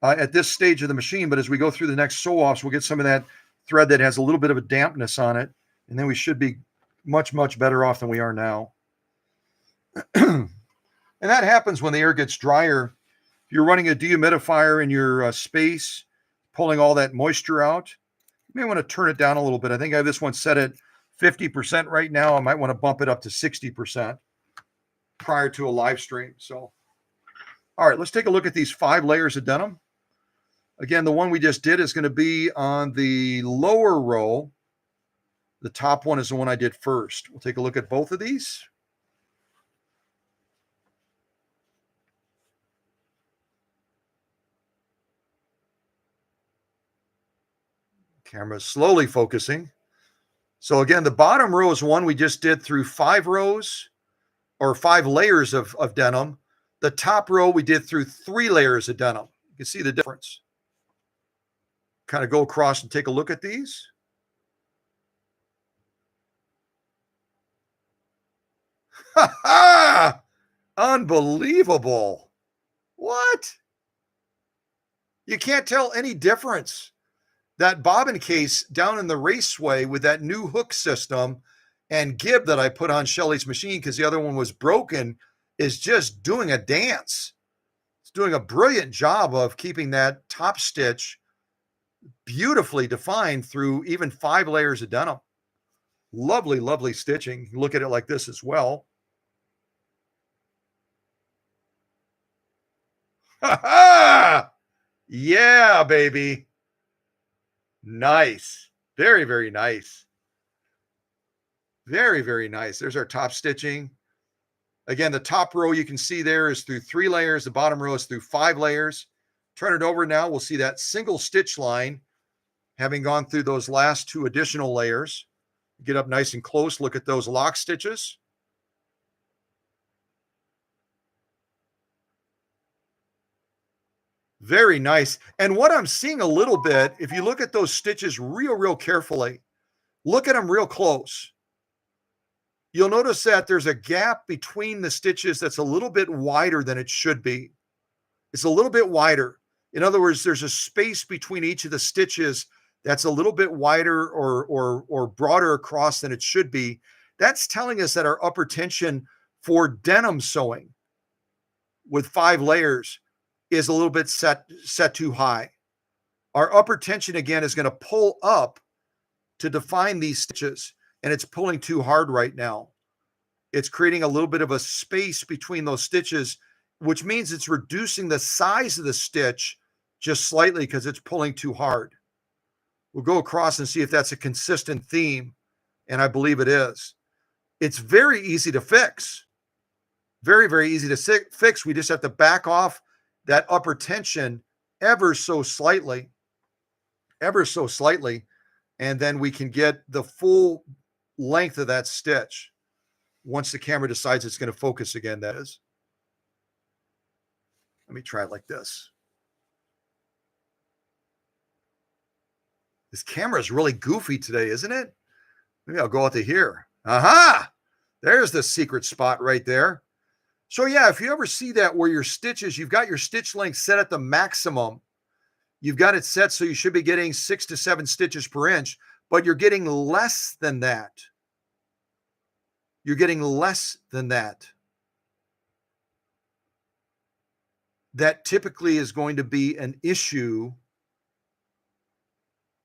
at this stage of the machine, but as we go through the next sew-offs, we'll get some of that thread that has a little bit of a dampness on it, and then we should be much, much better off than we are now. And that happens when the air gets drier If you're running a dehumidifier in your space, pulling all that moisture out, you may want to turn it down a little bit. I think I have this one set at 50% right now. I might want to bump it up to 60% prior to a live stream. So, all right, let's take a look at these 5 layers of denim. Again, the one we just did is going to be on the lower row. The top one is the one I did first. We'll take a look at both of these. Camera's slowly focusing. So again, the bottom row is one we just did through 5 rows or 5 layers of denim. The top row we did through 3 layers of denim. You can see the difference. Kind of go across and take a look at these. Ha ha! Unbelievable. What? You can't tell any difference. That bobbin case down in the raceway with that new hook system and gib that I put on Shelly's machine because the other one was broken is just doing a dance. It's doing a brilliant job of keeping that top stitch beautifully defined through even 5 layers of denim. Lovely, lovely stitching. Look at it like this as well. Ha ha! Yeah, baby. Nice. Very, very nice. Very, very nice. There's our top stitching. Again, the top row you can see there is through 3 layers. The bottom row is through 5 layers. Turn it over now. We'll see that single stitch line having gone through those last 2 additional layers. Get up nice and close. Look at those lock stitches. Very nice. And what I'm seeing a little bit, if you look at those stitches real carefully, look at them real close. You'll notice that there's a gap between the stitches that's a little bit wider than it should be. It's a little bit wider. In other words, there's a space between each of the stitches that's a little bit wider or broader across than it should be. That's telling us that our upper tension for denim sewing with 5 layers is a little bit set too high. Our upper tension, again, is going to pull up to define these stitches, and it's pulling too hard right now. It's creating a little bit of a space between those stitches, which means it's reducing the size of the stitch just slightly because it's pulling too hard. We'll go across and see if that's a consistent theme, and I believe it is. It's very easy to fix. Very, very easy to fix. We just have to back off that upper tension ever so slightly, and then we can get the full length of that stitch once the camera decides it's going to focus again, that is. Let me try it like this. This camera is really goofy today, isn't it? Maybe I'll go out to here. Aha! There's the secret spot right there. So yeah, if you ever see that where your stitches, you've got your stitch length set at the maximum. You've got it set so you should be getting 6 to 7 stitches per inch, but you're getting less than that. You're getting less than that. That typically is going to be an issue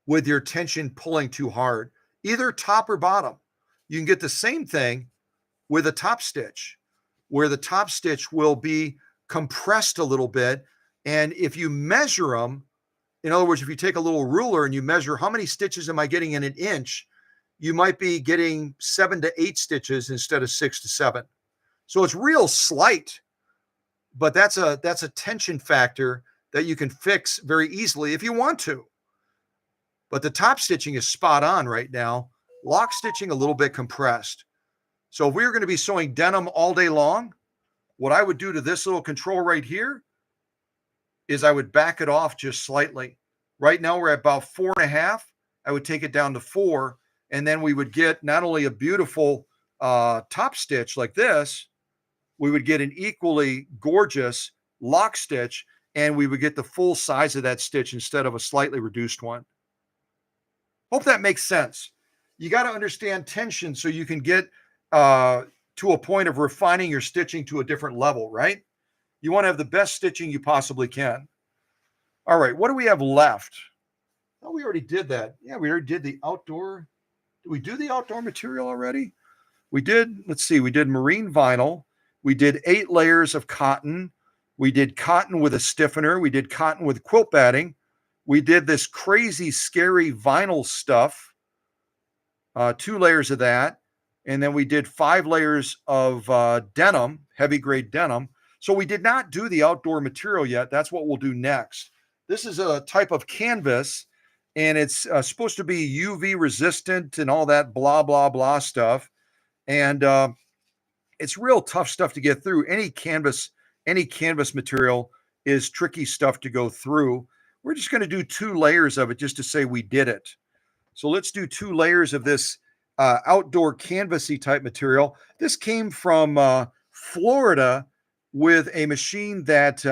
with your tension pulling too hard, either top or bottom. You can get the same thing with a top stitch, where the top stitch will be compressed a little bit. And if you measure them, in other words, if you take a little ruler and you measure how many stitches am I getting in an inch, you might be getting 7 to 8 stitches instead of 6 to 7. So it's real slight, but that's a tension factor that you can fix very easily if you want to. But the top stitching is spot on right now. Lock stitching a little bit compressed. So if we were going to be sewing denim all day long, what I would do to this little control right here is I would back it off just slightly. Right now we're at about 4.5. I would take it down to 4, and then we would get not only a beautiful top stitch like this, we would get an equally gorgeous lock stitch, and we would get the full size of that stitch instead of a slightly reduced one. Hope that makes sense. You got to understand tension so you can get to a point of refining your stitching to a different level, right? You want to have the best stitching you possibly can. All right, what do we have left? Oh, we already did that. Yeah, we already did the outdoor. Did we do the outdoor material already? We did, let's see, we did marine vinyl. We did 8 layers of cotton. We did cotton with a stiffener. We did cotton with quilt batting. We did this crazy, scary vinyl stuff, 2 layers of that. And then we did 5 layers of denim, heavy grade denim. So we did not do the outdoor material yet. That's what we'll do next. This is a type of canvas, and it's supposed to be UV resistant and all that blah, blah, blah stuff. And it's real tough stuff to get through. Any canvas material is tricky stuff to go through. We're just going to do 2 layers of it just to say we did it. So let's do 2 layers of this outdoor canvasy type material. This came from Florida with a machine that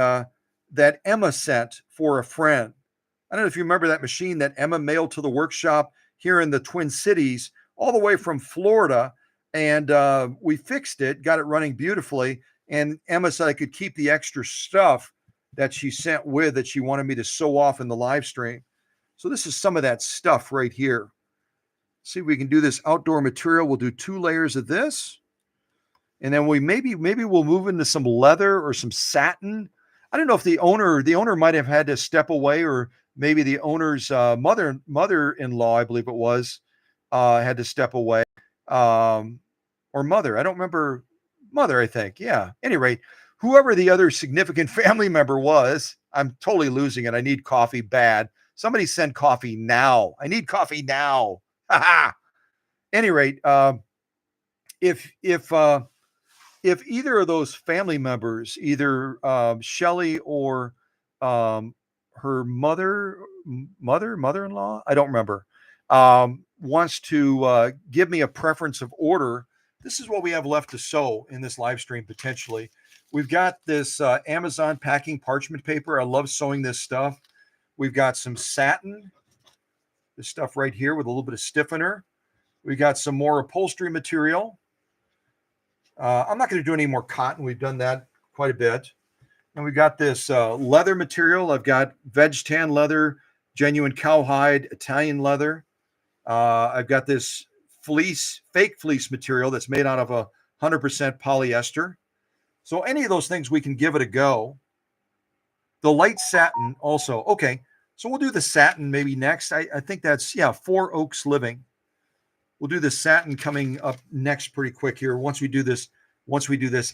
Emma sent for a friend. I don't know if you remember that machine that Emma mailed to the workshop here in the Twin Cities, all the way from Florida. And we fixed it, got it running beautifully. And Emma said I could keep the extra stuff that she sent with that she wanted me to sew off in the live stream. So this is some of that stuff right here. See if we can do this outdoor material. We'll do 2 layers of this. And then maybe we'll move into some leather or some satin. I don't know if the owner might have had to step away, or maybe the owner's mother-in-law, I believe it was, had to step away. Or mother. I don't remember. Mother, I think. Yeah. Anyway, whoever the other significant family member was, I'm totally losing it. I need coffee bad. Somebody send coffee now. I need coffee now. Any rate, if either of those family members, either Shelly or her mother-in-law, I don't remember, wants to give me a preference of order, this is what we have left to sew in this live stream potentially. We've got this Amazon packing parchment paper. I love sewing this stuff. We've got some satin, this stuff right here with a little bit of stiffener. We got some more upholstery material. I'm not going to do any more cotton. We've done that quite a bit. And we got this leather material. I've got veg tan leather, genuine cowhide, Italian leather. I've got this fake fleece material that's made out of 100% polyester. So any of those things, we can give it a go. The light satin also. Okay, so we'll do the satin maybe next. I think that's, 4 Oaks Living. We'll do the satin coming up next pretty quick here once we do this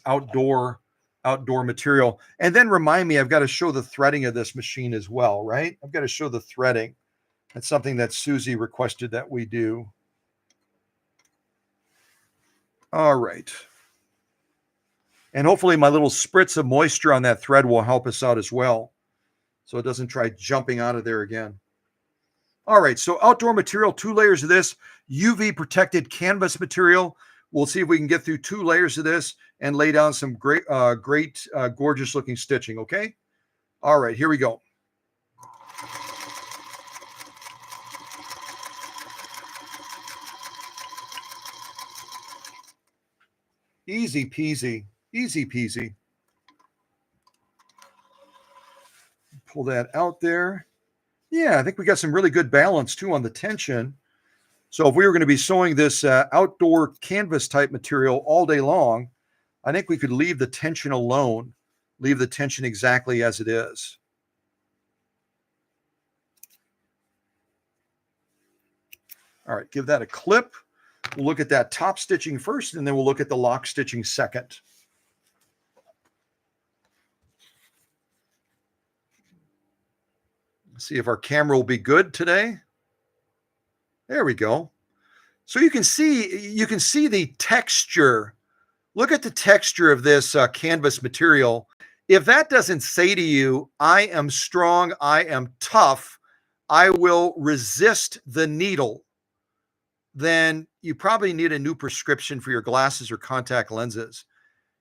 outdoor material. And then remind me, I've got to show the threading of this machine as well, right? I've got to show the threading. That's something that Susie requested that we do. All right. And hopefully my little spritz of moisture on that thread will help us out as well, so it doesn't try jumping out of there again. All right, so outdoor material, 2 layers of this, UV protected canvas material. We'll see if we can get through 2 layers of this and lay down some great, gorgeous looking stitching, okay? All right, here we go. Easy peasy, easy peasy. Pull that out there. Yeah, I think we got some really good balance too on the tension. So if we were going to be sewing this outdoor canvas type material all day long, I think we could leave the tension alone, leave the tension exactly as it is. All right, give that a clip. We'll look at that top stitching first, and then we'll look at the lock stitching second. See if our camera will be good today. There we go. So you can see the texture. Look at the texture of this canvas material. If that doesn't say to you, I am strong, I am tough, I will resist the needle, then you probably need a new prescription for your glasses or contact lenses,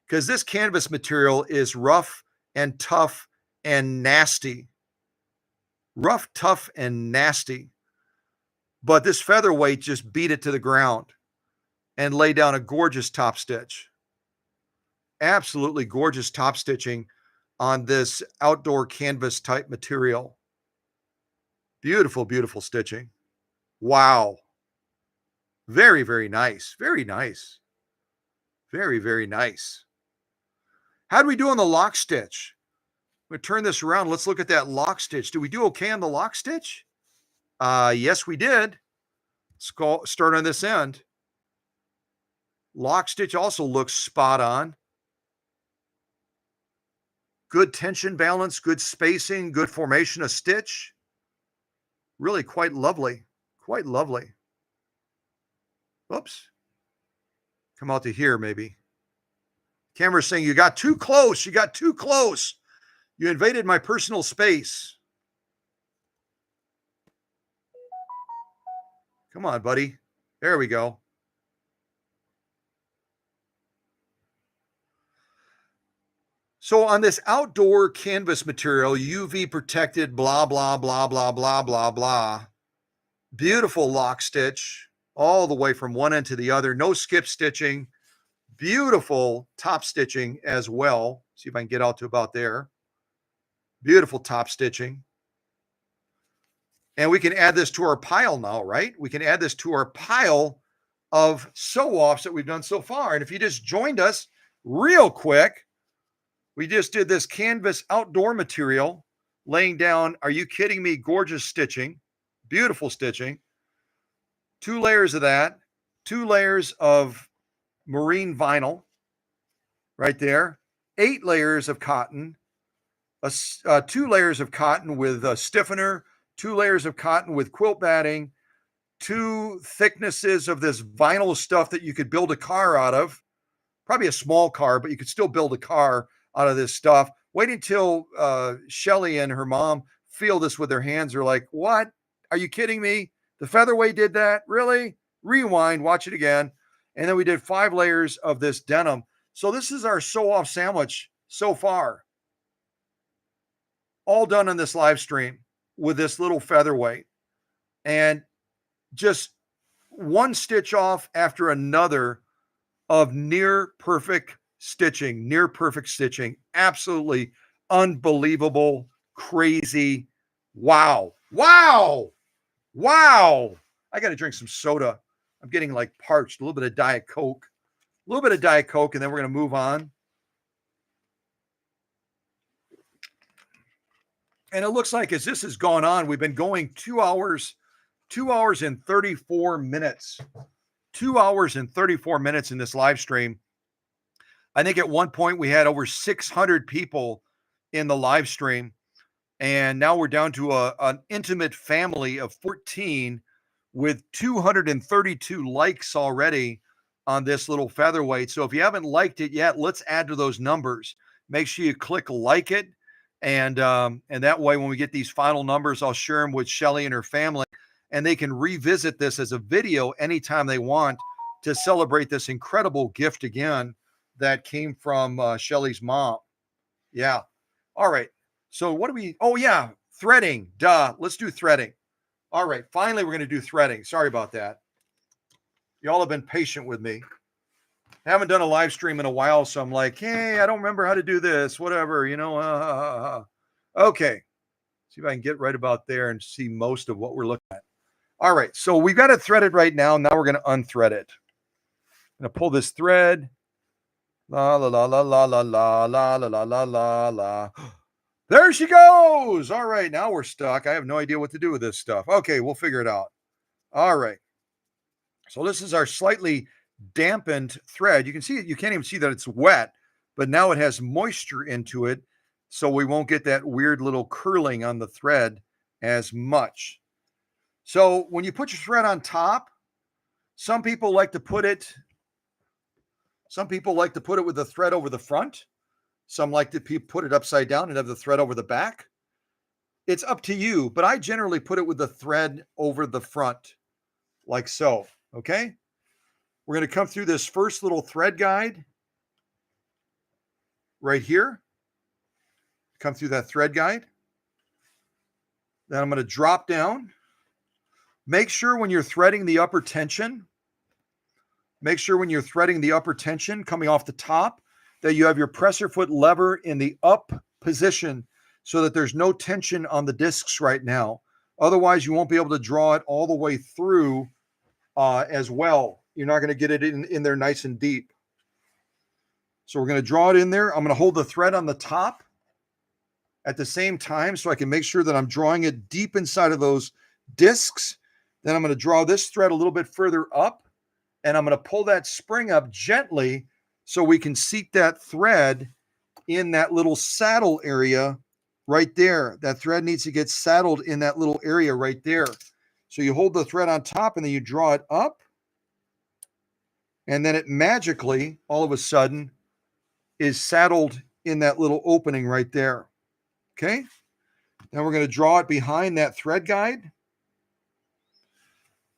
because this canvas material is rough and tough and nasty. Rough, tough, and nasty. But this featherweight just beat it to the ground and lay down a gorgeous top stitch. Absolutely gorgeous top stitching. on this outdoor canvas type material. Beautiful, beautiful stitching. Wow. Very, very nice. Very nice. Very, very nice. How do we do on the lock stitch? I'm going to turn this around. Let's look at that lock stitch. Did we do okay on the lock stitch? Yes, we did. Let's start on this end. Lock stitch also looks spot on. Good tension balance, good spacing, good formation of stitch. Really quite lovely. Quite lovely. Oops. Come out to here, maybe. Camera's saying, you got too close. You got too close. You invaded my personal space. Come on, buddy. There we go. So on this outdoor canvas material, UV protected, blah, blah, blah, blah, blah, blah, blah. Beautiful lock stitch all the way from one end to the other. No skip stitching. Beautiful top stitching as well. See if I can get out to about there. Beautiful top stitching. And we can add this to our pile now, right? We can add this to our pile of sew-offs that we've done so far. And if you just joined us real quick, we just did this canvas outdoor material, laying down, are you kidding me, gorgeous stitching, beautiful stitching. 2 layers of that, 2 layers of marine vinyl right there, 8 layers of cotton, 2 layers of cotton with a stiffener, 2 layers of cotton with quilt batting, 2 thicknesses of this vinyl stuff that you could build a car out of, probably a small car, but you could still build a car out of this stuff. Wait until Shelly and her mom feel this with their hands. They're like, what? Are you kidding me? The featherweight did that? Really? Rewind, watch it again. And then we did 5 layers of this denim. So this is our sew-off sandwich so far. All done on this live stream with this little featherweight. And just one stitch off after another of near perfect stitching. Absolutely unbelievable, crazy. Wow. Wow. Wow. I got to drink some soda. I'm getting like parched. A little bit of Diet Coke. And then we're going to move on. And it looks like as this has gone on, we've been going 2 hours and 34 minutes. 2 hours and 34 minutes in this live stream. I think at one point we had over 600 people in the live stream. And now we're down to an intimate family of 14 with 232 likes already on this little featherweight. So if you haven't liked it yet, let's add to those numbers. Make sure you click like it. And that way, when we get these final numbers, I'll share them with Shelly and her family, and they can revisit this as a video anytime they want to celebrate this incredible gift again that came from Shelly's mom. Yeah. All right. So what do we, oh yeah, threading, duh. Let's do threading. All right. Finally, we're going to do threading. Sorry about that. Y'all have been patient with me. I haven't done a live stream in a while, so I'm like, hey, I don't remember how to do this, whatever, Okay. See if I can get right about there and see most of what we're looking at. All right. So we've got it threaded right now. Now we're going to unthread it. I'm going to pull this thread. La, la, la, la, la, la, la, la, la, la, la, la. There she goes. All right. Now we're stuck. I have no idea what to do with this stuff. Okay. We'll figure it out. All right. So this is our slightly dampened thread. You can see it. You can't even see that it's wet, but now it has moisture into it. So we won't get that weird little curling on the thread as much. So when you put your thread on top, some people like to put it with the thread over the front. Some like to put it upside down and have the thread over the back. It's up to you, but I generally put it with the thread over the front, like so. Okay. We're going to come through this first little thread guide right here. Come through that thread guide. Then I'm going to drop down. Make sure when you're threading the upper tension, coming off the top, that you have your presser foot lever in the up position so that there's no tension on the discs right now. Otherwise, you won't be able to draw it all the way through as well. You're not going to get it in there nice and deep. So we're going to draw it in there. I'm going to hold the thread on the top at the same time so I can make sure that I'm drawing it deep inside of those discs. Then I'm going to draw this thread a little bit further up, and I'm going to pull that spring up gently so we can seat that thread in that little saddle area right there. That thread needs to get saddled in that little area right there. So you hold the thread on top and then you draw it up, and then it magically, all of a sudden, is saddled in that little opening right there. Okay? Now we're going to draw it behind that thread guide,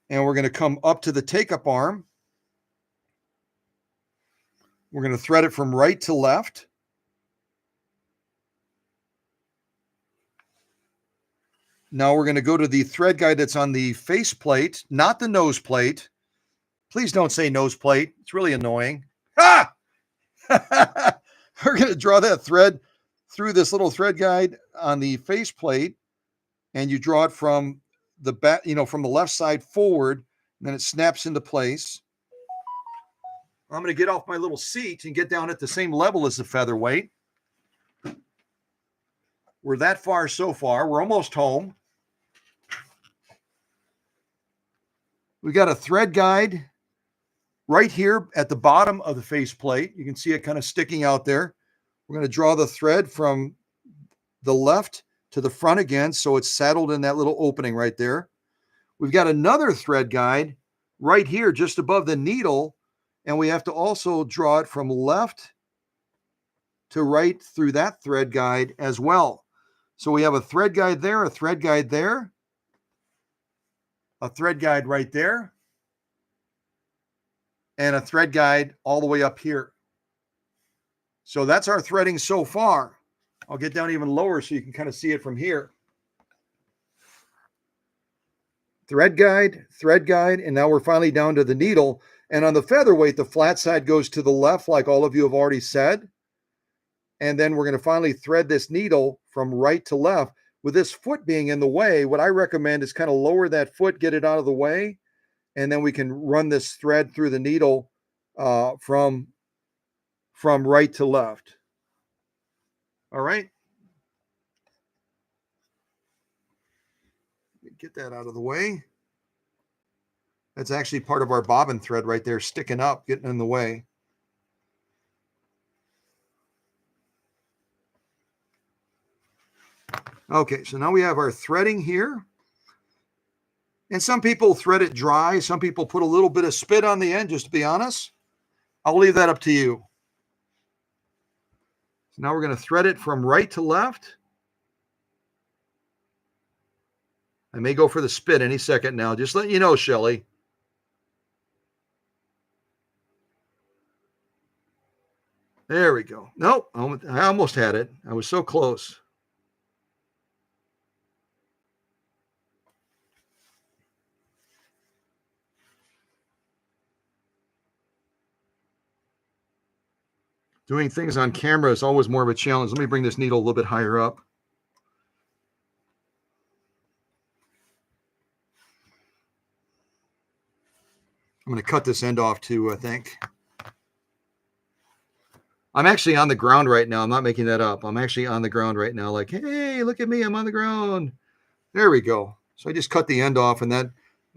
and we're going to come up to the take-up arm. We're going to thread it from right to left. Now we're going to go to the thread guide that's on the face plate, not the nose plate. Please don't say nose plate. It's really annoying. Ah! We're going to draw that thread through this little thread guide on the face plate, and you draw it from the back, from the left side forward, and then it snaps into place. I'm going to get off my little seat and get down at the same level as the featherweight. We're that far so far. We're almost home. We got a thread guide right here at the bottom of the face plate. You can see it kind of sticking out there. We're going to draw the thread from the left to the front again, so it's saddled in that little opening right there. We've got another thread guide right here just above the needle, and we have to also draw it from left to right through that thread guide as well. So we have a thread guide there, a thread guide there, a thread guide right there, and a thread guide all the way up here. So that's our threading so far. I'll get down even lower so you can kind of see it from here. Thread guide, and now we're finally down to the needle. And on the featherweight, the flat side goes to the left, like all of you have already said. And then we're going to finally thread this needle from right to left. With this foot being in the way, what I recommend is kind of lower that foot, get it out of the way, and then we can run this thread through the needle from right to left. All right. Get that out of the way. That's actually part of our bobbin thread right there, sticking up, getting in the way. Okay, so now we have our threading here. And some people thread it dry. Some people put a little bit of spit on the end, just to be honest. I'll leave that up to you. So now we're going to thread it from right to left. I may go for the spit any second now. Just letting you know, Shelly. There we go. Nope, I almost had it. I was so close. Doing things on camera is always more of a challenge. Let me bring this needle a little bit higher up. I'm going to cut this end off too, I think. I'm actually on the ground right now. I'm not making that up. I'm actually on the ground right now. Like, hey, look at me. I'm on the ground. There we go. So I just cut the end off, and that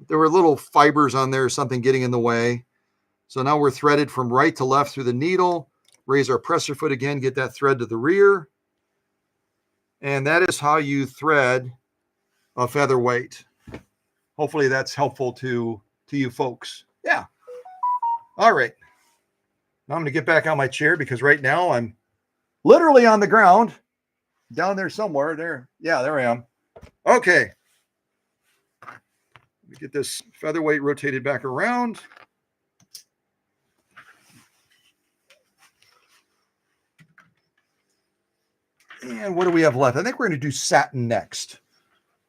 there were little fibers on there, something getting in the way. So now we're threaded from right to left through the needle. Raise our presser foot again, get that thread to the rear. And that is how you thread a featherweight. Hopefully that's helpful to you folks. Yeah. All right. Now I'm going to get back on my chair because right now I'm literally on the ground. Down there somewhere. There. Yeah, there I am. Okay. Let me get this featherweight rotated back around. And what do we have left? I think we're going to do satin next.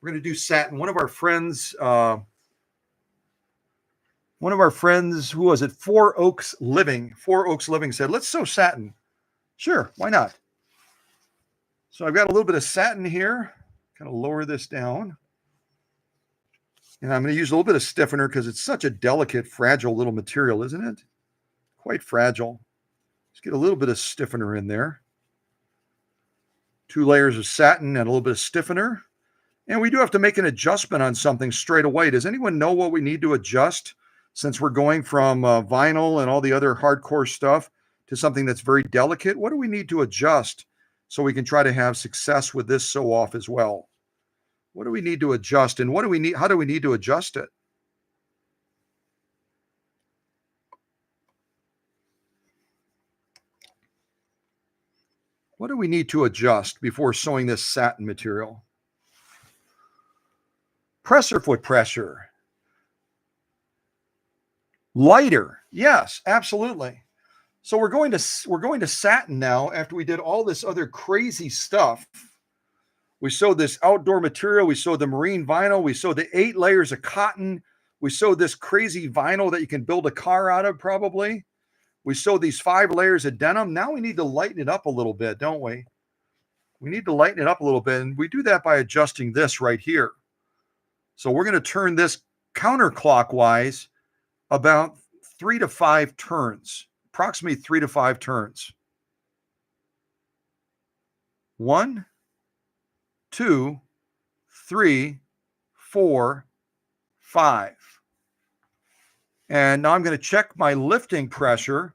We're going to do satin. One of our friends, who was it? Four Oaks Living said, let's sew satin. Sure, why not? So I've got a little bit of satin here. Kind of lower this down. And I'm going to use a little bit of stiffener because it's such a delicate, fragile little material, isn't it? Quite fragile. Let's get a little bit of stiffener in there. 2 layers of satin and a little bit of stiffener. And we do have to make an adjustment on something straight away. Does anyone know what we need to adjust since we're going from vinyl and all the other hardcore stuff to something that's very delicate? What do we need to adjust so we can try to have success with this sew off as well? What do we need to adjust, and what do we need? How do we need to adjust it? What do we need to adjust before sewing this satin material? Presser foot pressure. Lighter. Yes, absolutely. So we're going to satin now after we did all this other crazy stuff. We sewed this outdoor material. We sewed the marine vinyl. We sewed the 8 layers of cotton. We sewed this crazy vinyl that you can build a car out of probably. We sewed these 5 layers of denim. Now we need to lighten it up a little bit, don't we? We need to lighten it up a little bit. And we do that by adjusting this right here. So we're going to turn this counterclockwise about 3 to 5 turns, approximately 3 to 5 turns. 1, 2, 3, 4, 5. And now I'm going to check my lifting pressure.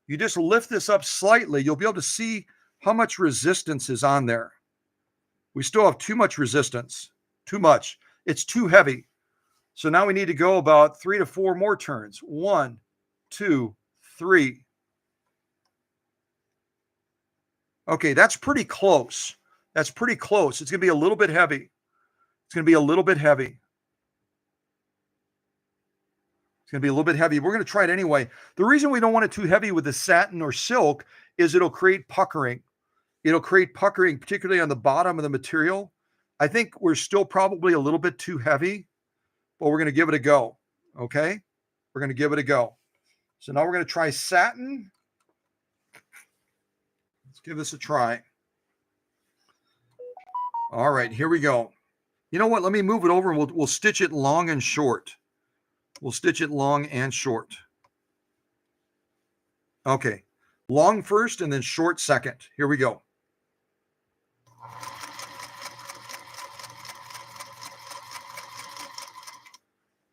You just lift this up slightly. You'll be able to see how much resistance is on there. We still have too much resistance. Too much. It's too heavy. So now we need to go about 3 to 4 more turns. 1, 2, 3. Okay, that's pretty close. That's pretty close. It's going to be a little bit heavy. It's going to be a little bit heavy. It's going to be a little bit heavy. We're going to try it anyway. The reason we don't want it too heavy with the satin or silk is it'll create puckering. It'll create puckering, particularly on the bottom of the material. I think we're still probably a little bit too heavy, but we're going to give it a go. Okay? We're going to give it a go. So now we're going to try satin. Let's give this a try. All right, here we go. You know what? Let me move it over and we'll stitch it long and short. We'll stitch it long and short. Okay. Long first and then short second. Here we go.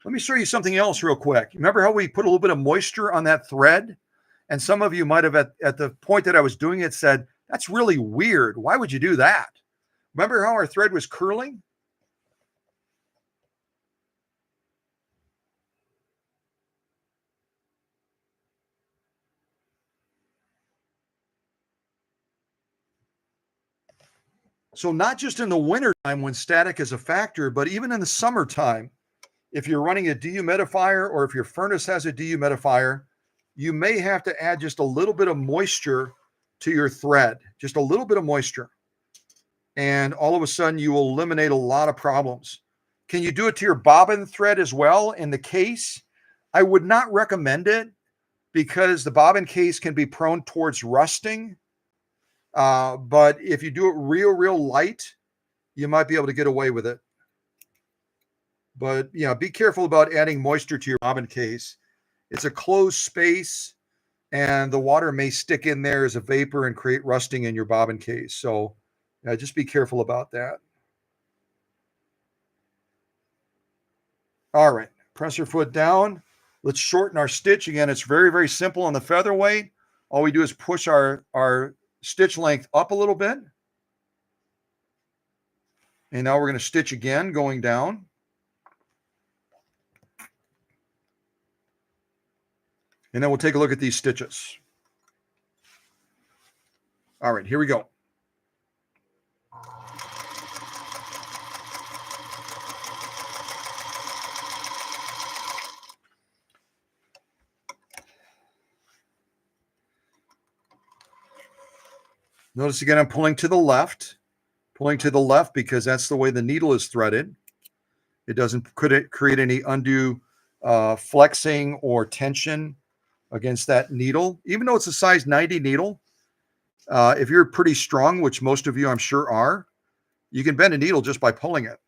Let me show you something else real quick. Remember how we put a little bit of moisture on that thread? And some of you might have, at the point that I was doing it, said, that's really weird. Why would you do that? Remember how our thread was curling? So not just in the wintertime when static is a factor, but even in the summertime, if you're running a dehumidifier or if your furnace has a dehumidifier, you may have to add just a little bit of moisture to your thread, just a little bit of moisture. And all of a sudden you will eliminate a lot of problems. Can you do it to your bobbin thread as well in the case? I would not recommend it because the bobbin case can be prone towards rusting. But if you do it real light, you might be able to get away with it. But yeah, be careful about adding moisture to your bobbin case. It's a closed space and the water may stick in there as a vapor and create rusting in your bobbin case. So just be careful about that. All right, presser foot down. Let's shorten our stitch. Again, it's very simple on the featherweight. All we do is push our stitch length up a little bit. And now we're going to stitch again, going down. And then we'll take a look at these stitches. All right, here we go. Notice again, I'm pulling to the left because that's the way the needle is threaded. It doesn't create any undue flexing or tension against that needle. Even though it's a size 90 needle, If you're pretty strong, which most of you I'm sure are, you can bend a needle just by pulling it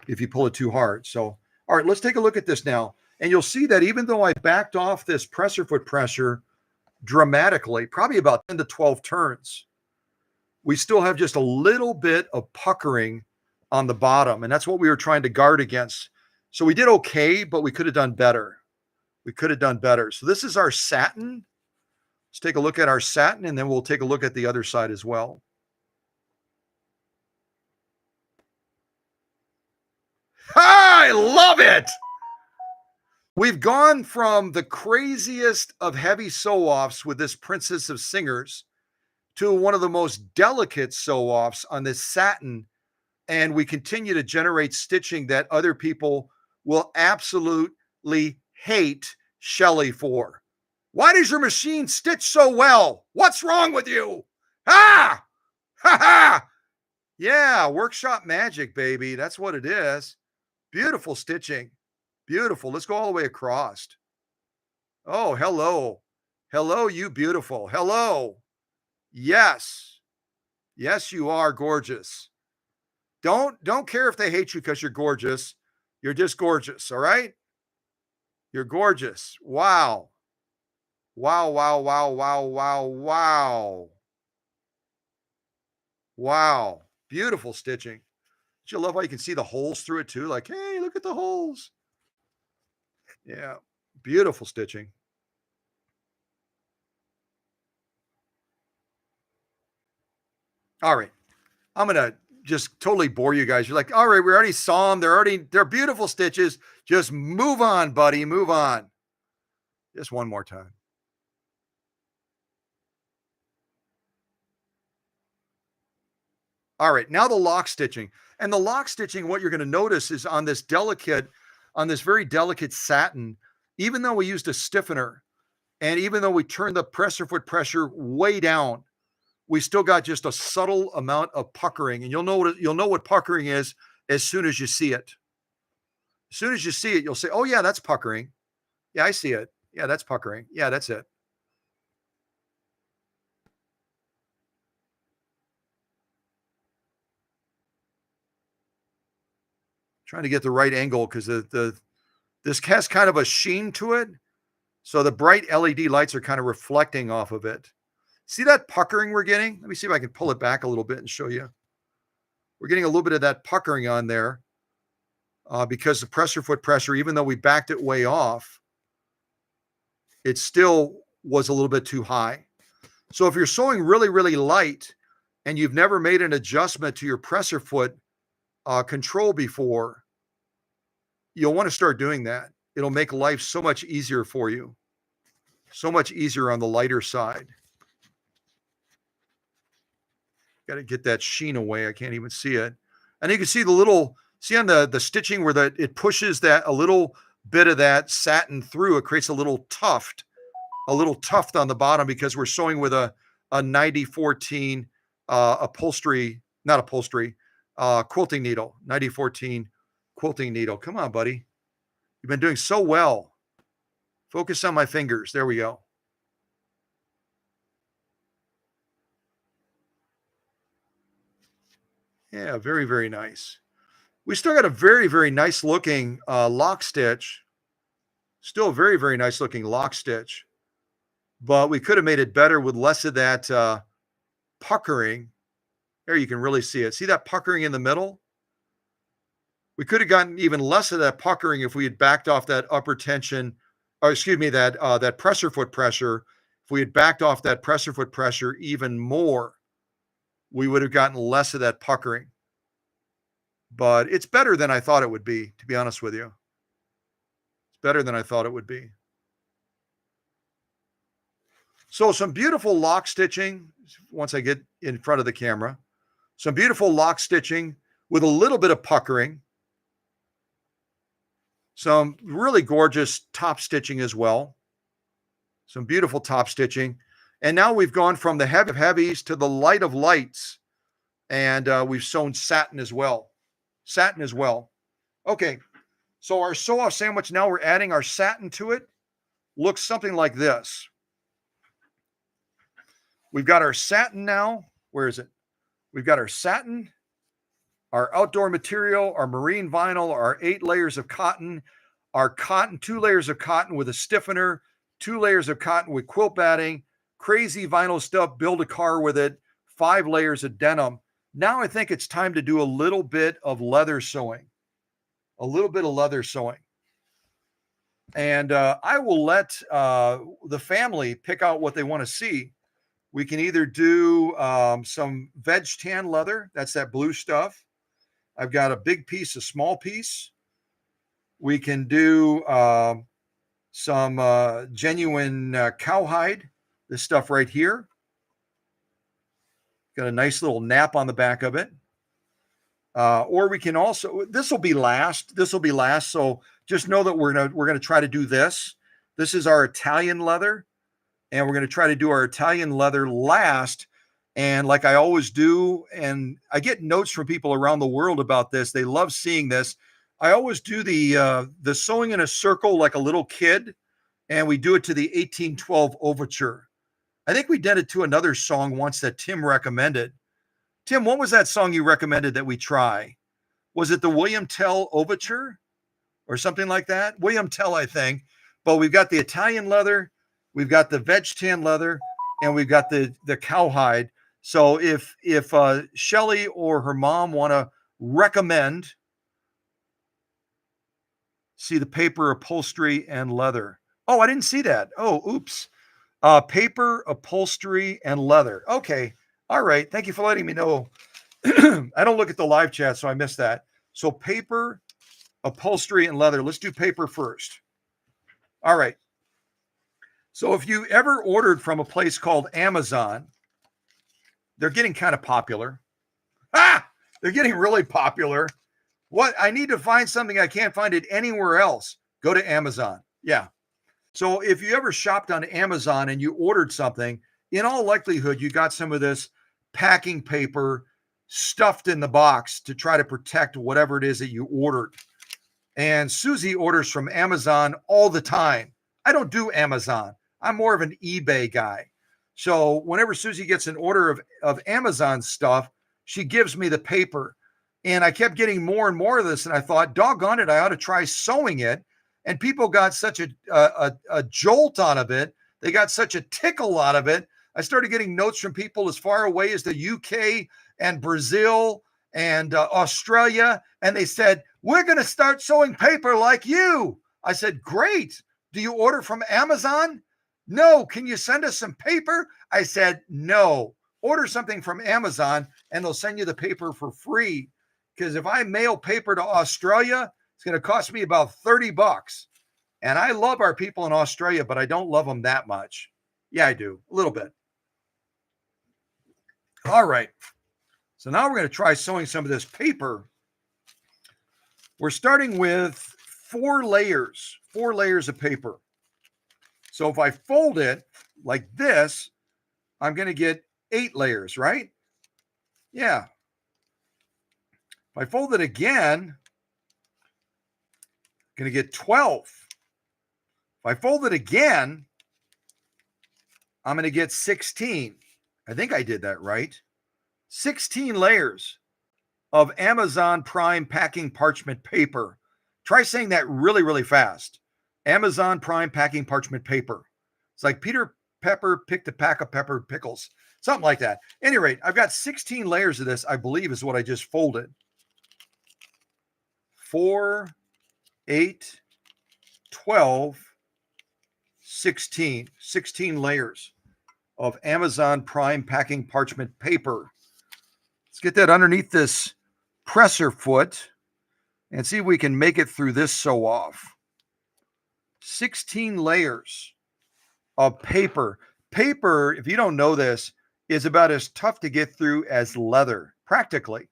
if you pull it too hard. So, all right, let's take a look at this now. And you'll see that even though I backed off this presser foot pressure dramatically, probably about 10 to 12 turns, we still have just a little bit of puckering on the bottom. And that's what we were trying to guard against. So we did okay, but we could have done better. We could have done better. So this is our satin. Let's take a look at our satin, and then we'll take a look at the other side as well. I love it. We've gone from the craziest of heavy sew-offs with this Princess of Singers to one of the most delicate sew-offs on this satin, and we continue to generate stitching that other people will absolutely hate Shelly for. Why does your machine stitch so well? What's wrong with you? Ah! Ha ha! Yeah, workshop magic, baby. That's what it is. Beautiful stitching. Beautiful. Let's go all the way across. Oh, hello. Hello, you beautiful. Hello. Yes. Yes, you are gorgeous. Don't care if they hate you because you're gorgeous. You're just gorgeous, all right? You're gorgeous. Wow. Wow, wow, wow, wow, wow, wow. Wow. Beautiful stitching. Don't you love how you can see the holes through it too? Like, hey, look at the holes. Yeah. Beautiful stitching. All right. I'm going to just totally bore you guys. You're like, all right, we already saw them. They're beautiful stitches. Just move on, buddy. Move on. Just one more time. All right, now the lock stitching. And the lock stitching, what you're going to notice is on this very delicate satin, even though we used a stiffener, and even though we turned the presser foot pressure way down, we still got just a subtle amount of puckering. And you'll know what puckering is as soon as you see it. As soon as you see it, you'll say, oh yeah, that's puckering. Yeah, I see it. Yeah, that's puckering. Yeah, that's it. Trying to get the right angle because this has kind of a sheen to it. So the bright LED lights are kind of reflecting off of it. See that puckering we're getting? Let me see if I can pull it back a little bit and show you. We're getting a little bit of that puckering on there because the presser foot pressure, even though we backed it way off, it still was a little bit too high. So if you're sewing really, really light and you've never made an adjustment to your presser foot control before, you'll want to start doing that. It'll make life so much easier for you. So much easier on the lighter side. Got to get that sheen away. I can't even see it. And you can see see on the stitching where it pushes that a little bit of that satin through. It creates a little tuft on the bottom because we're sewing with a 9014 quilting needle. 9014 quilting needle. Come on, buddy. You've been doing so well. Focus on my fingers. There we go. Yeah, very, very nice. We still got a very, very nice looking lock stitch. Still a very, very nice looking lock stitch. But we could have made it better with less of that puckering. There you can really see it. See that puckering in the middle? We could have gotten even less of that puckering if we had backed off that upper tension, or excuse me, that presser foot pressure. If we had backed off that presser foot pressure even more, we would have gotten less of that puckering. But it's better than I thought it would be, to be honest with you. It's better than I thought it would be. So some beautiful lock stitching once I get in front of the camera. Some beautiful lock stitching with a little bit of puckering. Some really gorgeous top stitching as well. Some beautiful top stitching. And now we've gone from the heavy of heavies to the light of lights. And we've sewn satin as well. Satin as well. Okay. So our sew-off sandwich, now we're adding our satin to it. Looks something like this. We've got our satin now. Where is it? We've got our satin, our outdoor material, our marine vinyl, our 8 layers of cotton, our cotton, 2 layers of cotton with a stiffener, 2 layers of cotton with quilt batting, crazy vinyl stuff, build a car with it, 5 layers of denim. Now I think it's time to do a little bit of leather sewing. A little bit of leather sewing. And I will let the family pick out what they want to see. We can either do some veg tan leather. That's that blue stuff. I've got a big piece, a small piece. We can do some genuine cowhide. This stuff right here. Got a nice little nap on the back of it. Or we can also, this will be last. So just know that we're gonna try to do this. This is our Italian leather, and we're gonna try to do our Italian leather last. And like I always do, and I get notes from people around the world about this. They love seeing this. I always do the sewing in a circle like a little kid, and we do it to the 1812 Overture. I think we did it to another song once that Tim recommended. Tim, what was that song you recommended that we try? Was it the William Tell Overture or something like that? William Tell, I think. But we've got the Italian leather, we've got the veg tan leather, and we've got the cowhide. So if Shelly or her mom want to recommend, see the paper, upholstery, and leather. Oh, I didn't see that. Oh, oops. Paper, upholstery, and leather. Okay. All right. Thank you for letting me know. I don't look at the live chat, so I missed that. So paper, upholstery, and leather. Let's do paper first. All right. So if you ever ordered from a place called Amazon, they're getting kind of popular. They're getting really popular. What? I need to find something I can't find it anywhere else. Go to Amazon. Yeah. So if you ever shopped on Amazon and you ordered something, in all likelihood, you got some of this packing paper stuffed in the box to try to protect whatever it is that you ordered. And Susie orders from Amazon all the time. I don't do Amazon. I'm more of an eBay guy. So whenever Susie gets an order of Amazon stuff, she gives me the paper. And I kept getting more and more of this. And I thought, doggone it, I ought to try sewing it. And people got such a jolt out of it. They got such a tickle out of it. I started getting notes from people as far away as the UK and Brazil and Australia. And they said, we're going to start sewing paper like you. I said, great. Do you order from Amazon? No. Can you send us some paper? I said, no. Order something from Amazon and they'll send you the paper for free. Because if I mail paper to Australia, it's going to cost me about $30. And I love our people in Australia, but I don't love them that much. Yeah, I do. A little bit. All right. So now we're going to try sewing some of this paper. We're starting with 4 layers of paper. So if I fold it like this, I'm going to get 8 layers, right? Yeah. If I fold it again, I'm going to get 12. If I fold it again, I'm going to get 16. I think I did that right. 16 layers of Amazon Prime packing parchment paper. Try saying that really, really fast. Amazon Prime packing parchment paper. It's like Peter Pepper picked a pack of peppered pickles. Something like that. At any rate, I've got 16 layers of this, I believe, is what I just folded. 4, 8, 12, 16. 16 layers of Amazon Prime packing parchment paper. Let's get that underneath this presser foot and see if we can make it through this sew off. 16 layers of paper. Paper, if you don't know this, is about as tough to get through as leather, practically.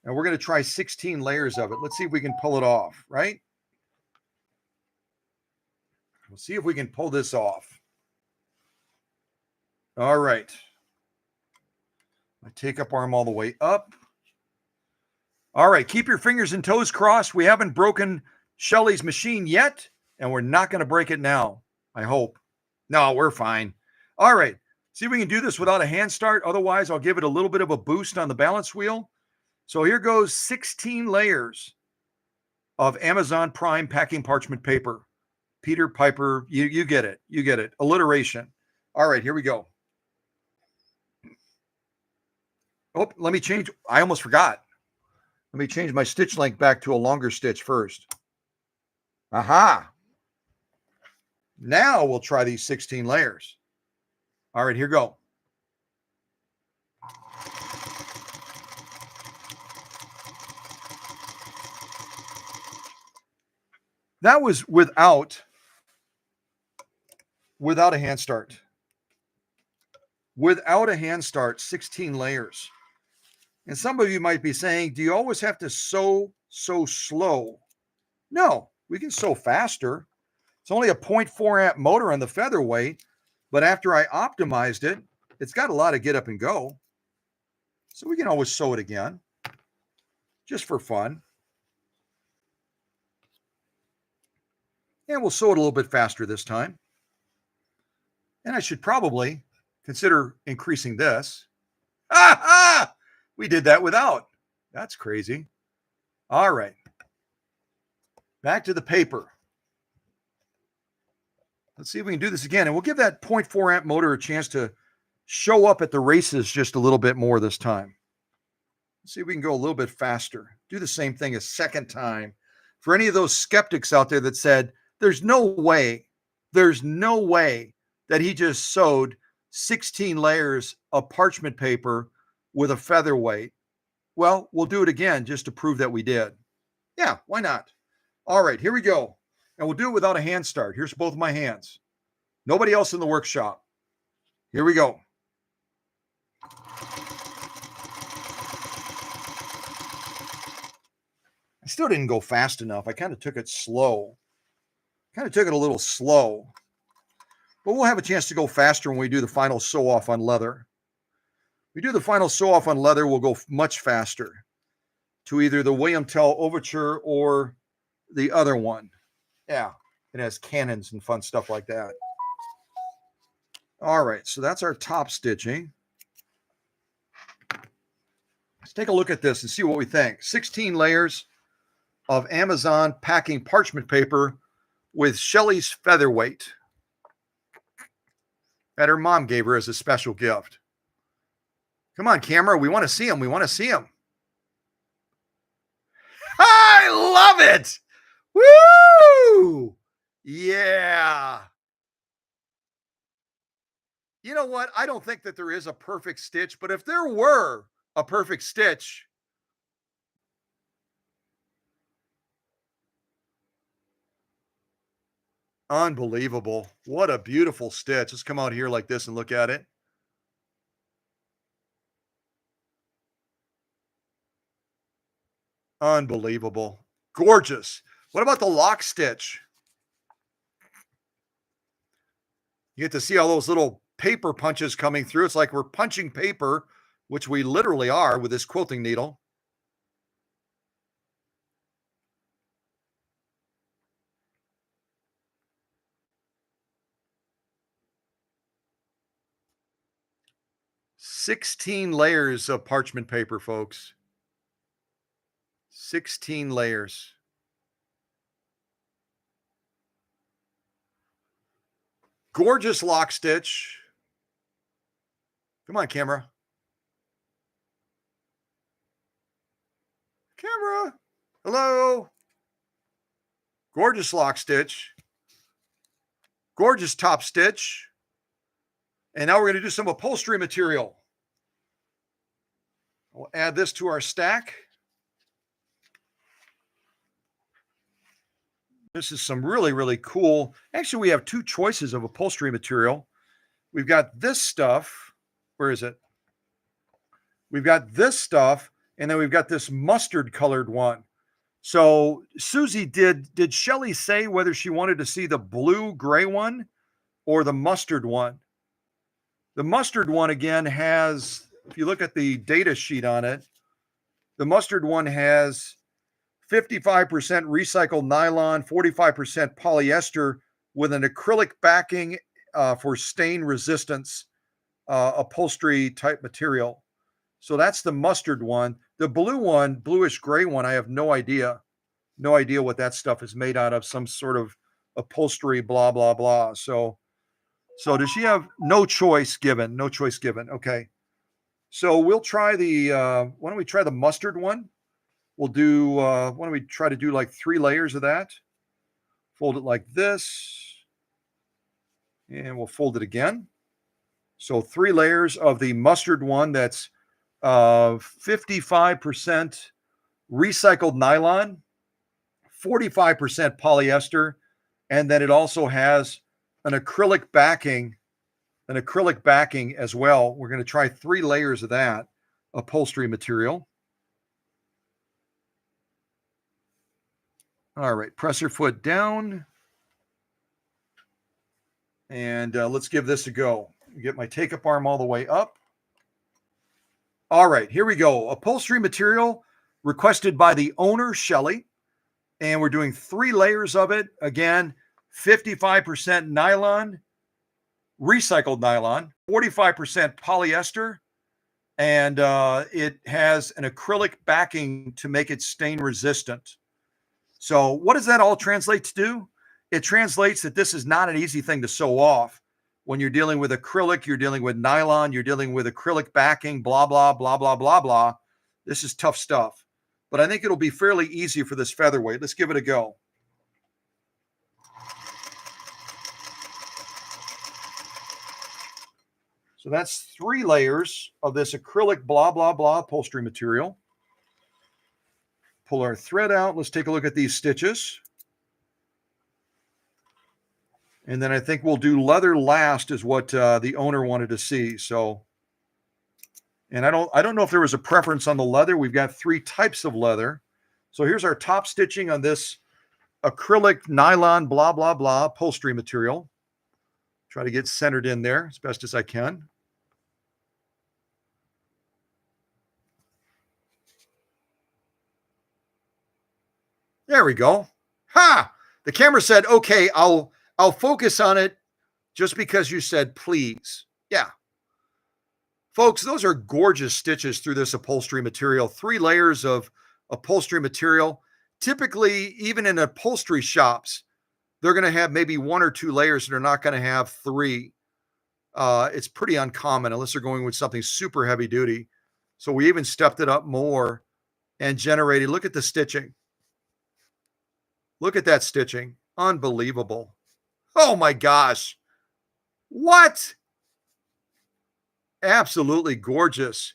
And we're going to try 16 layers of it. Let's see if we can pull it off, right? We'll see if we can pull this off. All right. My take-up arm all the way up. All right, keep your fingers and toes crossed. We haven't broken Shelly's machine yet, and we're not going to break it now, I hope. No, we're fine. All right, See if we can do this without a hand start. Otherwise, I'll give it a little bit of a boost on the balance wheel. So here goes 16 layers of Amazon Prime packing parchment paper. Peter Piper, you get it. You get it. Alliteration. All right, here we go. Oh, let me change. I almost forgot. Let me change my stitch length back to a longer stitch first. Aha. Now we'll try these 16 layers. All right, here we go. That was without a hand start. Without a hand start, 16 layers. And some of you might be saying, do you always have to sew so slow? No, we can sew faster. It's only a 0.4 amp motor on the featherweight, but after I optimized it, it's got a lot of get up and go. So we can always sew it again, just for fun. And we'll sew it a little bit faster this time. And I should probably consider increasing this. Ah! We did that without. That's crazy. All right. Back to the paper. Let's see if we can do this again. And we'll give that 0.4 amp motor a chance to show up at the races just a little bit more this time. Let's see if we can go a little bit faster. Do the same thing a second time. For any of those skeptics out there that said, there's no way that he just sewed 16 layers of parchment paper with a featherweight. Well, we'll do it again just to prove that we did. Yeah, why not? All right, here we go. And we'll do it without a hand start. Here's both my hands. Nobody else in the workshop. Here we go. I still didn't go fast enough. I kind of took it slow. Kind of took it a little slow. But we'll have a chance to go faster when we do the final sew off on leather. We do the final sew off on leather, we'll go much faster to either the William Tell Overture or the other one. Yeah, it has cannons and fun stuff like that. All right, so that's our top stitching. Let's take a look at this and see what we think. 16 layers of Amazon packing parchment paper with Shelly's featherweight that her mom gave her as a special gift. Come on, camera. We want to see him. We want to see him. I love it. Woo! Yeah. You know what? I don't think that there is a perfect stitch, but if there were a perfect stitch, unbelievable. What a beautiful stitch. Let's come out here like this and look at it. Unbelievable. Gorgeous. What about the lock stitch? You get to see all those little paper punches coming through. It's like we're punching paper, which we literally are with this quilting needle. "16 layers of parchment paper, folks. 16 layers. Gorgeous lock stitch. Come on, camera. Camera. Hello. Gorgeous lock stitch. Gorgeous top stitch. And now we're going to do some upholstery material. We'll add this to our stack. This is some really, really cool. Actually, we have two choices of upholstery material. We've got this stuff. Where is it? We've got this stuff, and then we've got this mustard colored one. So Susie, did Shelly say whether she wanted to see the blue gray one or the mustard one? The mustard one, again, has, if you look at the data sheet on it, the mustard one has 55% recycled nylon, 45% polyester with an acrylic backing for stain resistance upholstery type material. So that's the mustard one. The blue one, bluish gray one, I have no idea. No idea what that stuff is made out of. Some sort of upholstery, blah, blah, blah. So does she have no choice given? No choice given. Okay. So we'll try the, why don't we try the mustard one? We'll do, why don't we try to do like 3 layers of that? Fold it like this. And we'll fold it again. So 3 layers of the mustard one that's 55% recycled nylon, 45% polyester, and then it also has an acrylic backing as well. We're going to try 3 layers of that upholstery material. All right, press your foot down. And let's give this a go. Get my take-up arm all the way up. All right, here we go. Upholstery material requested by the owner, Shelly. And we're doing 3 layers of it. Again, 55% nylon, recycled nylon, 45% polyester, and it has an acrylic backing to make it stain resistant. So what does that all translate to do? It translates that this is not an easy thing to sew off. When you're dealing with acrylic, you're dealing with nylon, you're dealing with acrylic backing, blah, blah, blah, blah, blah, blah. This is tough stuff. But I think it'll be fairly easy for this featherweight. Let's give it a go. So that's 3 layers of this acrylic blah, blah, blah upholstery material. Pull our thread out. Let's take a look at these stitches. And then I think we'll do leather last is what the owner wanted to see. So, and I don't know if there was a preference on the leather. We've got 3 types of leather. So here's our top stitching on this acrylic nylon blah, blah, blah upholstery material. Try to get centered in there as best as I can. There we go. Ha! The camera said, okay, I'll focus on it just because you said please. Yeah. Folks, those are gorgeous stitches through this upholstery material. 3 layers of upholstery material. Typically, even in upholstery shops, they're going to have maybe 1 or 2 layers. They're not going to have 3. It's pretty uncommon unless they're going with something super heavy duty. So we even stepped it up more and generated. Look at the stitching. Look at that stitching. Unbelievable. Oh my gosh. What? Absolutely gorgeous.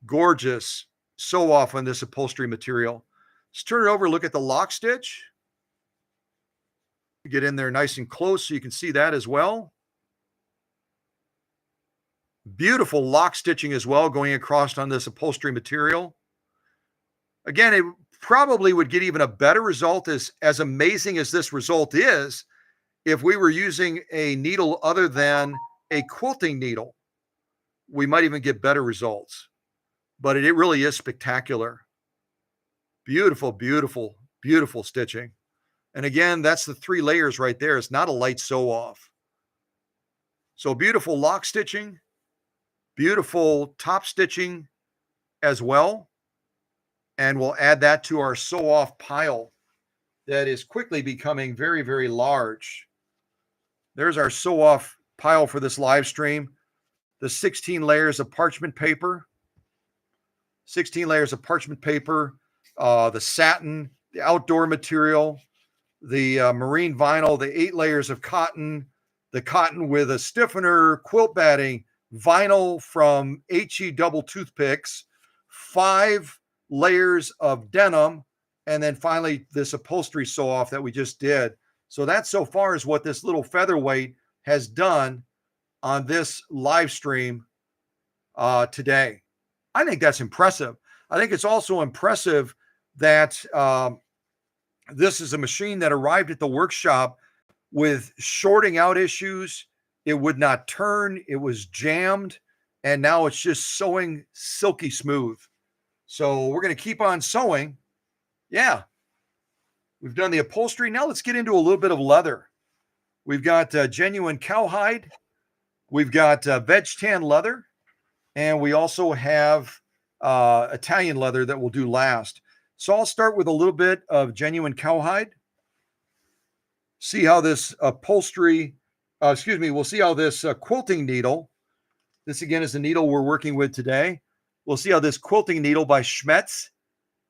Gorgeous. Sew off on this upholstery material. Let's turn it over. Look at the lock stitch. Get in there nice and close so you can see that as well. Beautiful lock stitching as well going across on this upholstery material. Again, it probably would get even a better result, as amazing as this result is, if we were using a needle other than a quilting needle. We might even get better results. But it really is spectacular. Beautiful, beautiful, beautiful stitching. And again, that's the 3 layers right there. It's not a light sew off. So beautiful lock stitching, beautiful top stitching as well. And we'll add that to our sew off pile that is quickly becoming very, very large. There's our sew off pile for this live stream. The 16 layers of parchment paper. 16 layers of parchment paper, the satin, the outdoor material, the marine vinyl, the 8 layers of cotton, the cotton with a stiffener, quilt batting, vinyl from HE double toothpicks, 5 layers of denim, and then finally this upholstery sew off that we just did. So that so far is what this little featherweight has done on this live stream today. I think that's impressive. I think it's also impressive that this is a machine that arrived at the workshop with shorting out issues. It would not turn. It was jammed. And now it's just sewing silky smooth. So we're going to keep on sewing. Yeah. We've done the upholstery. Now let's get into a little bit of leather. We've got genuine cowhide. We've got veg tan leather, and we also have Italian leather that we'll do last. So I'll start with a little bit of genuine cowhide. See how this upholstery, we'll see how this quilting needle, this again is the needle we're working with today. We'll see how this quilting needle by Schmetz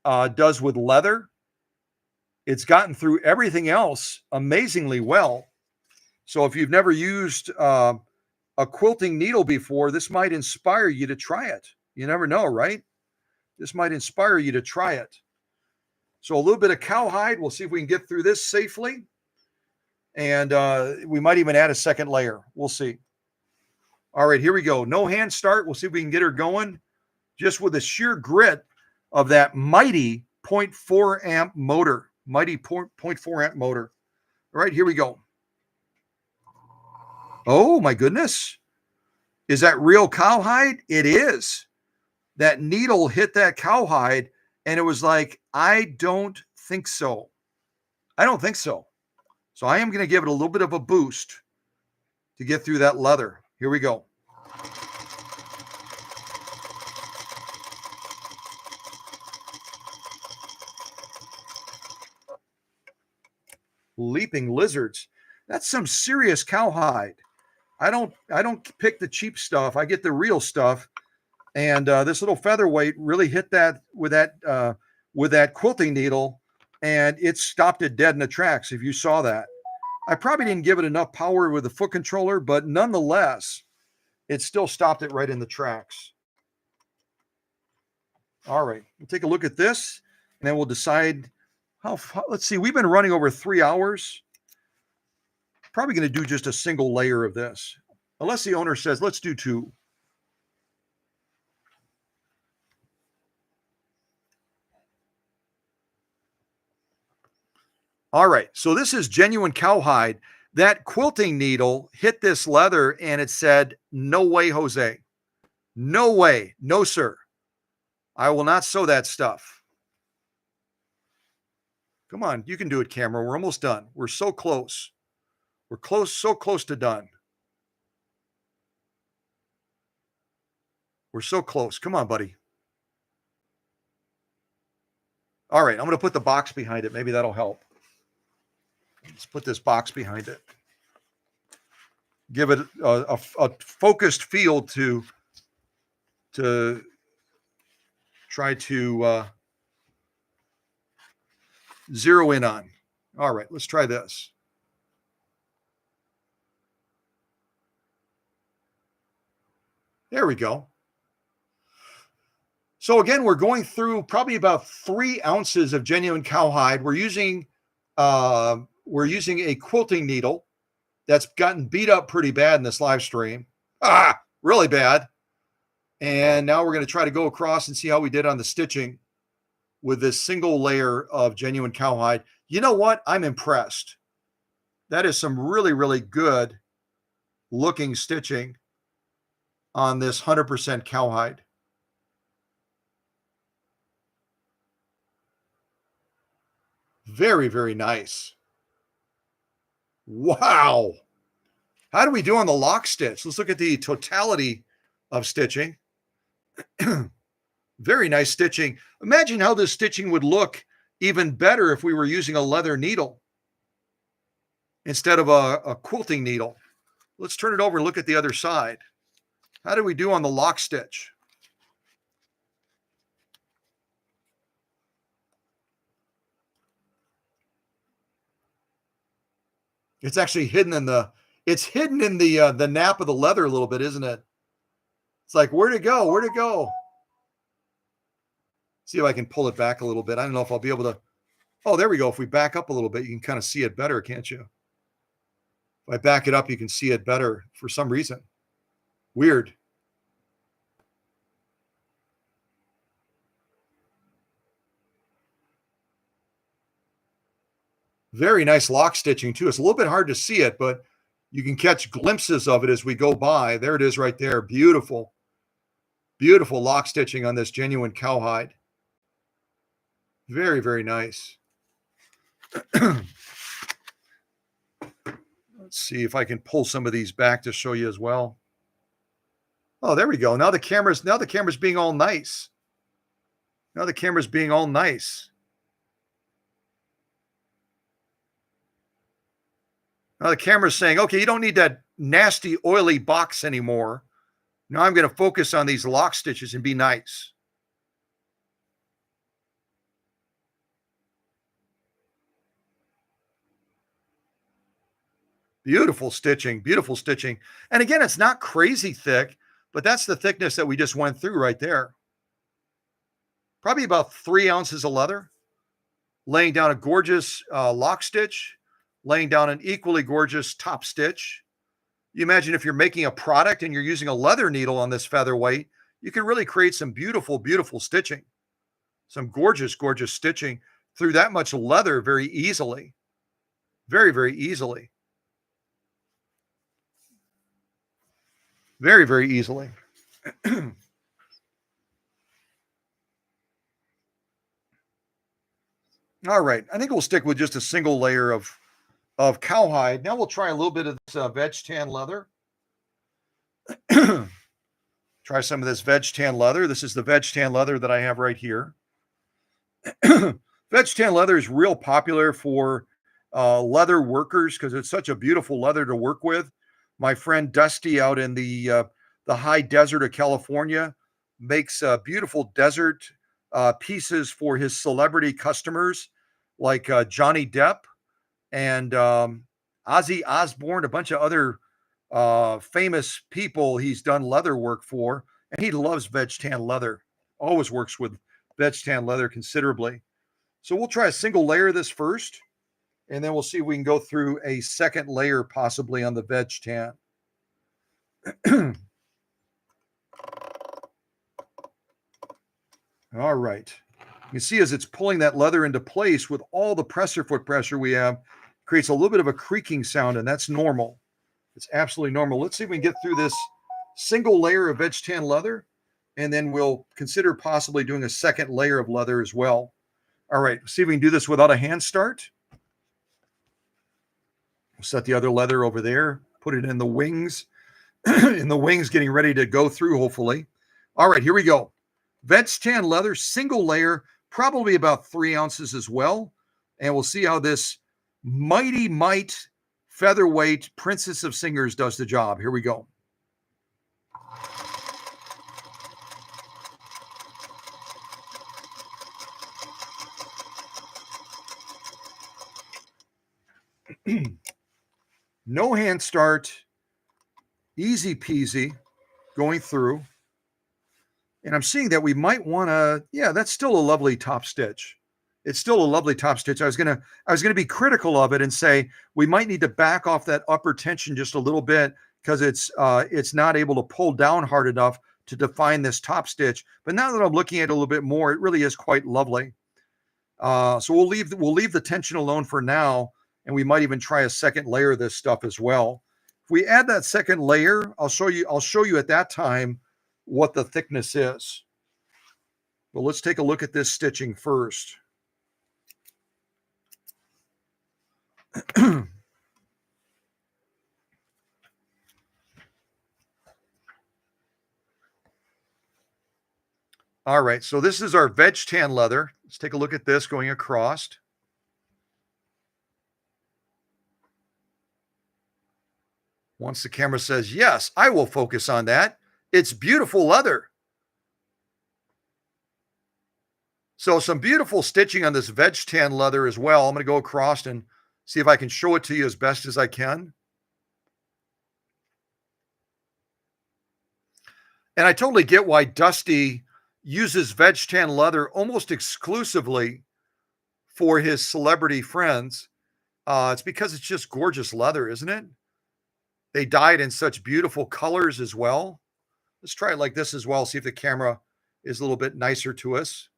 does with leather. It's gotten through everything else amazingly well. So if you've never used a quilting needle before, this might inspire you to try it. You never know, right? This might inspire you to try it. So a little bit of cowhide. We'll see if we can get through this safely. And we might even add a second layer. We'll see. All right, here we go. No hand start. We'll see if we can get her going just with the sheer grit of that mighty 0.4 amp motor. Mighty 0.4 amp motor. All right, here we go. Oh, my goodness. Is that real cowhide? It is. That needle hit that cowhide, and it was like, I don't think so. I don't think so. So I am going to give it a little bit of a boost to get through that leather. Here we go. Leaping lizards. That's some serious cowhide. I don't pick the cheap stuff. I get the real stuff. And this little featherweight really hit that with that quilting needle, and it stopped it dead in the tracks. If you saw that, I probably didn't give it enough power with the foot controller, but nonetheless, it still stopped it right in the tracks. All right, we'll take a look at this, and then we'll decide how. Let's see. We've been running over 3 hours. Probably going to do just a single layer of this, unless the owner says let's do 2. All right, so this is genuine cowhide. That quilting needle hit this leather and it said, no way, Jose. No way. No, sir. I will not sew that stuff. Come on, you can do it, camera. We're almost done. We're so close. We're close, so close to done. We're so close. Come on, buddy. All right, I'm going to put the box behind it. Maybe that'll help. Let's put this box behind it. Give it a focused feel to try to zero in on. All right, let's try this. There we go. So again, we're going through probably about 3 ounces of genuine cowhide. We're using a quilting needle that's gotten beat up pretty bad in this live stream. Really bad. And now we're going to try to go across and see how we did on the stitching with this single layer of genuine cowhide. You know what? I'm impressed. That is some really, really good looking stitching on this 100% cowhide. Very, very nice. Wow. How do we do on the lock stitch? Let's look at the totality of stitching. Very nice stitching. Imagine how this stitching would look even better if we were using a leather needle instead of a quilting needle. Let's turn it over and look at the other side. How do we do on the lock stitch? It's actually hidden in the nap of the leather a little bit, isn't it? It's like, where'd it go? Where'd it go? See if I can pull it back a little bit. I don't know if I'll be able to. Oh, there we go. If we back up a little bit, you can kind of see it better, can't you? If I back it up, you can see it better for some reason. Weird. Very nice lock stitching too. It's a little bit hard to see it, but you can catch glimpses of it as we go by. There it is right there. Beautiful. Beautiful lock stitching on this genuine cowhide. Very, very nice. Let's see if I can pull some of these back to show you as well. Oh, there we go. Now the camera's being all nice. Now the camera's being all nice. Now the camera's saying, okay, you don't need that nasty, oily box anymore. Now I'm going to focus on these lock stitches and be nice. Beautiful stitching, beautiful stitching. And again, it's not crazy thick, but that's the thickness that we just went through right there. Probably about 3 ounces of leather, laying down a gorgeous lock stitch, laying down an equally gorgeous top stitch. You imagine if you're making a product and you're using a leather needle on this featherweight, you can really create some beautiful, beautiful stitching, some gorgeous, gorgeous stitching through that much leather very easily, very, very easily. Very, very easily. All right. I think we'll stick with just a single layer of cowhide. Now we'll try a little bit of this veg tan leather. Try some of this veg tan leather. This is the veg tan leather that I have right here. Veg tan leather is real popular for leather workers because it's such a beautiful leather to work with. My friend Dusty out in the high desert of California makes beautiful desert pieces for his celebrity customers like Johnny Depp and Ozzy Osbourne, a bunch of other famous people he's done leather work for. And he loves veg tan leather, always works with veg tan leather considerably. So we'll try a single layer of this first, and then we'll see if we can go through a second layer possibly on the veg tan. All right. You can see as it's pulling that leather into place with all the presser foot pressure we have, creates a little bit of a creaking sound, and that's normal. It's absolutely normal. Let's see if we can get through this single layer of veg tan leather, and then we'll consider possibly doing a second layer of leather as well. All right, see if we can do this without a hand start. We'll set the other leather over there, put it in the wings, in the wings getting ready to go through, hopefully. All right, here we go. Veg tan leather, single layer, probably about 3 ounces as well. And we'll see how this Mighty Might featherweight Princess of Singers does the job. Here we go. No hand start, easy peasy going through. And I'm seeing that we might want to, yeah, that's still a lovely top stitch. It's still a lovely top stitch. I was gonna be critical of it and say we might need to back off that upper tension just a little bit because it's not able to pull down hard enough to define this top stitch. But now that I'm looking at it a little bit more, it really is quite lovely. So we'll leave the tension alone for now, and we might even try a second layer of this stuff as well. If we add that second layer, I'll show you at that time what the thickness is. But let's take a look at this stitching first. All right, so this is our veg tan leather. Let's take a look at this going across. Once the camera says, yes, I will focus on that. It's beautiful leather. So some beautiful stitching on this veg tan leather as well. I'm going to go across and see if I can show it to you as best as I can. And I totally get why Dusty uses veg tan leather almost exclusively for his celebrity friends. It's because it's just gorgeous leather, isn't it? They dye it in such beautiful colors as well. Let's try it like this as well. See if the camera is a little bit nicer to us.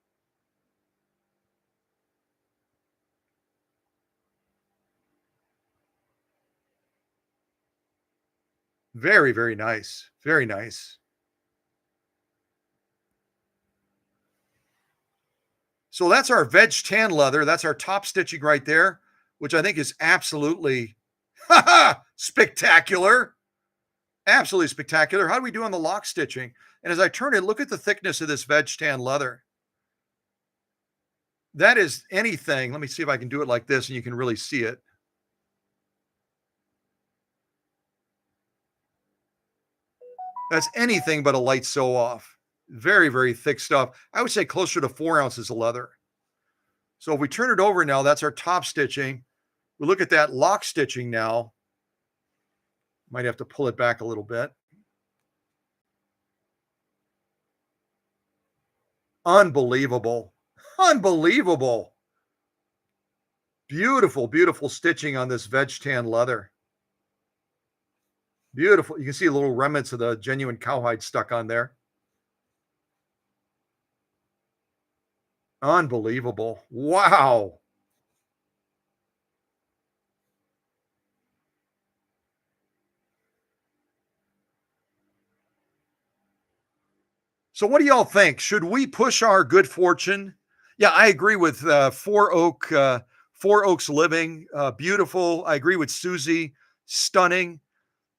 Very, very nice. Very nice. So that's our veg tan leather. That's our top stitching right there, which I think is absolutely spectacular. Absolutely spectacular. How do we do on the lock stitching? And as I turn it, look at the thickness of this veg tan leather. That is anything. Let me see if I can do it like this and you can really see it. That's anything but a light sew off. Very, very thick stuff. I would say closer to 4 ounces of leather. So if we turn it over now, that's our top stitching. We look at that lock stitching now. Might have to pull it back a little bit. Unbelievable. Unbelievable. Beautiful, beautiful stitching on this veg tan leather. Beautiful. You can see little remnants of the genuine cowhide stuck on there. Unbelievable. Wow. So what do y'all think? Should we push our good fortune? Yeah, I agree with Four Oaks Living. Beautiful. I agree with Susie. Stunning.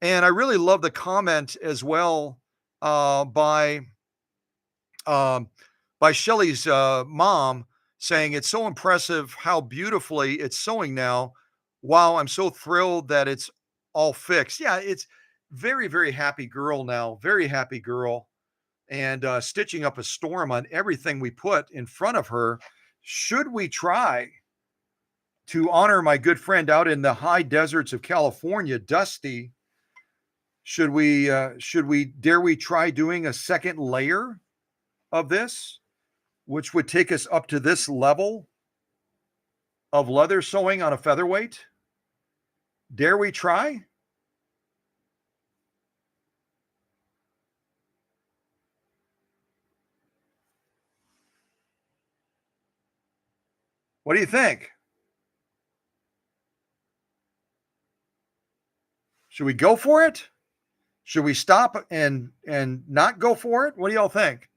And I really love the comment as well by Shelly's mom saying it's so impressive how beautifully it's sewing now. Wow, I'm so thrilled that it's all fixed. Yeah, it's very, very happy girl now. Very happy girl. And stitching up a storm on everything we put in front of her. Should we try to honor my good friend out in the high deserts of California, Dusty? Should we dare we try doing a second layer of this, which would take us up to this level of leather sewing on a featherweight? Dare we try? What do you think? Should we go for it? Should we stop and not go for it? What do y'all think?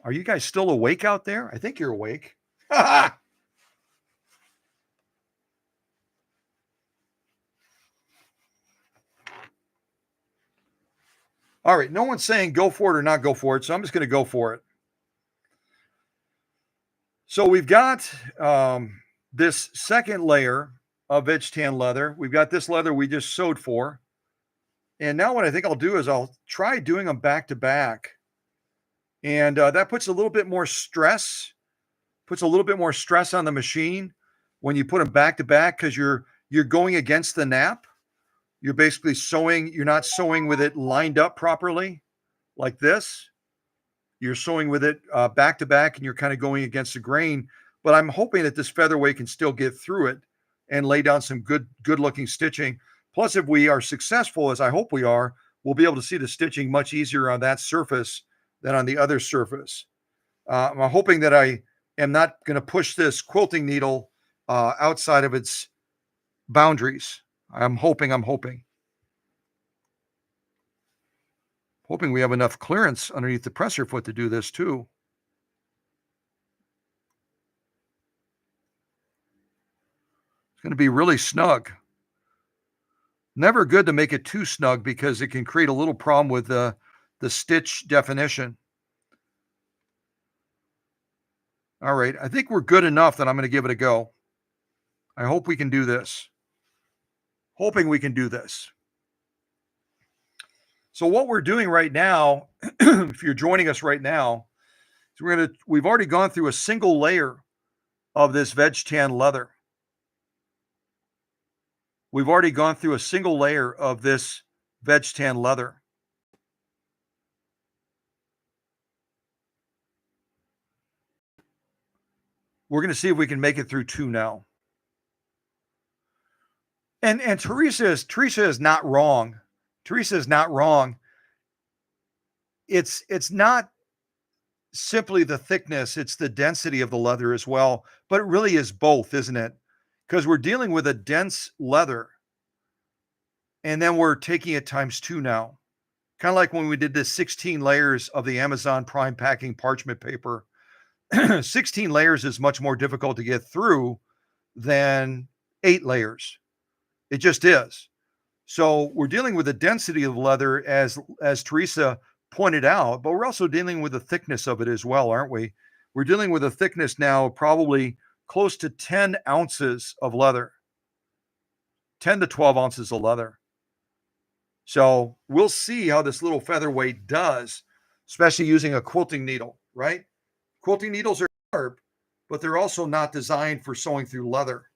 Are you guys still awake out there? I think you're awake. All right. No one's saying go for it or not go for it. So I'm just going to go for it. So we've got this second layer of veg tan leather. We've got this leather we just sewed for. And now what I think I'll do is I'll try doing them back to back. And that puts a little bit more stress, on the machine when you put them back to back, because you're going against the nap. You're basically sewing, you're not sewing with it lined up properly like this. You're sewing with it back to back, and you're kind of going against the grain. But I'm hoping that this featherweight can still get through it and lay down some good looking stitching. Plus, if we are successful, as I hope we are, we'll be able to see the stitching much easier on that surface than on the other surface. I'm hoping that I am not going to push this quilting needle outside of its boundaries. I'm hoping we have enough clearance underneath the presser foot to do this too. It's going to be really snug. Never good to make it too snug because it can create a little problem with the stitch definition. All right, I think we're good enough that I'm going to give it a go. I hope we can do this. Hoping we can do this. So what we're doing right now, if you're joining us right now, is we've already gone through a single layer of this veg tan leather. We've already gone through a single layer of this veg tan leather. We're going to see if we can make it through 2 now. And Teresa is not wrong. Teresa is not wrong. It's not simply the thickness, it's the density of the leather as well. But it really is both, isn't it? Because we're dealing with a dense leather. And then we're taking it times 2 now. Kind of like when we did the 16 layers of the Amazon Prime packing parchment paper. 16 layers is much more difficult to get through than 8 layers. It just is. So we're dealing with the density of leather as Teresa pointed out, but we're also dealing with the thickness of it as well, aren't we? We're dealing with a thickness now probably close to 10 ounces of leather, 10 to 12 ounces of leather. So we'll see how this little featherweight does, especially using a quilting needle, right? Quilting needles are sharp, but they're also not designed for sewing through leather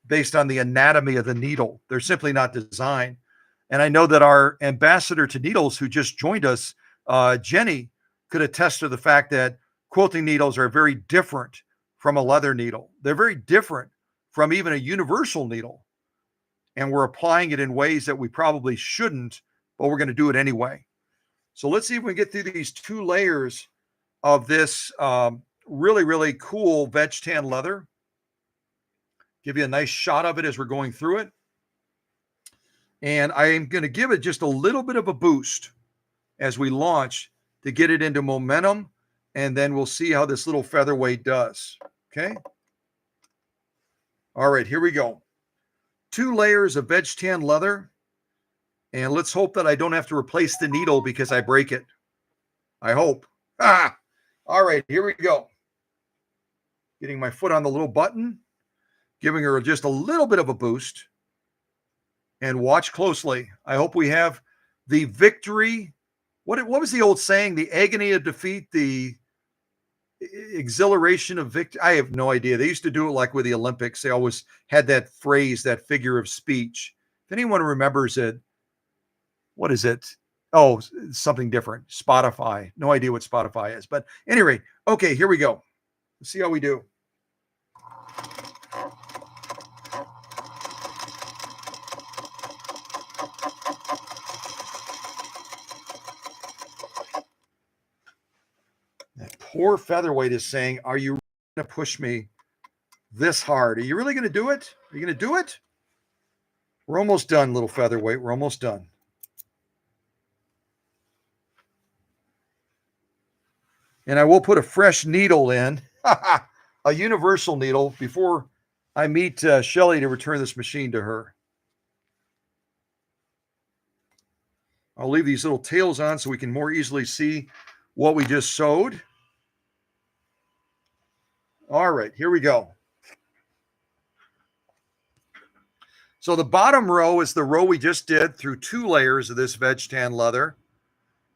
based on the anatomy of the needle. They're simply not designed. And I know that our ambassador to needles who just joined us, Jenny, could attest to the fact that quilting needles are very different from a leather needle. They're very different from even a universal needle. And we're applying it in ways that we probably shouldn't, but we're going to do it anyway. So let's see if we can get through these 2 layers of this really, really cool veg tan leather. Give you a nice shot of it as we're going through it. And I am going to give it just a little bit of a boost as we launch to get it into momentum. And then we'll see how this little featherweight does. Okay. All right, here we go. 2 layers of veg tan leather. And let's hope that I don't have to replace the needle because I break it. I hope. Ah! All right, here we go. Getting my foot on the little button, giving her just a little bit of a boost. And watch closely. I hope we have the victory. What was the old saying? The agony of defeat, the exhilaration of victory. I have no idea. They used to do it like with the Olympics. They always had that phrase, that figure of speech. If anyone remembers it, what is it? Oh, something different. Spotify. No idea what Spotify is. But anyway, okay, here we go. Let's see how we do. That poor featherweight is saying, are you going to push me this hard? Are you really going to do it? Are you going to do it? We're almost done, little featherweight. We're almost done. And I will put a fresh needle in, a universal needle, before I meet Shelly to return this machine to her. I'll leave these little tails on so we can more easily see what we just sewed. All right, here we go. So the bottom row is the row we just did through 2 layers of this veg tan leather.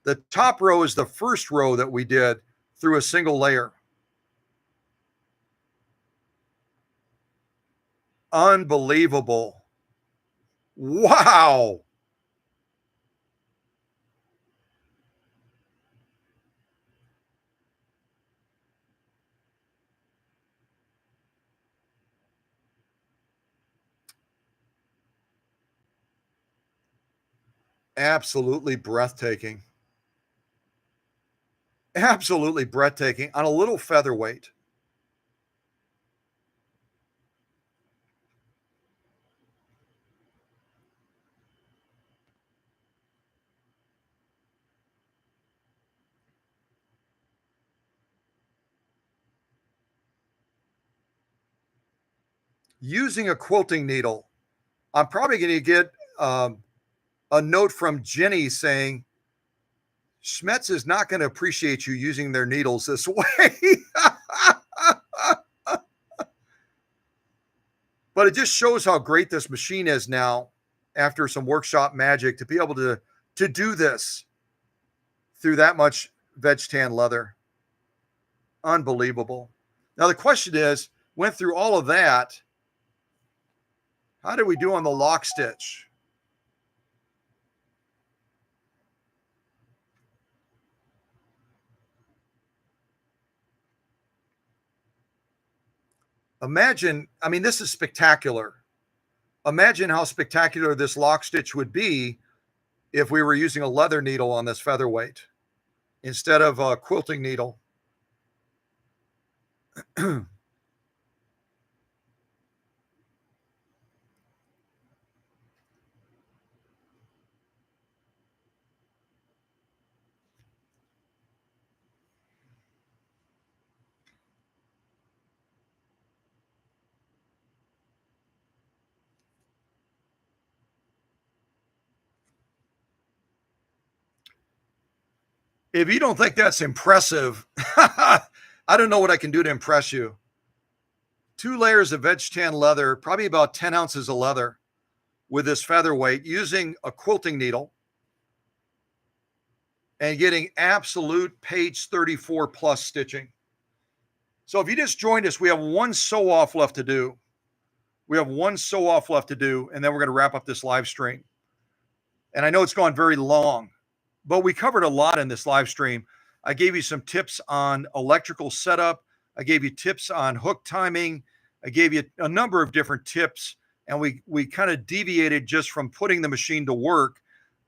The top row is the first row that we did through a single layer. Unbelievable. Wow. Absolutely breathtaking. Absolutely breathtaking on a little featherweight. Using a quilting needle, I'm probably going to get a note from Jenny saying, Schmetz is not going to appreciate you using their needles this way. But it just shows how great this machine is now after some workshop magic to be able to do this through that much veg tan leather. Unbelievable. Now the question is, went through all of that, how did we do on the lock stitch? Imagine, I mean, this is spectacular. Imagine how spectacular this lock stitch would be if we were using a leather needle on this featherweight instead of a quilting needle. If you don't think that's impressive, I don't know what I can do to impress you. 2 layers of veg tan leather, probably about 10 ounces of leather with this featherweight using a quilting needle and getting absolute page 34 plus stitching. So if you just joined us, we have one sew off left to do. We have one sew off left to do, and then we're going to wrap up this live stream. And I know it's gone very long, but we covered a lot in this live stream. I gave you some tips on electrical setup. I gave you tips on hook timing. I gave you a number of different tips, and we kind of deviated just from putting the machine to work.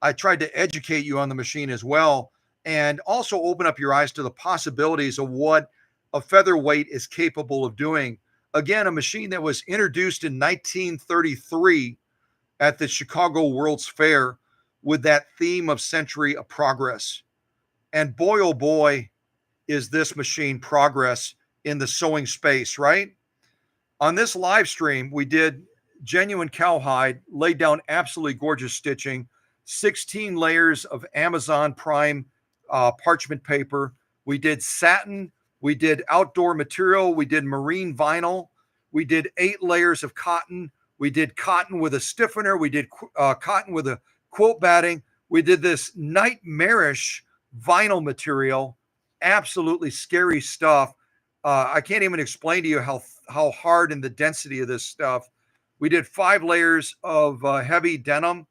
I tried to educate you on the machine as well, and also open up your eyes to the possibilities of what a featherweight is capable of doing. Again, a machine that was introduced in 1933 at the Chicago World's Fair with that theme of Century of Progress. And boy, oh boy, is this machine progress in the sewing space, right? On this live stream, we did genuine cowhide, laid down absolutely gorgeous stitching, 16 layers of Amazon Prime parchment paper. We did satin. We did outdoor material. We did marine vinyl. We did 8 layers of cotton. We did cotton with a stiffener. We did cotton with a quilt batting. We did this nightmarish vinyl material. Absolutely scary stuff. I can't even explain to you how hard and the density of this stuff. We did 5 layers of heavy denim.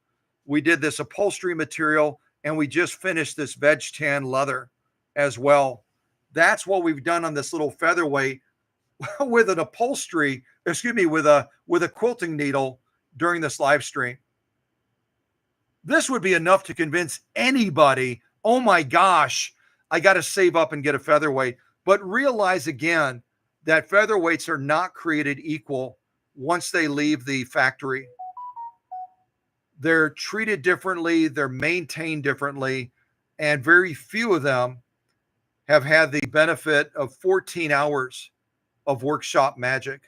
We did this upholstery material, and we just finished this veg tan leather as well. That's what we've done on this little featherweight with an upholstery, with a quilting needle during this live stream. This would be enough to convince anybody, oh my gosh, I got to save up and get a featherweight. But realize again that featherweights are not created equal once they leave the factory. They're treated differently, they're maintained differently, and very few of them have had the benefit of 14 hours of workshop magic.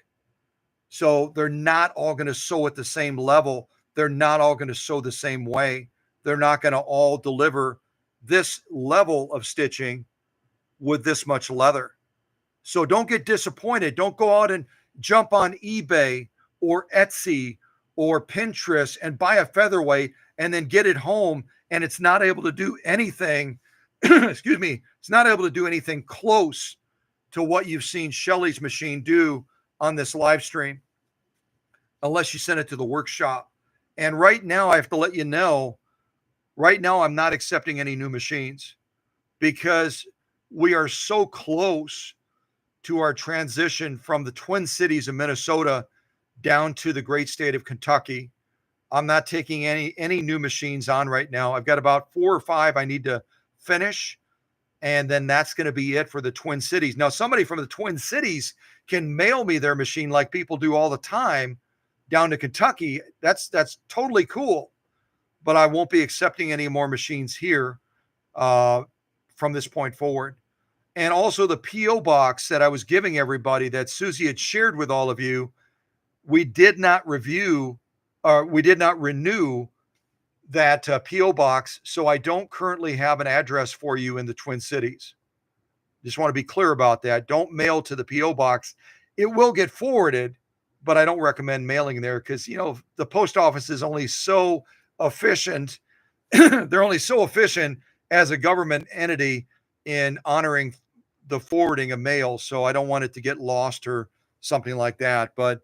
So they're not all going to sew at the same level. They're not all going to sew the same way. They're not going to all deliver this level of stitching with this much leather. So don't get disappointed. Don't go out and jump on eBay or Etsy or Pinterest and buy a featherweight and then get it home and it's not able to do anything. It's not able to do anything close to what you've seen Shelly's machine do on this live stream, unless you send it to the workshop. And right now, I have to let you know, right now, I'm not accepting any new machines because we are so close to our transition from the Twin Cities of Minnesota down to the great state of Kentucky. I'm not taking any new machines on right now. I've got about 4 or 5 I need to finish, and then that's going to be it for the Twin Cities. Now, somebody from the Twin Cities can mail me their machine like people do all the time down to Kentucky. That's totally cool, but I won't be accepting any more machines here from this point forward. And also the P.O. box that I was giving everybody that Susie had shared with all of you, we did not renew that P.O. box, so I don't currently have an address for you in the Twin Cities. Just want to be clear about that. Don't mail to the P.O. box. It will get forwarded, but I don't recommend mailing there because, the post office is only so efficient. They're only so efficient as a government entity in honoring the forwarding of mail, so I don't want it to get lost or something like that. But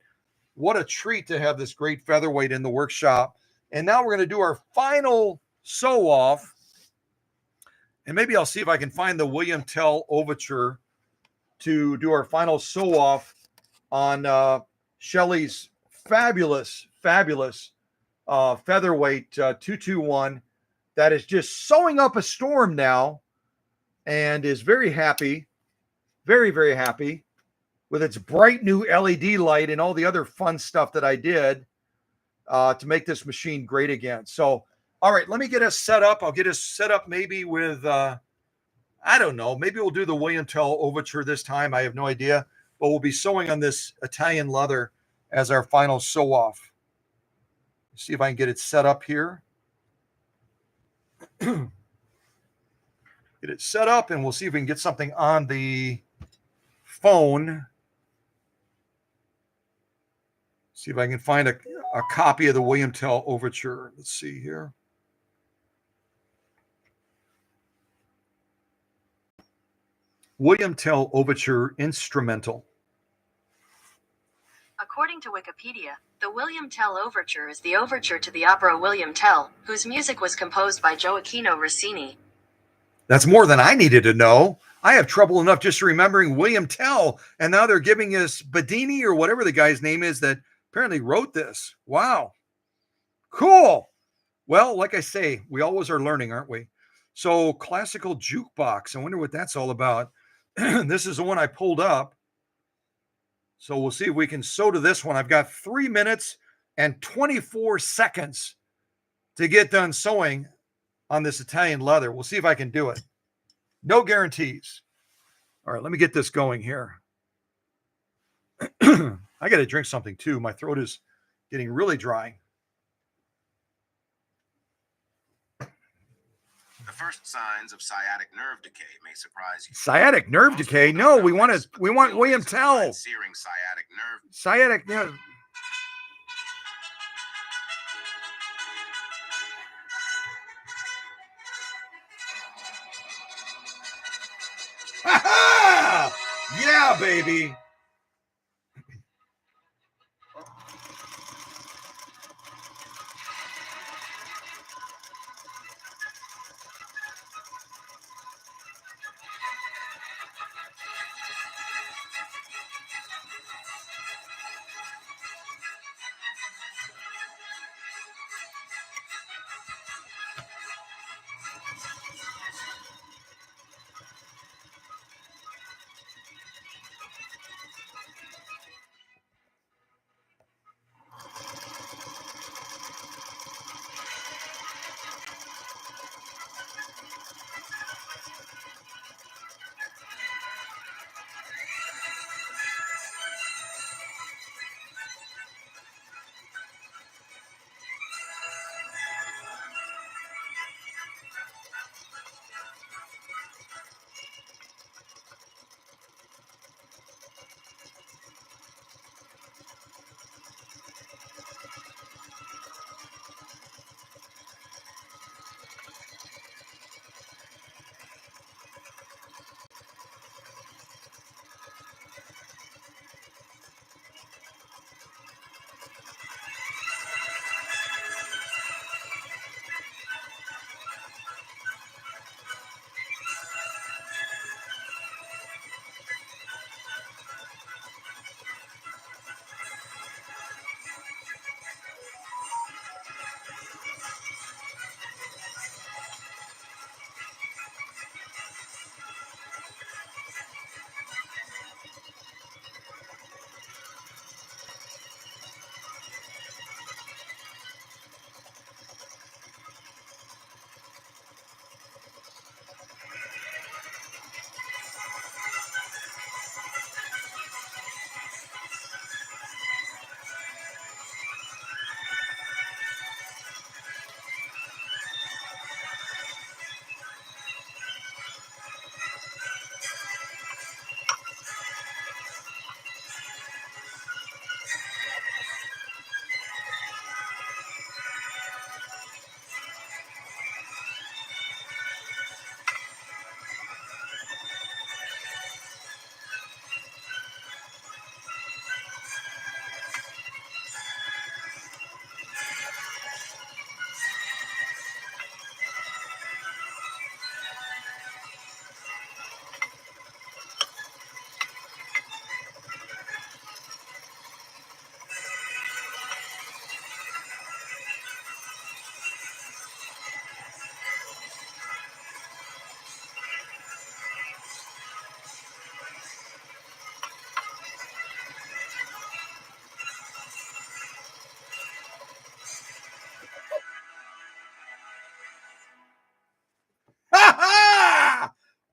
what a treat to have this great featherweight in the workshop. And now we're going to do our final sew off. And maybe I'll see if I can find the William Tell Overture to do our final sew off on Shelly's fabulous featherweight 221 that is just sewing up a storm now and is very happy, very, very happy with its bright new LED light and all the other fun stuff that I did to make this machine great again. So, all right, let me get us set up. I'll get us set up maybe with, I don't know, maybe we'll do the William Tell Overture this time. I have no idea, but we'll be sewing on this Italian leather as our final sew off. See if I can get it set up here. get it set up, and we'll see if we can get something on the phone. See if I can find a copy of the William Tell Overture. Let's see here. William Tell Overture Instrumental. According to Wikipedia, the William Tell Overture is the overture to the opera William Tell, whose music was composed by Gioacchino Rossini. That's more than I needed to know. I have trouble enough just remembering William Tell, and now they're giving us Bedini or whatever the guy's name is that apparently wrote this. Wow. Cool. Well, like I say, we always are learning, aren't we? So classical jukebox. I wonder what that's all about. This is the one I pulled up. So we'll see if we can sew to this one. I've got 3 minutes and 24 seconds to get done sewing on this Italian leather. We'll see if I can do it. No guarantees. All right, let me get this going here. I got to drink something too. My throat is getting really dry. The first signs of sciatic nerve decay may surprise you. Sciatic nerve Most decay? people No, don't we know want this, to. but We the want real William reason behind Tell. searing sciatic nerve. Sciatic nerve. Yeah, baby.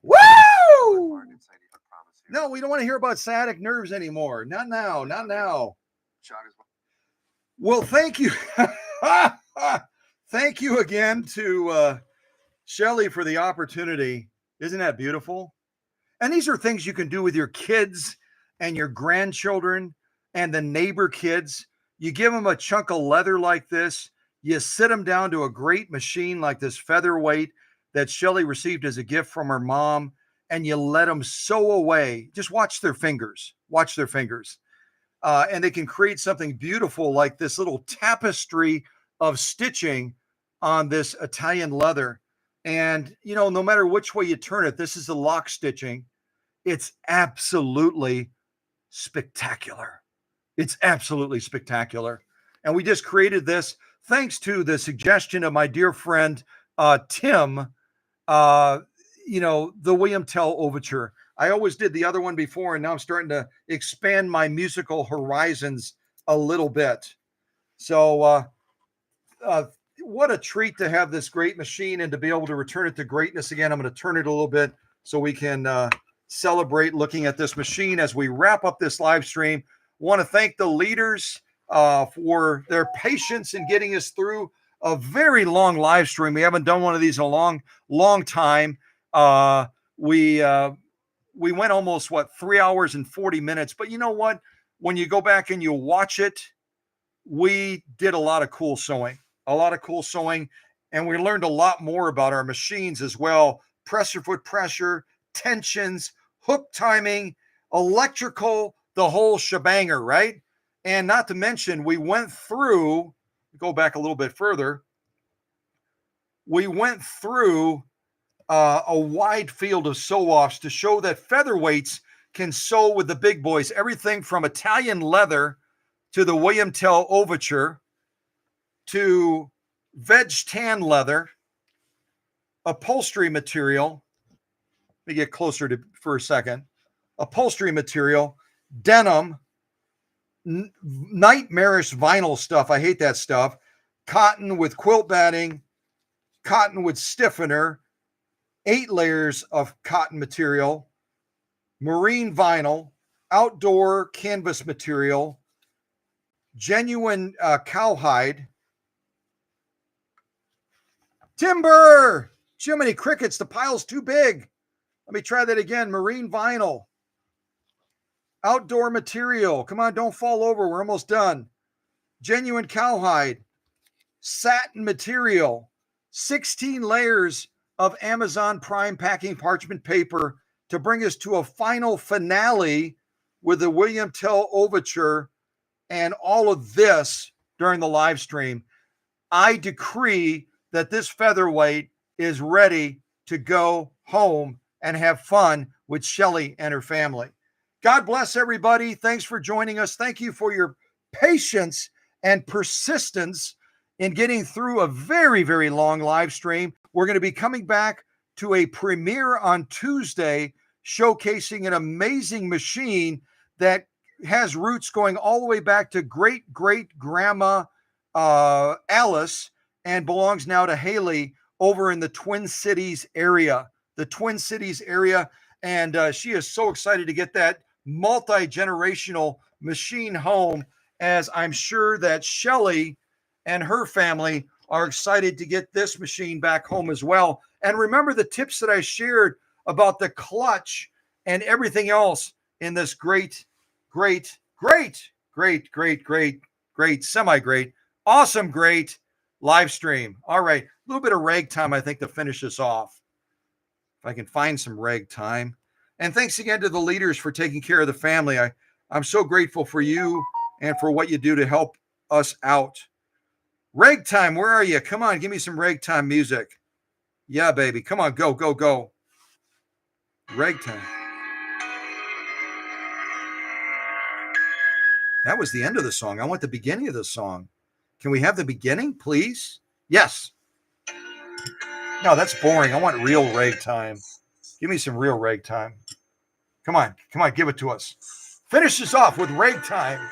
Woo! No, we don't want to hear about sciatic nerves anymore. Not now. Not now. Well, thank you. Thank you again to Shelly for the opportunity Isn't that beautiful? And these are things you can do with your kids and your grandchildren and the neighbor kids. You give them a chunk of leather like this. You sit them down to a great machine like this featherweight that Shelly received as a gift from her mom, and you let them sew away. Just watch their fingers. Watch their fingers. And they can create something beautiful like this little tapestry of stitching on this Italian leather. And, you know, no matter which way you turn it, this is the lock stitching. It's absolutely spectacular. It's absolutely spectacular. And we just created this thanks to the suggestion of my dear friend, Tim, the William Tell Overture. I always did the other one before, and now I'm starting to expand my musical horizons a little bit. So what a treat to have this great machine and to be able to return it to greatness again. I'm going to turn it a little bit so we can celebrate looking at this machine as we wrap up this live stream. Want to thank the leaders for their patience in getting us through a very long live stream. We haven't done one of these in a long time. We went almost 3 hours and 40 minutes, but you know what? When you go back and you watch it, we did a lot of cool sewing, and we learned a lot more about our machines as well. Pressure foot pressure, tensions, hook timing, electrical, the whole shebanger, right? And not to mention, we went through, go back a little bit further, we went through a wide field of sew-offs to show that featherweights can sew with the big boys. Everything from Italian leather to the William Tell Overture to veg tan leather, upholstery material. Let me get closer to for a second. Upholstery material, denim, nightmarish vinyl stuff. I hate that stuff. Cotton with quilt batting, cotton with stiffener, 8 layers of cotton material, marine vinyl, outdoor canvas material, genuine cowhide, timber. Jiminy crickets, the pile's too big. Let me try that again. Marine vinyl, outdoor material. Come on, don't fall over. We're almost done. Genuine cowhide, satin material, 16 layers of Amazon Prime packing parchment paper to bring us to a final finale with the William Tell Overture and all of this during the live stream. I decree that this featherweight is ready to go home and have fun with Shelly and her family. God bless everybody. Thanks for joining us. Thank you for your patience and persistence in getting through a very, very long live stream. We're going to be coming back to a premiere on Tuesday, showcasing an amazing machine that has roots going all the way back to great-great-grandma Alice and belongs now to Haley over in the Twin Cities area. And she is so excited to get that multi-generational machine home, as I'm sure that Shelly and her family are excited to get this machine back home as well. And remember the tips that I shared about the clutch and everything else in this great, semi-great, awesome, great live stream. All right, a little bit of ragtime, I think, to finish this off. If I can find some ragtime. And thanks again to the leaders for taking care of the family. I'm so grateful for you and for what you do to help us out. Ragtime, where are you? Come on, give me some ragtime music. Yeah, baby. Come on, go, go, go. Ragtime. That was the end of the song. I want the beginning of the song. Can we have the beginning, please? Yes. No, that's boring. I want real ragtime. Give me some real ragtime. Come on, give it to us. Finish this off with ragtime.